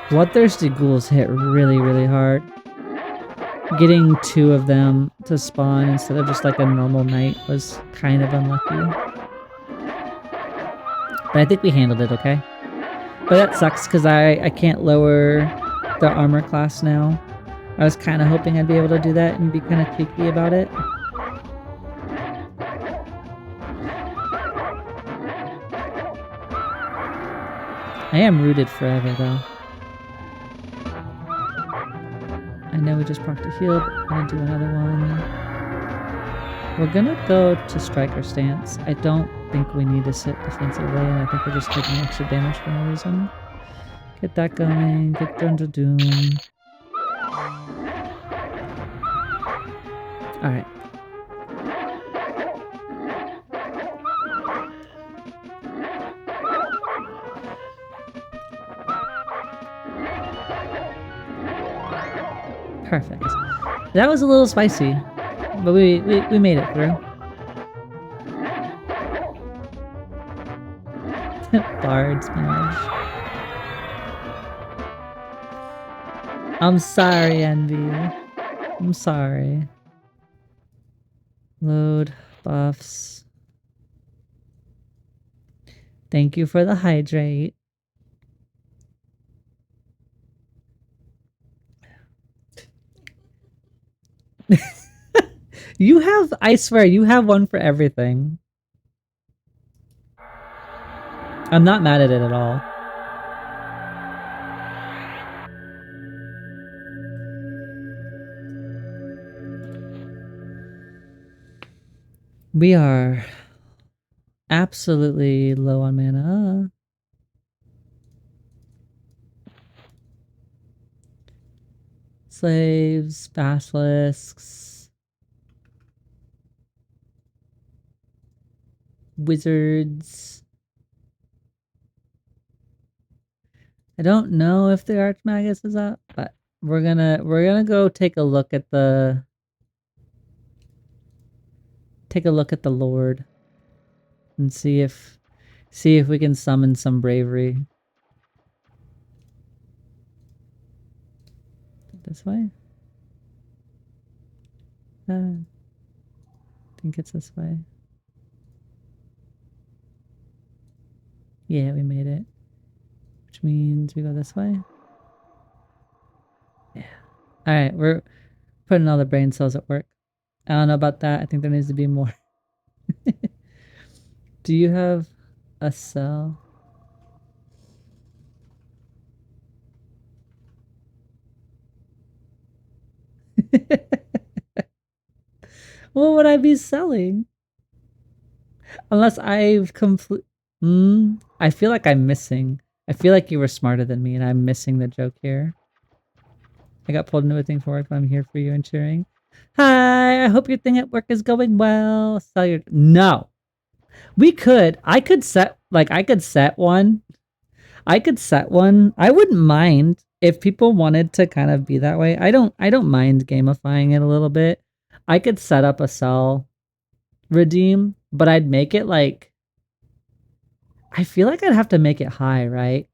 bloodthirsty ghouls hit really, really hard. Getting 2 of them to spawn instead of just like a normal knight was kind of unlucky. But I think we handled it okay. But that sucks because I can't lower the armor class now. I was kind of hoping I'd be able to do that and be kind of cheeky about it. I am rooted forever though. I know we just procced a heal, but we're gonna do another one. We're gonna go to striker stance. I don't think we need to sit defensively, and I think we're just taking extra damage for no reason. Get that going, get Drones of Doom. Alright. Perfect. That was a little spicy, but we made it through. Bard smash. I'm sorry, Envy. I'm sorry. Load buffs. Thank you for the hydrate. You have, I swear, you have one for everything. I'm not mad at it at all. We are absolutely low on mana. Slaves, basilisks, wizards. I don't know if the Archmagus is up, but we're gonna go take a look at the Lord and see if See if we can summon some bravery. This way? I think it's this way. Yeah, we made it. Which means we go this way. Yeah. Alright, we're putting all the brain cells at work. I don't know about that. I think there needs to be more. Do you have a cell? What would I be selling? Unless I've complete. I feel like I'm missing. I feel like you were smarter than me and I'm missing the joke here. I got pulled into a thing for work, but I'm here for you and cheering. Hi, I hope your thing at work is going well. Sell your. No. We could. I could set one. I could set one. I wouldn't mind if people wanted to kind of be that way. I don't mind gamifying it a little bit. I could set up a sell redeem, but I'd make it like I feel like I'd have to make it high, right?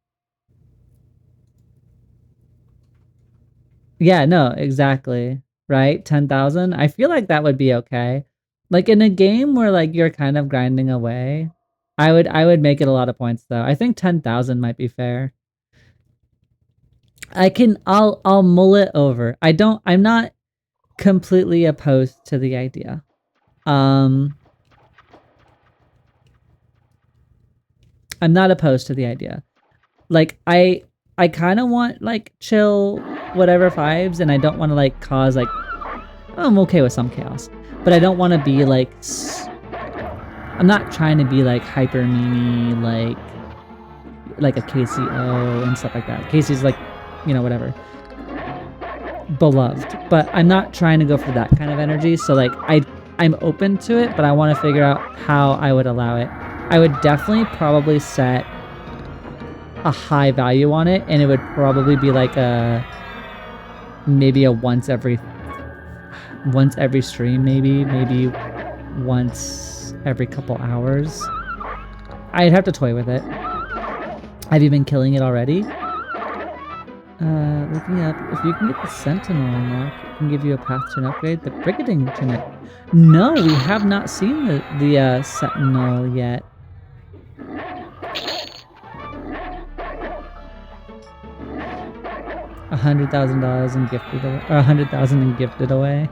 Yeah, no, exactly. Right? 10,000. I feel like that would be okay. Like in a game where like you're kind of grinding away, I would make it a lot of points though. I think 10,000 might be fair. I'll mull it over. I'm not completely opposed to the idea. I'm not opposed to the idea. Like I kind of want like chill whatever vibes and I don't want to like cause like I'm okay with some chaos, but I don't want to be like I'm not trying to be like hyper memey like a KCO and stuff like that. Casey's like, you know, whatever. Beloved, but I'm not trying to go for that kind of energy. So like I'm open to it, but I want to figure out how I would allow it. I would definitely probably set a high value on it, and it would probably be like maybe a once every stream, maybe once every couple hours. I'd have to toy with it. Have you been killing it already? Looking up, if you can get the Sentinel unlock, it can give you a path to an upgrade. The Brigading tunic. No, we have not seen the Sentinel yet. $100,000 and gifted away, or 100,000 and gifted away.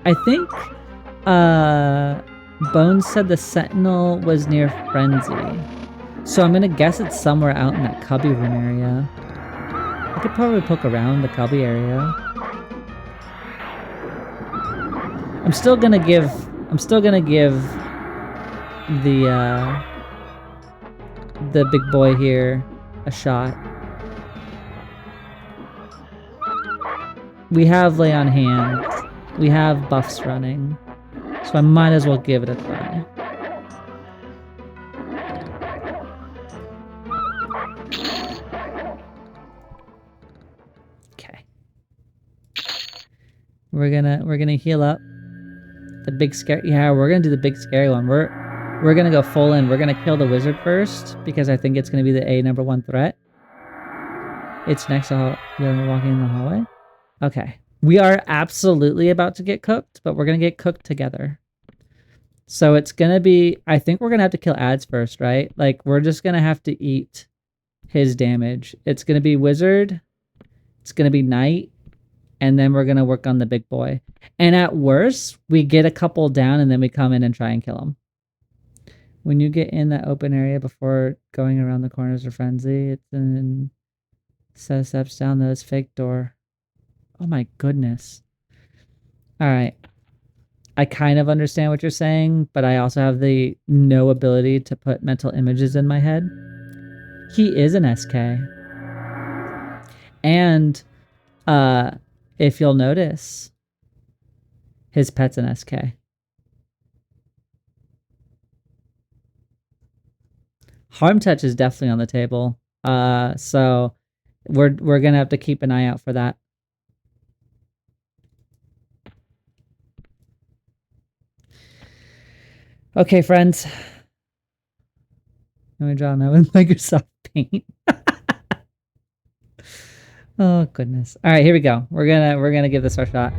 I think Bones said the Sentinel was near Frenzy. So I'm gonna guess it's somewhere out in that cubby room area. I could probably poke around the cubby area. I'm still gonna give the big boy here a shot. We have Lay on Hands. We have buffs running. So I might as well give it a try. Okay. We're gonna heal up. The big scary, yeah, we're gonna do the big scary one. We're gonna go full in. We're gonna kill the wizard first because I think it's gonna be the #1 threat. It's next to you're walking in the hallway. Okay. We are absolutely about to get cooked, but we're gonna get cooked together. So it's gonna be, I think we're gonna have to kill ads first, right? Like we're just gonna have to eat his damage. It's gonna be wizard, it's gonna be knight, and then we're gonna work on the big boy. And at worst, we get a couple down and then we come in and try and kill him. When you get in that open area before going around the corners of Frenzy, it's in 7 steps down those fake door. Oh my goodness. All right. I kind of understand what you're saying, but I also have the no ability to put mental images in my head. He is an SK. And if you'll notice, his pet's an SK. Harm touch is definitely on the table. So we're gonna have to keep an eye out for that. Okay, friends. Let me draw now with Microsoft Paint. Oh goodness. All right, here we go. We're gonna give this our shot.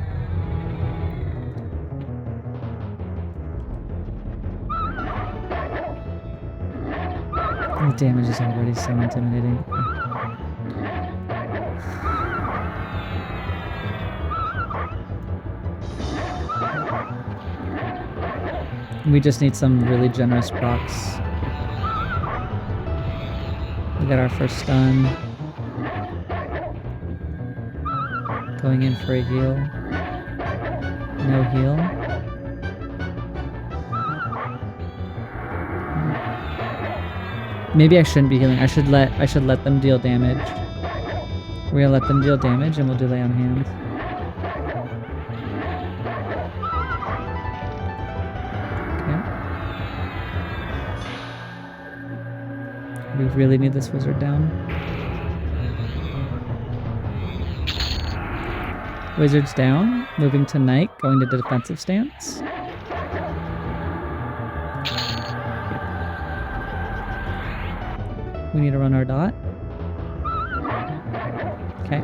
The damage is already so intimidating. We just need some really generous procs. We got our first stun. Going in for a heal. No heal. Maybe I shouldn't be healing. I should let them deal damage. We're gonna let them deal damage and we'll do lay on hands. Okay. We really need this wizard down. Wizard's down, moving to Knight, going to the defensive stance. We need to run our dot. Okay.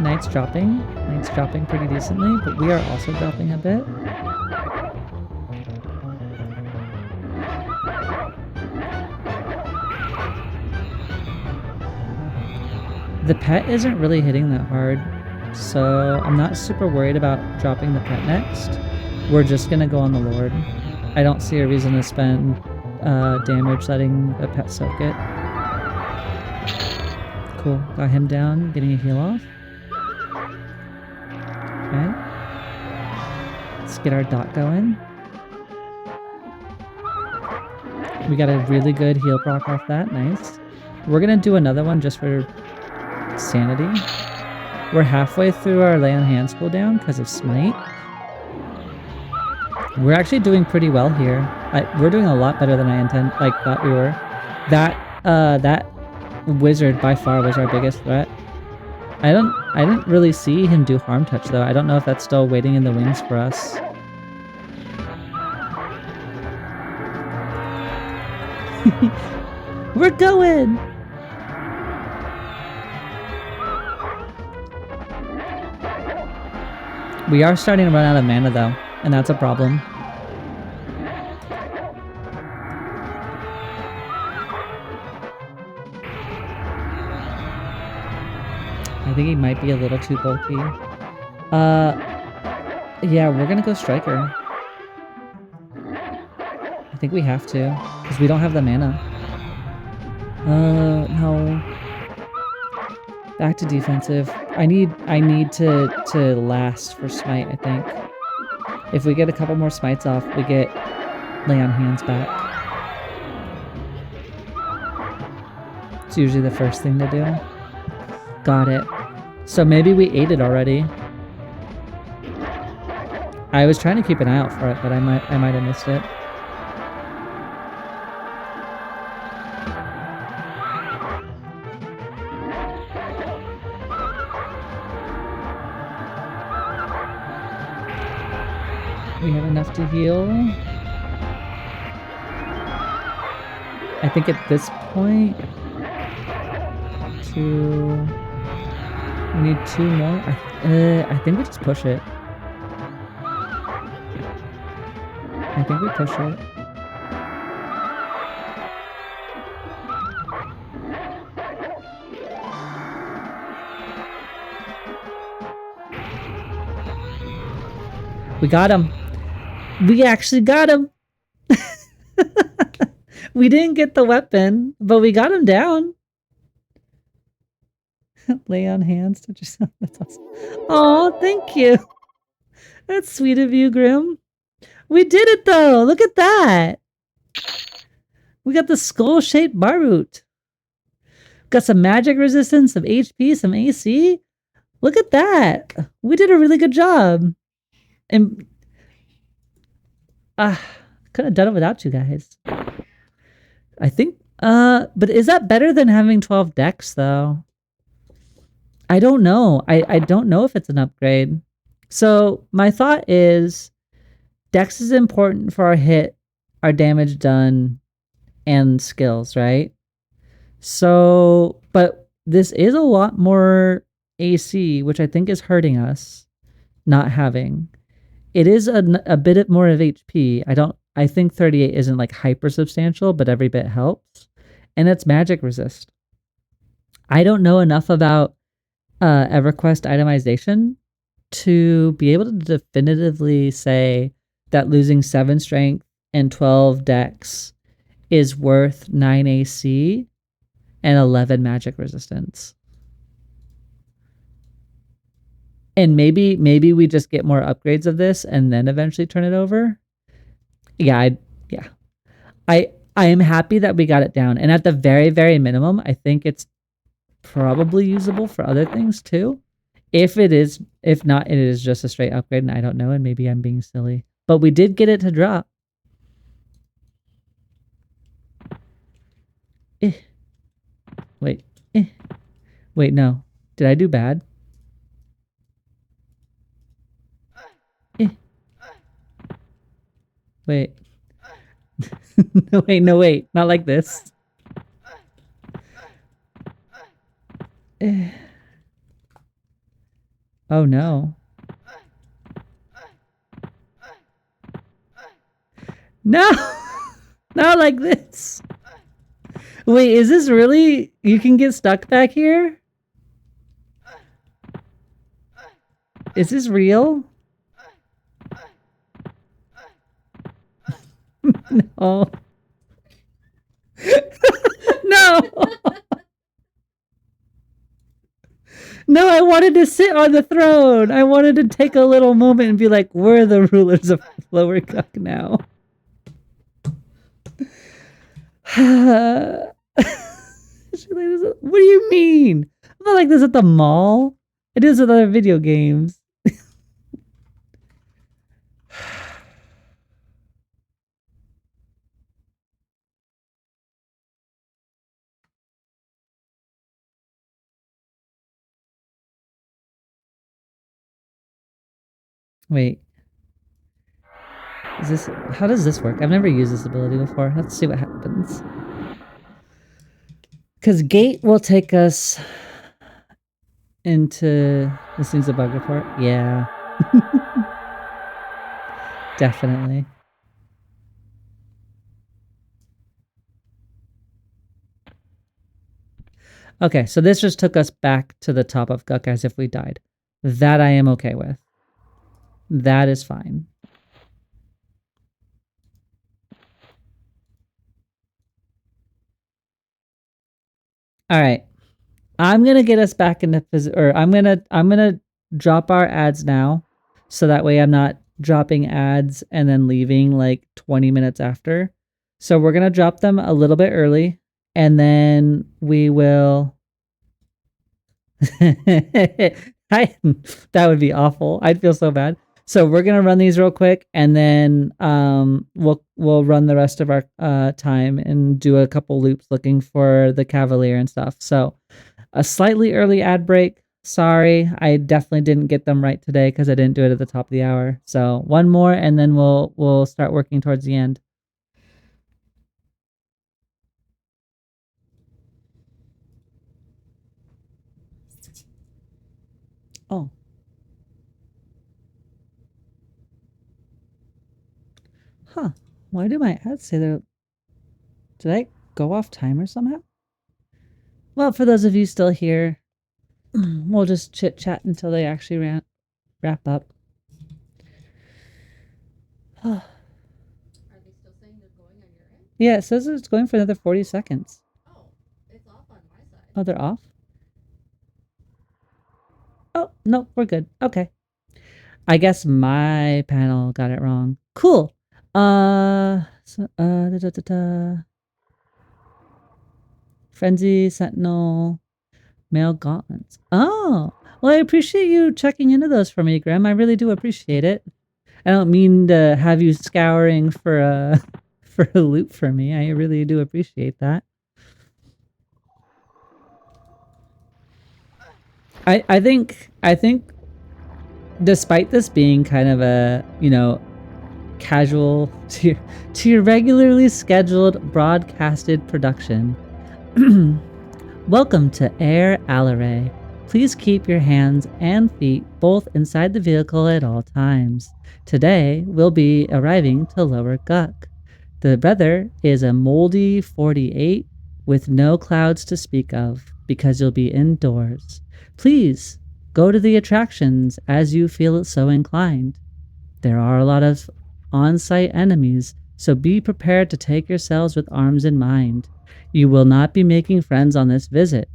Knight's dropping. Knight's dropping pretty decently, but we are also dropping a bit. The pet isn't really hitting that hard, so I'm not super worried about dropping the pet next. We're just gonna go on the Lord. I don't see a reason to spend damage letting the pet soak it. Cool, got him down, getting a heal off. Okay. Let's get our dot going. We got a really good heal proc off that, nice. We're gonna do another one just for sanity. We're halfway through our lay on hands cooldown because of smite. We're actually doing pretty well here. We're doing a lot better than I thought we were. That wizard by far was our biggest threat. I didn't really see him do harm touch though. I don't know if that's still waiting in the wings for us. We're going! We are starting to run out of mana though, and that's a problem. I think he might be a little too bulky. Yeah, we're gonna go Striker. I think we have to, because we don't have the mana. No. Back to defensive. I need to last for smite, I think. If we get a couple more smites off, we get lay on hands back. It's usually the first thing to do. Got it. So maybe we ate it already. I was trying to keep an eye out for it, but I might have missed it. We have enough to heal. I think at this point, we need 2 more. I think we just push it. I think we push it. We got him. We actually got him. We didn't get the weapon, but we got him down. Lay on hands, touch yourself. That's awesome. Oh, thank you. That's sweet of you, Grim. We did it though. Look at that. We got the skull-shaped Barboot. Got some magic resistance, some HP, some AC. Look at that. We did a really good job. And couldn't have done it without you guys. I think But is that better than having 12 decks though? I don't know. I don't know if it's an upgrade. So my thought is Dex is important for our hit, our damage done, and skills, right? So, but this is a lot more AC, which I think is hurting us not having. It is a bit more of HP. I think 38 isn't like hyper substantial, but every bit helps. And it's magic resist. I don't know enough about EverQuest itemization to be able to definitively say that losing 7 strength and 12 dex is worth 9 AC and 11 magic resistance. And maybe we just get more upgrades of this and then eventually turn it over. Yeah, I am happy that we got it down. And at the very, very minimum, I think it's probably usable for other things too. If not, it is just a straight upgrade and I don't know, and maybe I'm being silly. But we did get it to drop. Wait. Wait, no. Did I do bad? Wait. No, wait. Not like this. Oh, no. No! Not like this. Wait, is this really... You can get stuck back here? Is this real? No. No! No, I wanted to sit on the throne. I wanted to take a little moment and be like, we're the rulers of Lower Cuck now. What do you mean? I'm not like this at the mall. I do this with other video games. Wait. How does this work? I've never used this ability before. Let's see what happens. Because gate will take us into... This seems a bug report. Yeah. Definitely. Okay, so this just took us back to the top of Guck as if we died. That I am okay with. That is fine. All right. I'm going to get us back into I'm going to drop our ads now so that way I'm not dropping ads and then leaving like 20 minutes after. So we're going to drop them a little bit early and then we will that would be awful. I'd feel so bad. So we're gonna run these real quick, and then we'll run the rest of our time and do a couple loops looking for the Cavalier and stuff. So a slightly early ad break. Sorry, I definitely didn't get them right today because I didn't do it at the top of the hour. So one more, and then we'll start working towards the end. Oh. Huh. Why do my ads say they're... Did I go off timer somehow? Well, for those of you still here, we'll just chit-chat until they actually wrap up. Are they still saying they're going on your end? Yeah, it says it's going for another 40 seconds. Oh, it's off on my side. Oh, they're off? Oh, no, we're good. Okay. I guess my panel got it wrong. Cool. Frenzy, Sentinel, Male Gauntlets. Oh, well, I appreciate you checking into those for me, Graham. I really do appreciate it. I don't mean to have you scouring for a loop for me. I really do appreciate that. I think despite this being kind of a, you know, casual to your regularly scheduled broadcasted production. Welcome to Air Alaray. Please keep your hands and feet both inside the vehicle at all times. Today, we'll be arriving to Lower Guck. The weather is a moldy 48 with no clouds to speak of because you'll be indoors. Please go to the attractions as you feel so inclined. There are a lot of on-site enemies, so be prepared to take yourselves with arms in mind. You will not be making friends on this visit,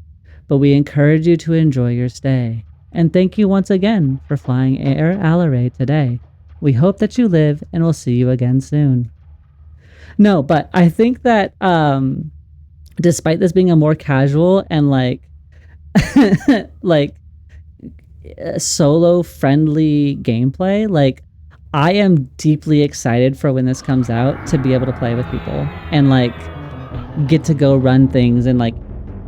but we encourage you to enjoy your stay. And thank you once again for flying Air Alaray today. We hope that you live and we'll see you again soon. No, but I think that despite this being a more casual and like like solo friendly gameplay, like I am deeply excited for when this comes out to be able to play with people and like get to go run things and like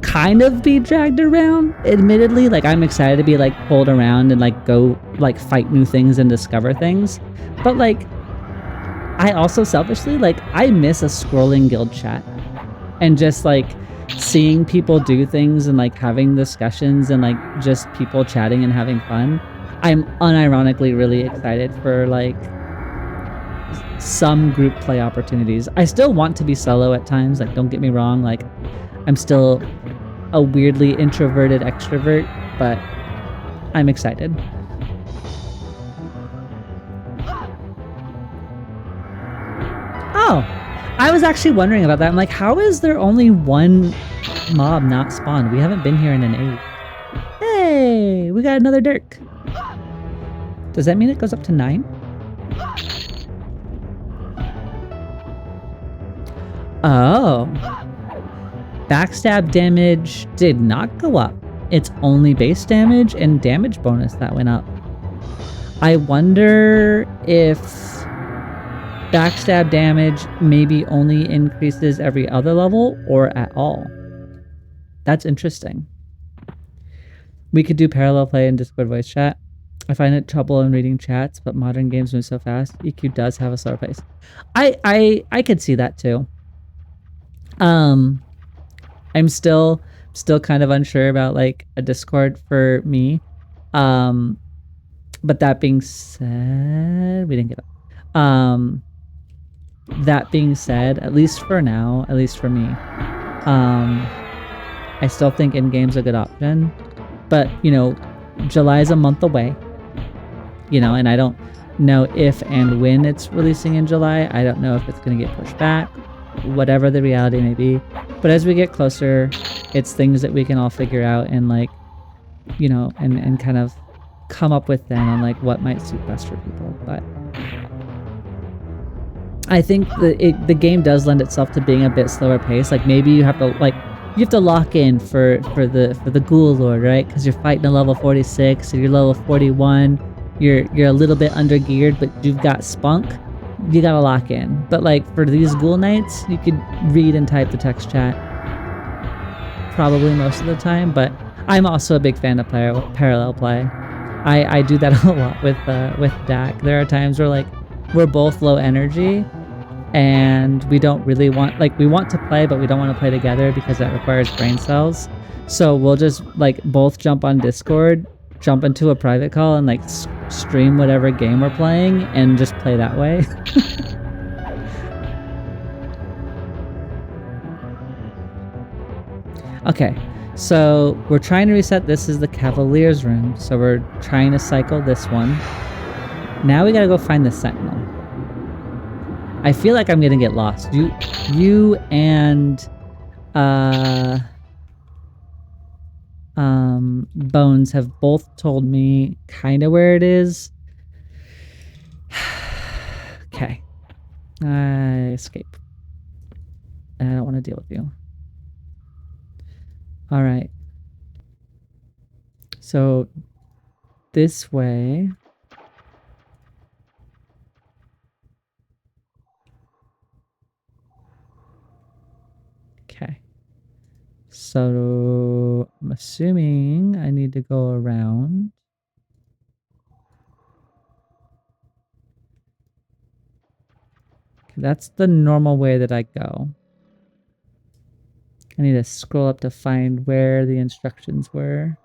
kind of be dragged around. Admittedly, like I'm excited to be like pulled around and like go like fight new things and discover things. But like I also selfishly like I miss a scrolling guild chat and just like seeing people do things and like having discussions and like just people chatting and having fun. I'm unironically really excited for like some group play opportunities. I still want to be solo at times, like don't get me wrong, like I'm still a weirdly introverted extrovert, but I'm excited. Oh, I was actually wondering about that. I'm like, how is there only one mob not spawned? We haven't been here in an age. Hey, we got another Dirk. Does that mean it goes up to 9? Oh. Backstab damage did not go up. It's only base damage and damage bonus that went up. I wonder if backstab damage maybe only increases every other level or at all. That's interesting. We could do parallel play in Discord voice chat. I find it trouble in reading chats, but modern games move so fast. EQ does have a slower pace. I could see that too. I'm still kind of unsure about like a Discord for me. But that being said, we didn't get up. That being said, at least for now, at least for me, I still think in-game's a good option. But, you know, July's a month away. You know, and I don't know if and when it's releasing in July. I don't know if it's going to get pushed back, whatever the reality may be. But as we get closer, it's things that we can all figure out and like, you know, and kind of come up with then on like what might suit best for people. But I think the game does lend itself to being a bit slower pace. Like maybe you have to lock in for the Ghoul Lord, right? Because you're fighting a level 46 and you're level 41. You're a little bit under geared, but you've got spunk. You gotta lock in. But like for these Ghoul Knights, you could read and type the text chat probably most of the time. But I'm also a big fan of parallel play. I do that a lot with Dak. There are times where like we're both low energy and we don't really want, like we want to play, but we don't want to play together because that requires brain cells. So we'll just like both jump on Discord, jump into a private call and like stream whatever game we're playing and just play that way. Okay, so we're trying to reset. This is the Cavalier's room, so we're trying to cycle this one. Now we gotta go find the Sentinel. I feel like I'm gonna get lost. You and Bones have both told me kind of where it is. Okay. I escape. I don't want to deal with you. All right. So this way. Okay. So I'm assuming I need to go around. Okay, that's the normal way that I go. I need to scroll up to find where the instructions were.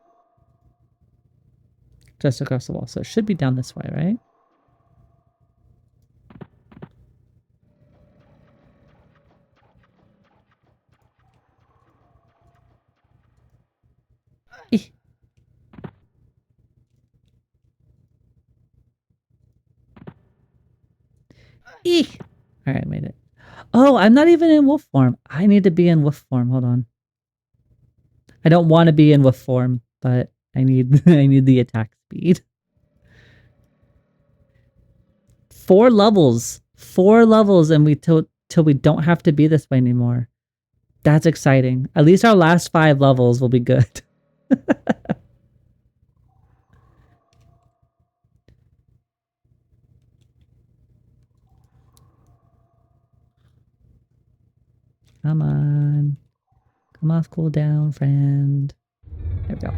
Just across the wall. So it should be down this way, right? Eeh. Eek. All right, I made it. Oh, I'm not even in wolf form. I need to be in wolf form. Hold on. I don't want to be in wolf form, but I need I need the attack speed. 4 levels. 4 levels and we till we don't have to be this way anymore. That's exciting. At least our last 5 levels will be good. Come on. Come off cooldown, friend. There we go.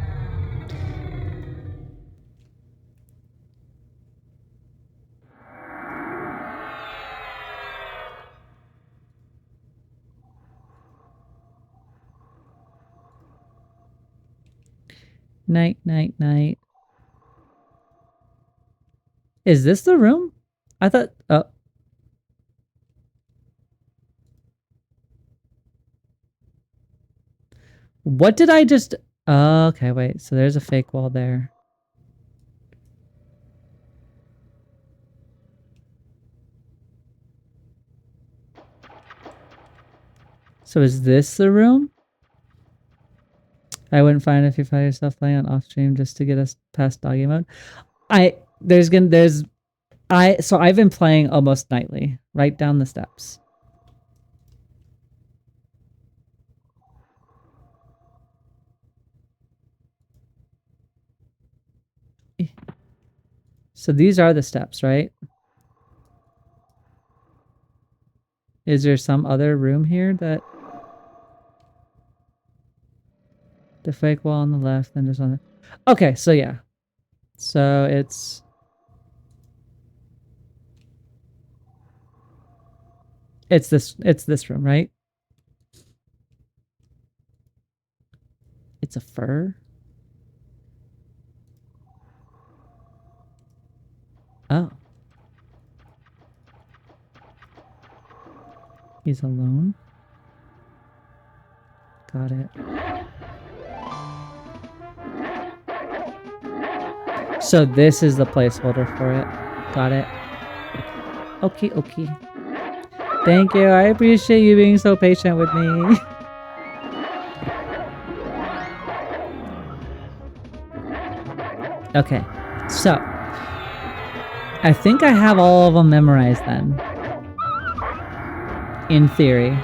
Night, night, night. Is this the room? I thought... Oh. What did I just... Oh, okay, wait. So there's a fake wall there. So is this the room? I wouldn't find if you find yourself playing on off stream just to get us past doggy mode. So I've been playing almost nightly, right down the steps. So these are the steps, right? Is there some other room here that... The fake wall on the left and just on the... Okay, so yeah. So it's... It's this room, right? It's a fur? Oh. He's alone? Got it. So this is the placeholder for it. Got it. Okay, okay. Thank you. I appreciate you being so patient with me. Okay, so I think I have all of them memorized then. In theory.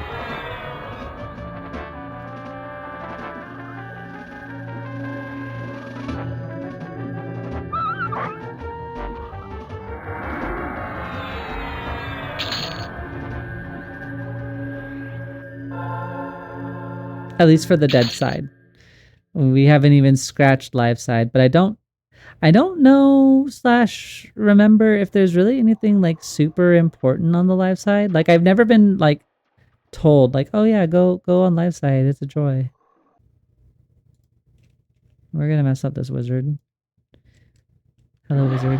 At least for the dead side. We haven't even scratched live side, but I don't know / remember if there's really anything like super important on the live side. Like I've never been like told like, oh yeah, go on live side. It's a joy. We're gonna mess up this wizard. Hello, wizard.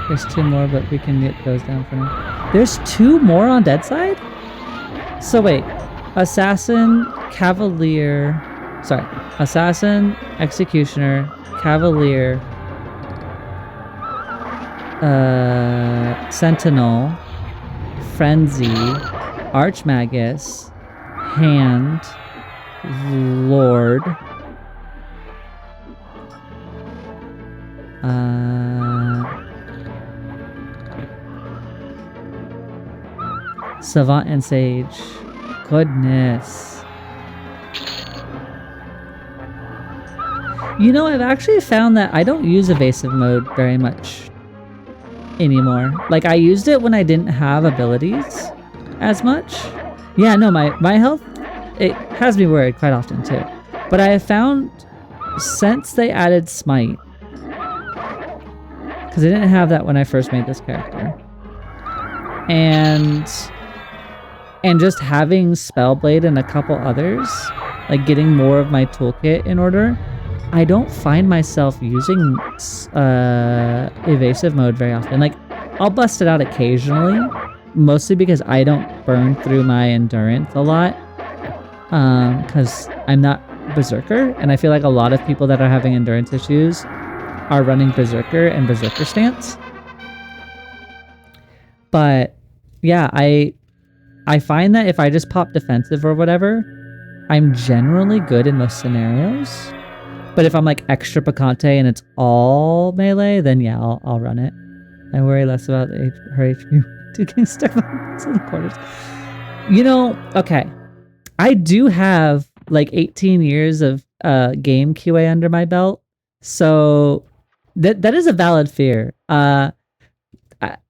There's 2 more, but we can get those down for now. There's 2 more on dead side? So wait. Assassin, Cavalier... Sorry. Assassin, Executioner, Cavalier... Sentinel... Frenzy... Archmagus... Hand... Lord... Savant and Sage. Goodness. You know, I've actually found that I don't use evasive mode very much. anymore. Like, I used it when I didn't have abilities as much. Yeah, no, my health, it has me worried quite often too. But I have found since they added Smite, because I didn't have that when I first made this character, and just having Spellblade and a couple others, like getting more of my toolkit in order, I don't find myself using evasive mode very often. Like, I'll bust it out occasionally, mostly because I don't burn through my endurance a lot, because I'm not Berserker, and I feel like a lot of people that are having endurance issues are running Berserker and Berserker stance. But yeah, I find that if I just pop defensive or whatever, I'm generally good in most scenarios. But if I'm like extra picante and it's all melee, then yeah, I'll run it. I worry less about her HP to getting stuck in the corners. You know, okay. I do have like 18 years of game QA under my belt. So that is a valid fear. I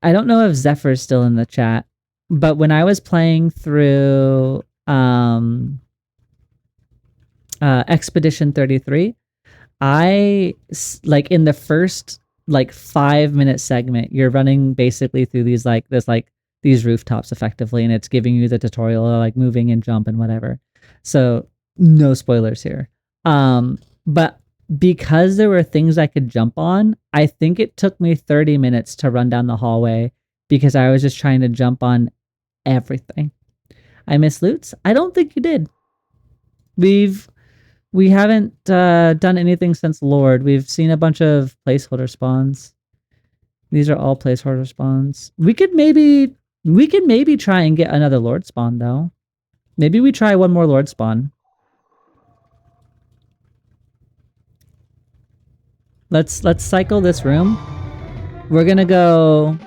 don't know if Zephyr's still in the chat, but when I was playing through Expedition 33, I like in the first like 5-minute segment, you're running basically through these these rooftops effectively, and it's giving you the tutorial of like moving and jump and whatever. So no spoilers here. But because there were things I could jump on, I think it took me 30 minutes to run down the hallway because I was just trying to jump on everything. I miss loots? I don't think you did. We haven't done anything since Lord. We've seen a bunch of placeholder spawns. These are all placeholder spawns. We could maybe try and get another Lord spawn though. Maybe we try one more Lord spawn. Let's cycle this room. We're gonna go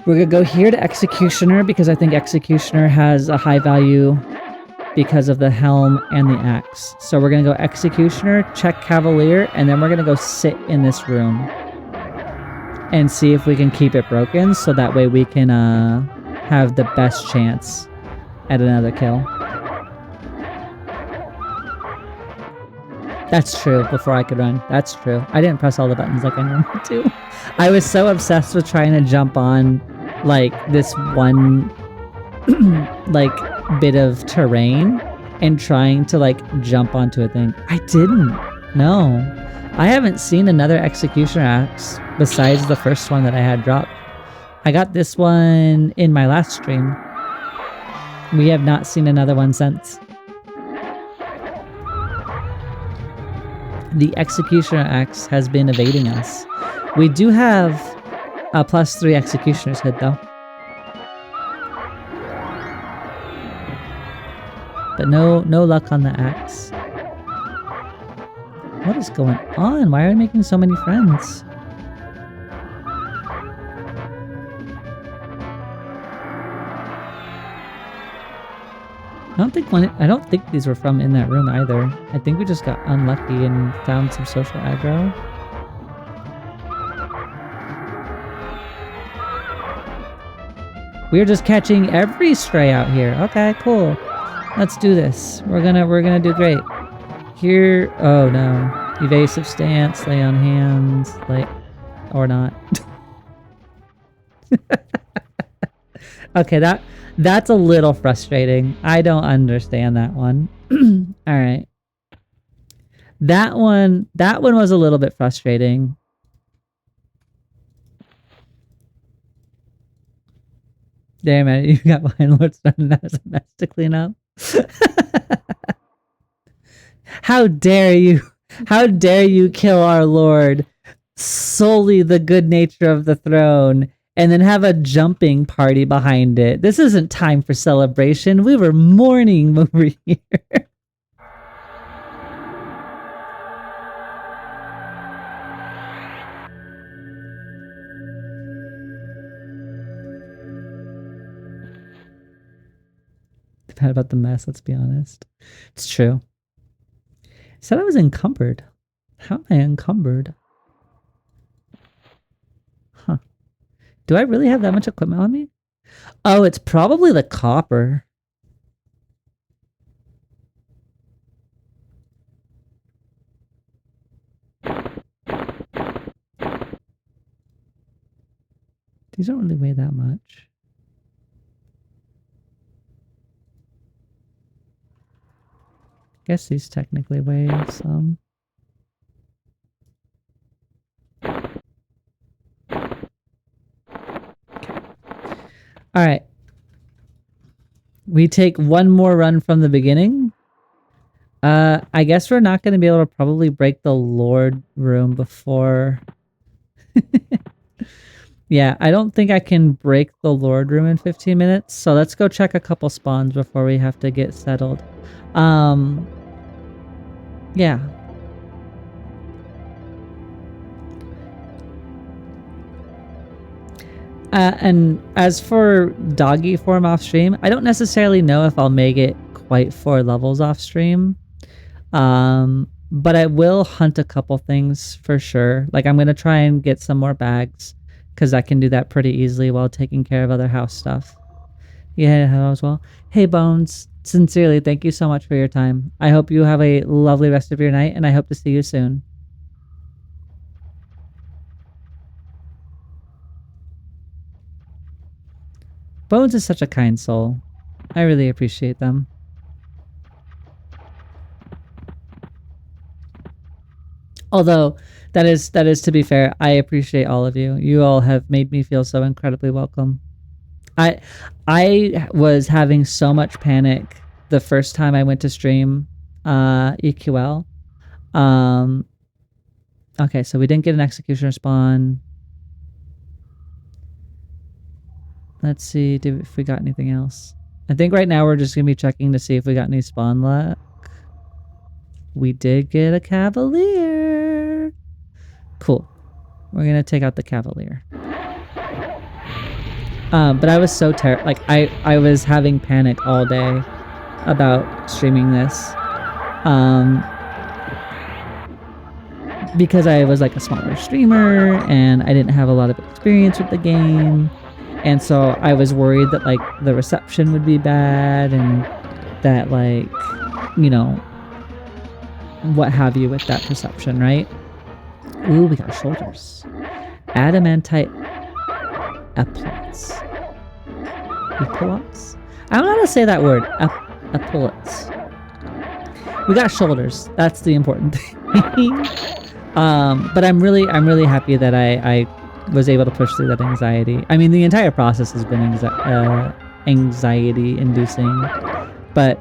here to Executioner because I think Executioner has a high value because of the helm and the axe. So we're gonna go Executioner, check Cavalier, and then we're gonna go sit in this room and see if we can keep it broken so that way we can have the best chance at another kill. That's true, before I could run. That's true. I didn't press all the buttons like I normally do. I was so obsessed with trying to jump on like this one like bit of terrain and trying to like jump onto a thing. I didn't. No. I haven't seen another Executioner axe besides the first one that I had dropped. I got this one in my last stream. We have not seen another one since. The Executioner axe has been evading us. We do have a +3 Executioner's hit though. But no luck on the axe. What is going on? Why are we making so many friends? I don't think these were from in that room either. I think we just got unlucky and found some social aggro. We're just catching every stray out here. Okay, cool. Let's do this. We're gonna do great. Here, oh no. Evasive stance, lay on hands, or not. Okay, that's a little frustrating. I don't understand that one. All right. That one was a little bit frustrating. Damn it, you got behind Lord Stone and that was a mess to clean up. How dare you? How dare you kill our Lord? Solely the good nature of the throne. And then have a jumping party behind it. This isn't time for celebration. We were mourning over here. Bad about the mess, let's be honest. It's true. It said I was encumbered. How am I encumbered? Huh. Do I really have that much equipment on me? Oh, it's probably the copper. These don't really weigh that much. I guess these technically weigh some. All right. We take one more run from the beginning. I guess we're not going to be able to probably break the Lord room before. Yeah, I don't think I can break the Lord room in 15 minutes. So let's go check a couple spawns before we have to get settled. Yeah. And as for doggy form off stream, I don't necessarily know if I'll make it quite 4 levels off stream. But I will hunt a couple things for sure. Like I'm going to try and get some more bags because I can do that pretty easily while taking care of other house stuff. Yeah, hello as well. Hey Bones, sincerely, thank you so much for your time. I hope you have a lovely rest of your night and I hope to see you soon. Bones is such a kind soul. I really appreciate them. Although that is to be fair, I appreciate all of you. You all have made me feel so incredibly welcome. I was having so much panic the first time I went to stream EQL. Okay, so we didn't get an executioner spawn. Let's see if we got anything else. I think right now we're just gonna be checking to see if we got any spawn luck. We did get a Cavalier. Cool. We're gonna take out the Cavalier. But I was so terrified. Like I was having panic all day about streaming this. Because I was like a smaller streamer and I didn't have a lot of experience with the game. And so I was worried that like the reception would be bad and that like, you know, what have you with that perception, right? Ooh, we got shoulders. Adamantite epaulets. Epaulets? I don't know how to say that word. Epaulets. We got shoulders. That's the important thing. But I'm really happy that I was able to push through that anxiety. I mean, the entire process has been anxiety inducing, but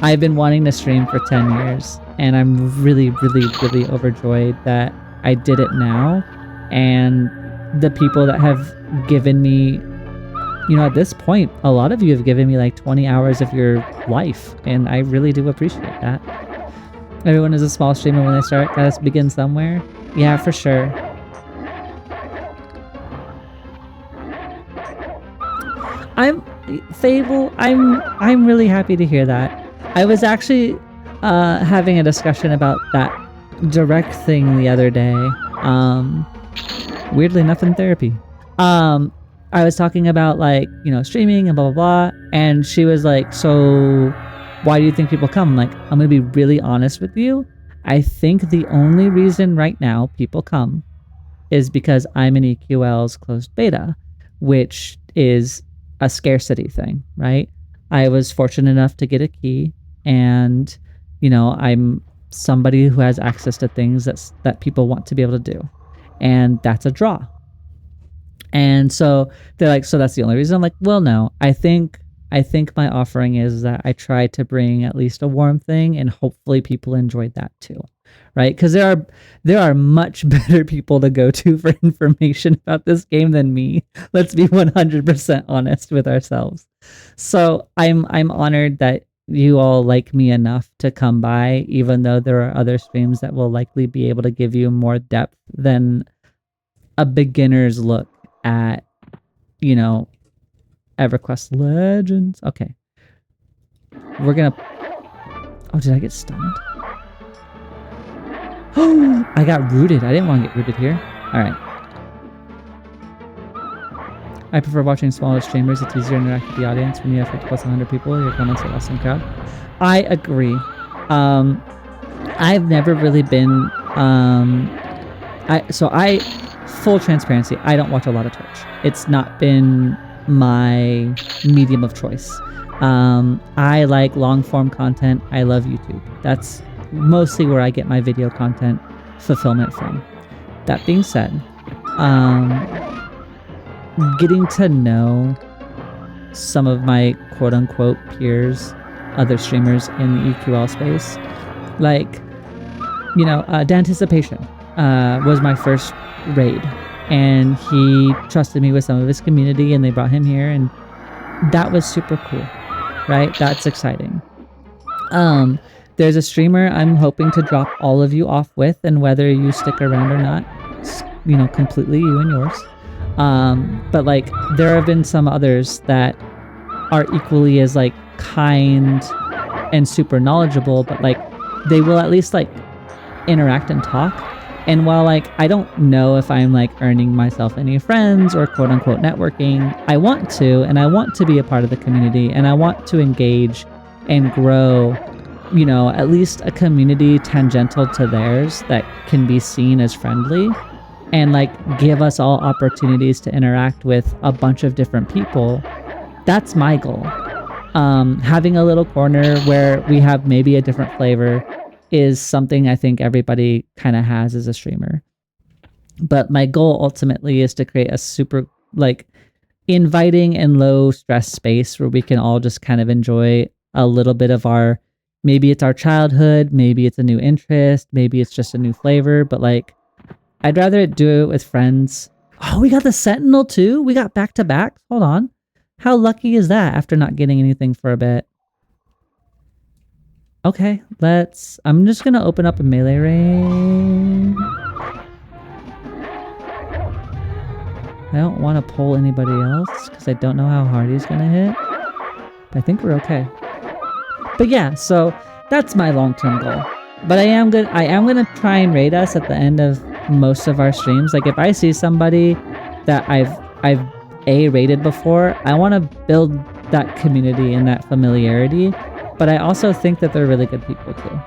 I've been wanting to stream for 10 years and I'm really overjoyed that I did it now. And the people that have given me, you know, at this point, a lot of you have given me like 20 hours of your life and I really do appreciate that. Everyone is a small streamer when they start. Gotta begin somewhere. Yeah, for sure. Fable, I'm really happy to hear that. I was actually having a discussion about that direct thing the other day. Weirdly enough in therapy. I was talking about like, you know, streaming and blah blah blah, and she was like, so why do you think people come? I'm like, I'm gonna be really honest with you. I think the only reason right now people come is because I'm in EQL's closed beta, which is a scarcity thing, right? I was fortunate enough to get a key and, you know, I'm somebody who has access to things that people want to be able to do. And that's a draw. And so they're like, so that's the only reason? I'm like, well, no, I think my offering is that I try to bring at least a warm thing and hopefully people enjoyed that too. Right? Because there are much better people to go to for information about this game than me. Let's be 100% honest with ourselves. So I'm honored that you all like me enough to come by, even though there are other streams that will likely be able to give you more depth than a beginner's look at, you know, EverQuest Legends. Okay. We're gonna... Oh, did I get stunned? Oh, I got rooted. I didn't want to get rooted here. Alright. I prefer watching smaller streamers. It's easier to interact with the audience when you have 50 plus 100 people. Your comments are less than crowd. I agree. I've never really been. Full transparency. I don't watch a lot of Twitch. It's not been my medium of choice. I like long form content. I love YouTube. That's mostly where I get my video content fulfillment from. That being said, getting to know some of my quote unquote peers, other streamers in the EQL space, like, you know, Danticipation was my first raid, and he trusted me with some of his community, and they brought him here, and that was super cool, right? That's exciting. There's a streamer I'm hoping to drop all of you off with, and whether you stick around or not, it's, you know, completely you and yours. But like, there have been some others that are equally as like kind and super knowledgeable, but like they will at least like interact and talk. And while like I don't know if I'm like earning myself any friends or quote unquote networking, I want to, and I want to be a part of the community, and I want to engage and grow, you know, at least a community tangential to theirs that can be seen as friendly, and like give us all opportunities to interact with a bunch of different people. That's my goal. Having a little corner where we have maybe a different flavor is something I think everybody kind of has as a streamer. But my goal ultimately is to create a super like inviting and low stress space where we can all just kind of enjoy a little bit of our, maybe it's our childhood, maybe it's a new interest, maybe it's just a new flavor, but like I'd rather do it with friends. Oh, we got the Sentinel too? We got back to back? Hold on. How lucky is that after not getting anything for a bit? Okay, I'm just gonna open up a melee range. I don't want to pull anybody else because I don't know how hard he's gonna hit. But I think we're okay. But yeah, so that's my long-term goal. But I am gonna try and raid us at the end of most of our streams. Like if I see somebody that I've raided before, I want to build that community and that familiarity. But I also think that they're really good people too.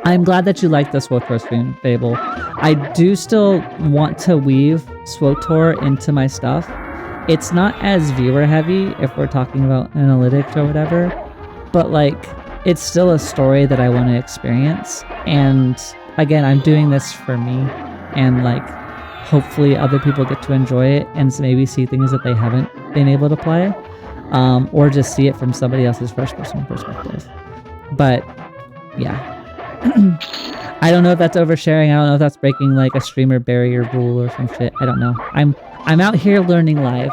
I'm glad that you like the SWTOR stream, Fable. I do still want to weave SWTOR into my stuff. It's not as viewer heavy if we're talking about analytics or whatever, but like it's still a story that I want to experience. And again, I'm doing this for me, and like hopefully other people get to enjoy it and maybe see things that they haven't been able to play. Or just see it from somebody else's first-person perspective. But yeah, I don't know if that's oversharing. I don't know if that's breaking like a streamer barrier rule or some shit. I don't know. I'm out here learning live.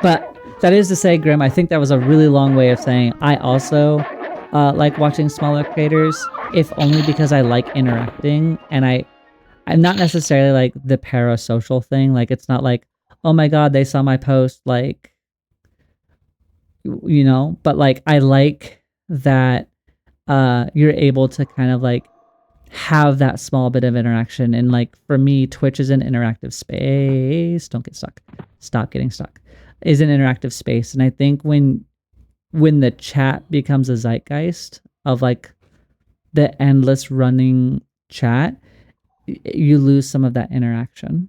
But that is to say, Grim, I think that was a really long way of saying I also like watching smaller creators, if only because I like interacting, and I'm not necessarily like the parasocial thing. Like it's not like, oh my god, they saw my post, like, you know, but like I like that you're able to kind of like have that small bit of interaction. And like for me, Twitch is an interactive space. Don't get stuck. Stop getting stuck. Is an interactive space. And I think when the chat becomes a zeitgeist of like the endless running chat, you lose some of that interaction.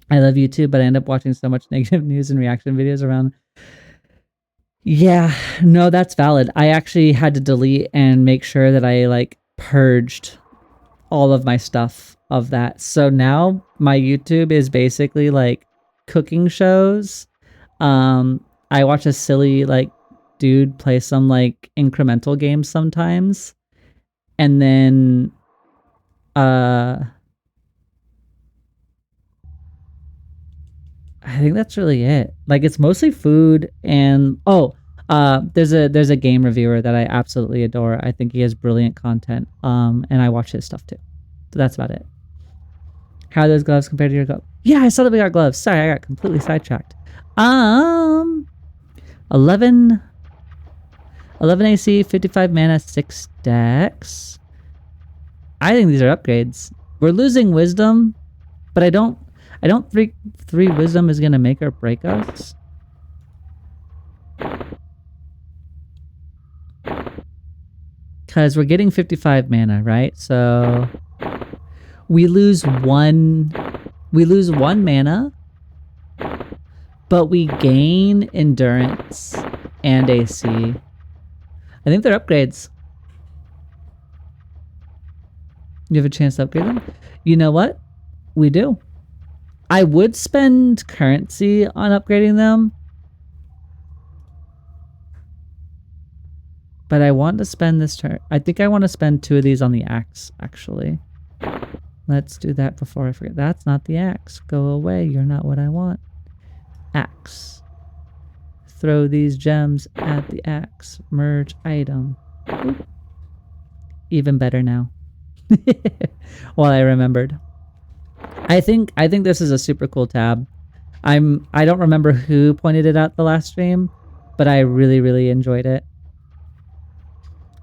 I love YouTube, but I end up watching so much negative news and reaction videos around. Yeah, no, that's valid. I actually had to delete and make sure that I like purged all of my stuff of that. So now my YouTube is basically like cooking shows. I watch a silly like dude play some like incremental games sometimes. And then I think that's really it. Like it's mostly food and there's a game reviewer that I absolutely adore. I think he has brilliant content. And I watch his stuff too. So that's about it. How are those gloves compared to your glove? Yeah, I saw that we got gloves. Sorry, I got completely sidetracked. 11 AC, 55 mana, 6 decks. I think these are upgrades. We're losing wisdom, But I don't think 3 wisdom is gonna make or break us. Because we're getting 55 mana, right? So we lose one mana, but we gain endurance and AC. I think they're upgrades. You have a chance to upgrade them? You know what? We do. I would spend currency on upgrading them, but I want to spend this turn. I think I want to spend 2 of these on the axe, actually. Let's do that before I forget. That's not the axe. Go away. You're not what I want. Axe. Throw these gems at the axe. Merge item. Oop. Even better now. Well, I remembered. I think this is a super cool tab. I don't remember who pointed it out the last stream, but I really, really enjoyed it.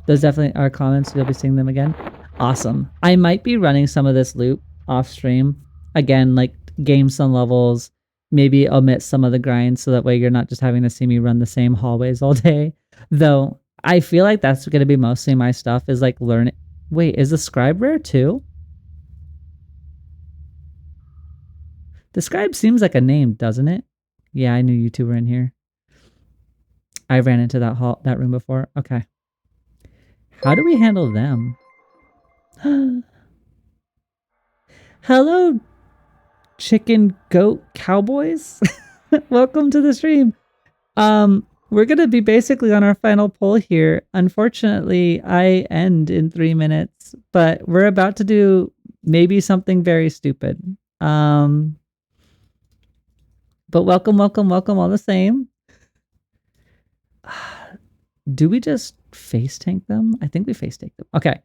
Those definitely are comments. You'll be seeing them again. Awesome. I might be running some of this loop off stream. Again, like game some levels, maybe omit some of the grinds so that way you're not just having to see me run the same hallways all day. Though I feel like that's going to be mostly my stuff is like learning. Wait, is the scribe rare too? The scribe seems like a name, doesn't it? Yeah, I knew you two were in here. I ran into that room before. Okay. How do we handle them? Hello, chicken, goat, cowboys. Welcome to the stream. We're going to be basically on our final poll here. Unfortunately, I end in 3 minutes, but we're about to do maybe something very stupid. But welcome all the same. Do we just face tank them? I think we face tank them. Okay.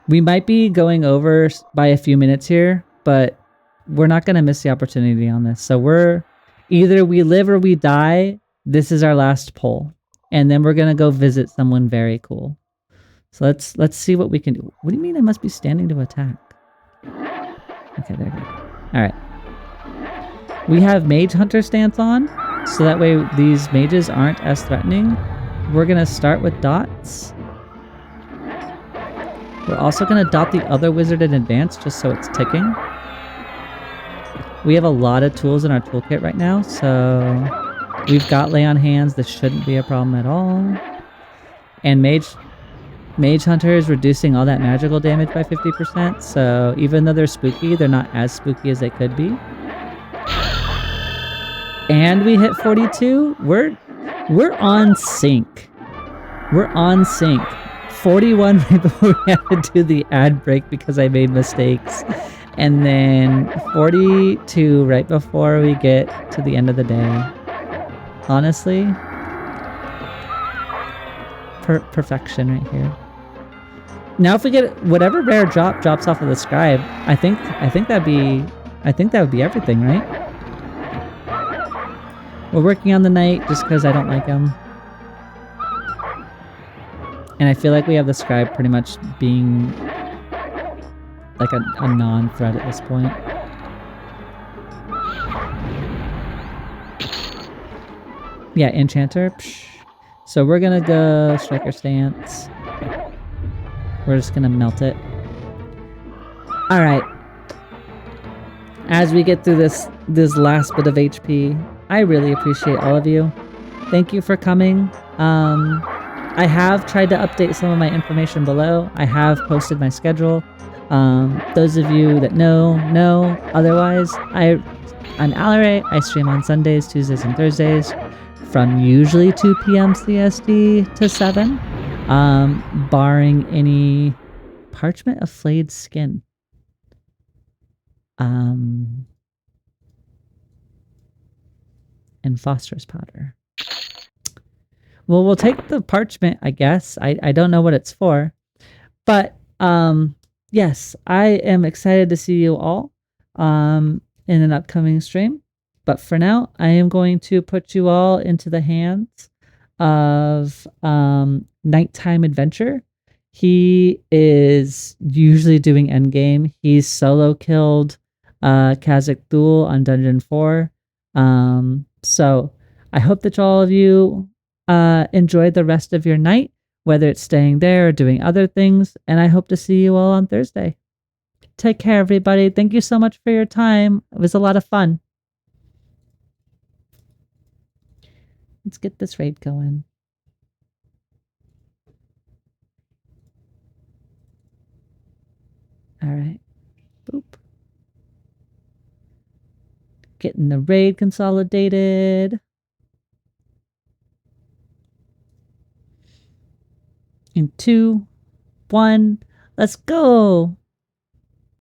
We might be going over by a few minutes here, but we're not going to miss the opportunity on this. So we're either we live or we die. This is our last poll. And then we're going to go visit someone very cool. So let's see what we can do. What do you mean I must be standing to attack? Okay, there we go. All right. We have Mage Hunter stance on, so that way these mages aren't as threatening. We're going to start with dots. We're also going to dot the other wizard in advance just so it's ticking. We have a lot of tools in our toolkit right now, so we've got Lay on Hands. This shouldn't be a problem at all. And Mage Hunter is reducing all that magical damage by 50%, so even though they're spooky, they're not as spooky as they could be. And we hit 42. We're on sync. We're on sync. 41 right before we had to do the ad break because I made mistakes. And then 42 right before we get to the end of the day. Honestly, perfection right here. Now if we get whatever rare drops off of the scribe, I think that would be everything, right? We're working on the knight just because I don't like him. And I feel like we have the scribe pretty much being like a non-threat at this point. Yeah, enchanter. Psh. So we're gonna go striker stance. We're just gonna melt it. Alright. As we get through this last bit of HP, I really appreciate all of you. Thank you for coming. I have tried to update some of my information below. I have posted my schedule. Those of you that know. Otherwise, I'm Alaray. I stream on Sundays, Tuesdays, and Thursdays from usually 2 p.m. CST to 7, barring any parchment of flayed skin. And phosphorus powder. Well, we'll take the parchment, I guess. I don't know what it's for. But, yes, I am excited to see you all in an upcoming stream. But for now, I am going to put you all into the hands of Nighttime Adventure. He is usually doing endgame. He's solo killed Kazakh Duel on Dungeon 4. So I hope that all of you enjoy the rest of your night, whether it's staying there or doing other things, and I hope to see you all on Thursday. Take care, everybody. Thank you so much for your time. It was a lot of fun. Let's get this raid going. All right. Boop. Getting the raid consolidated. In 2, 1, let's go.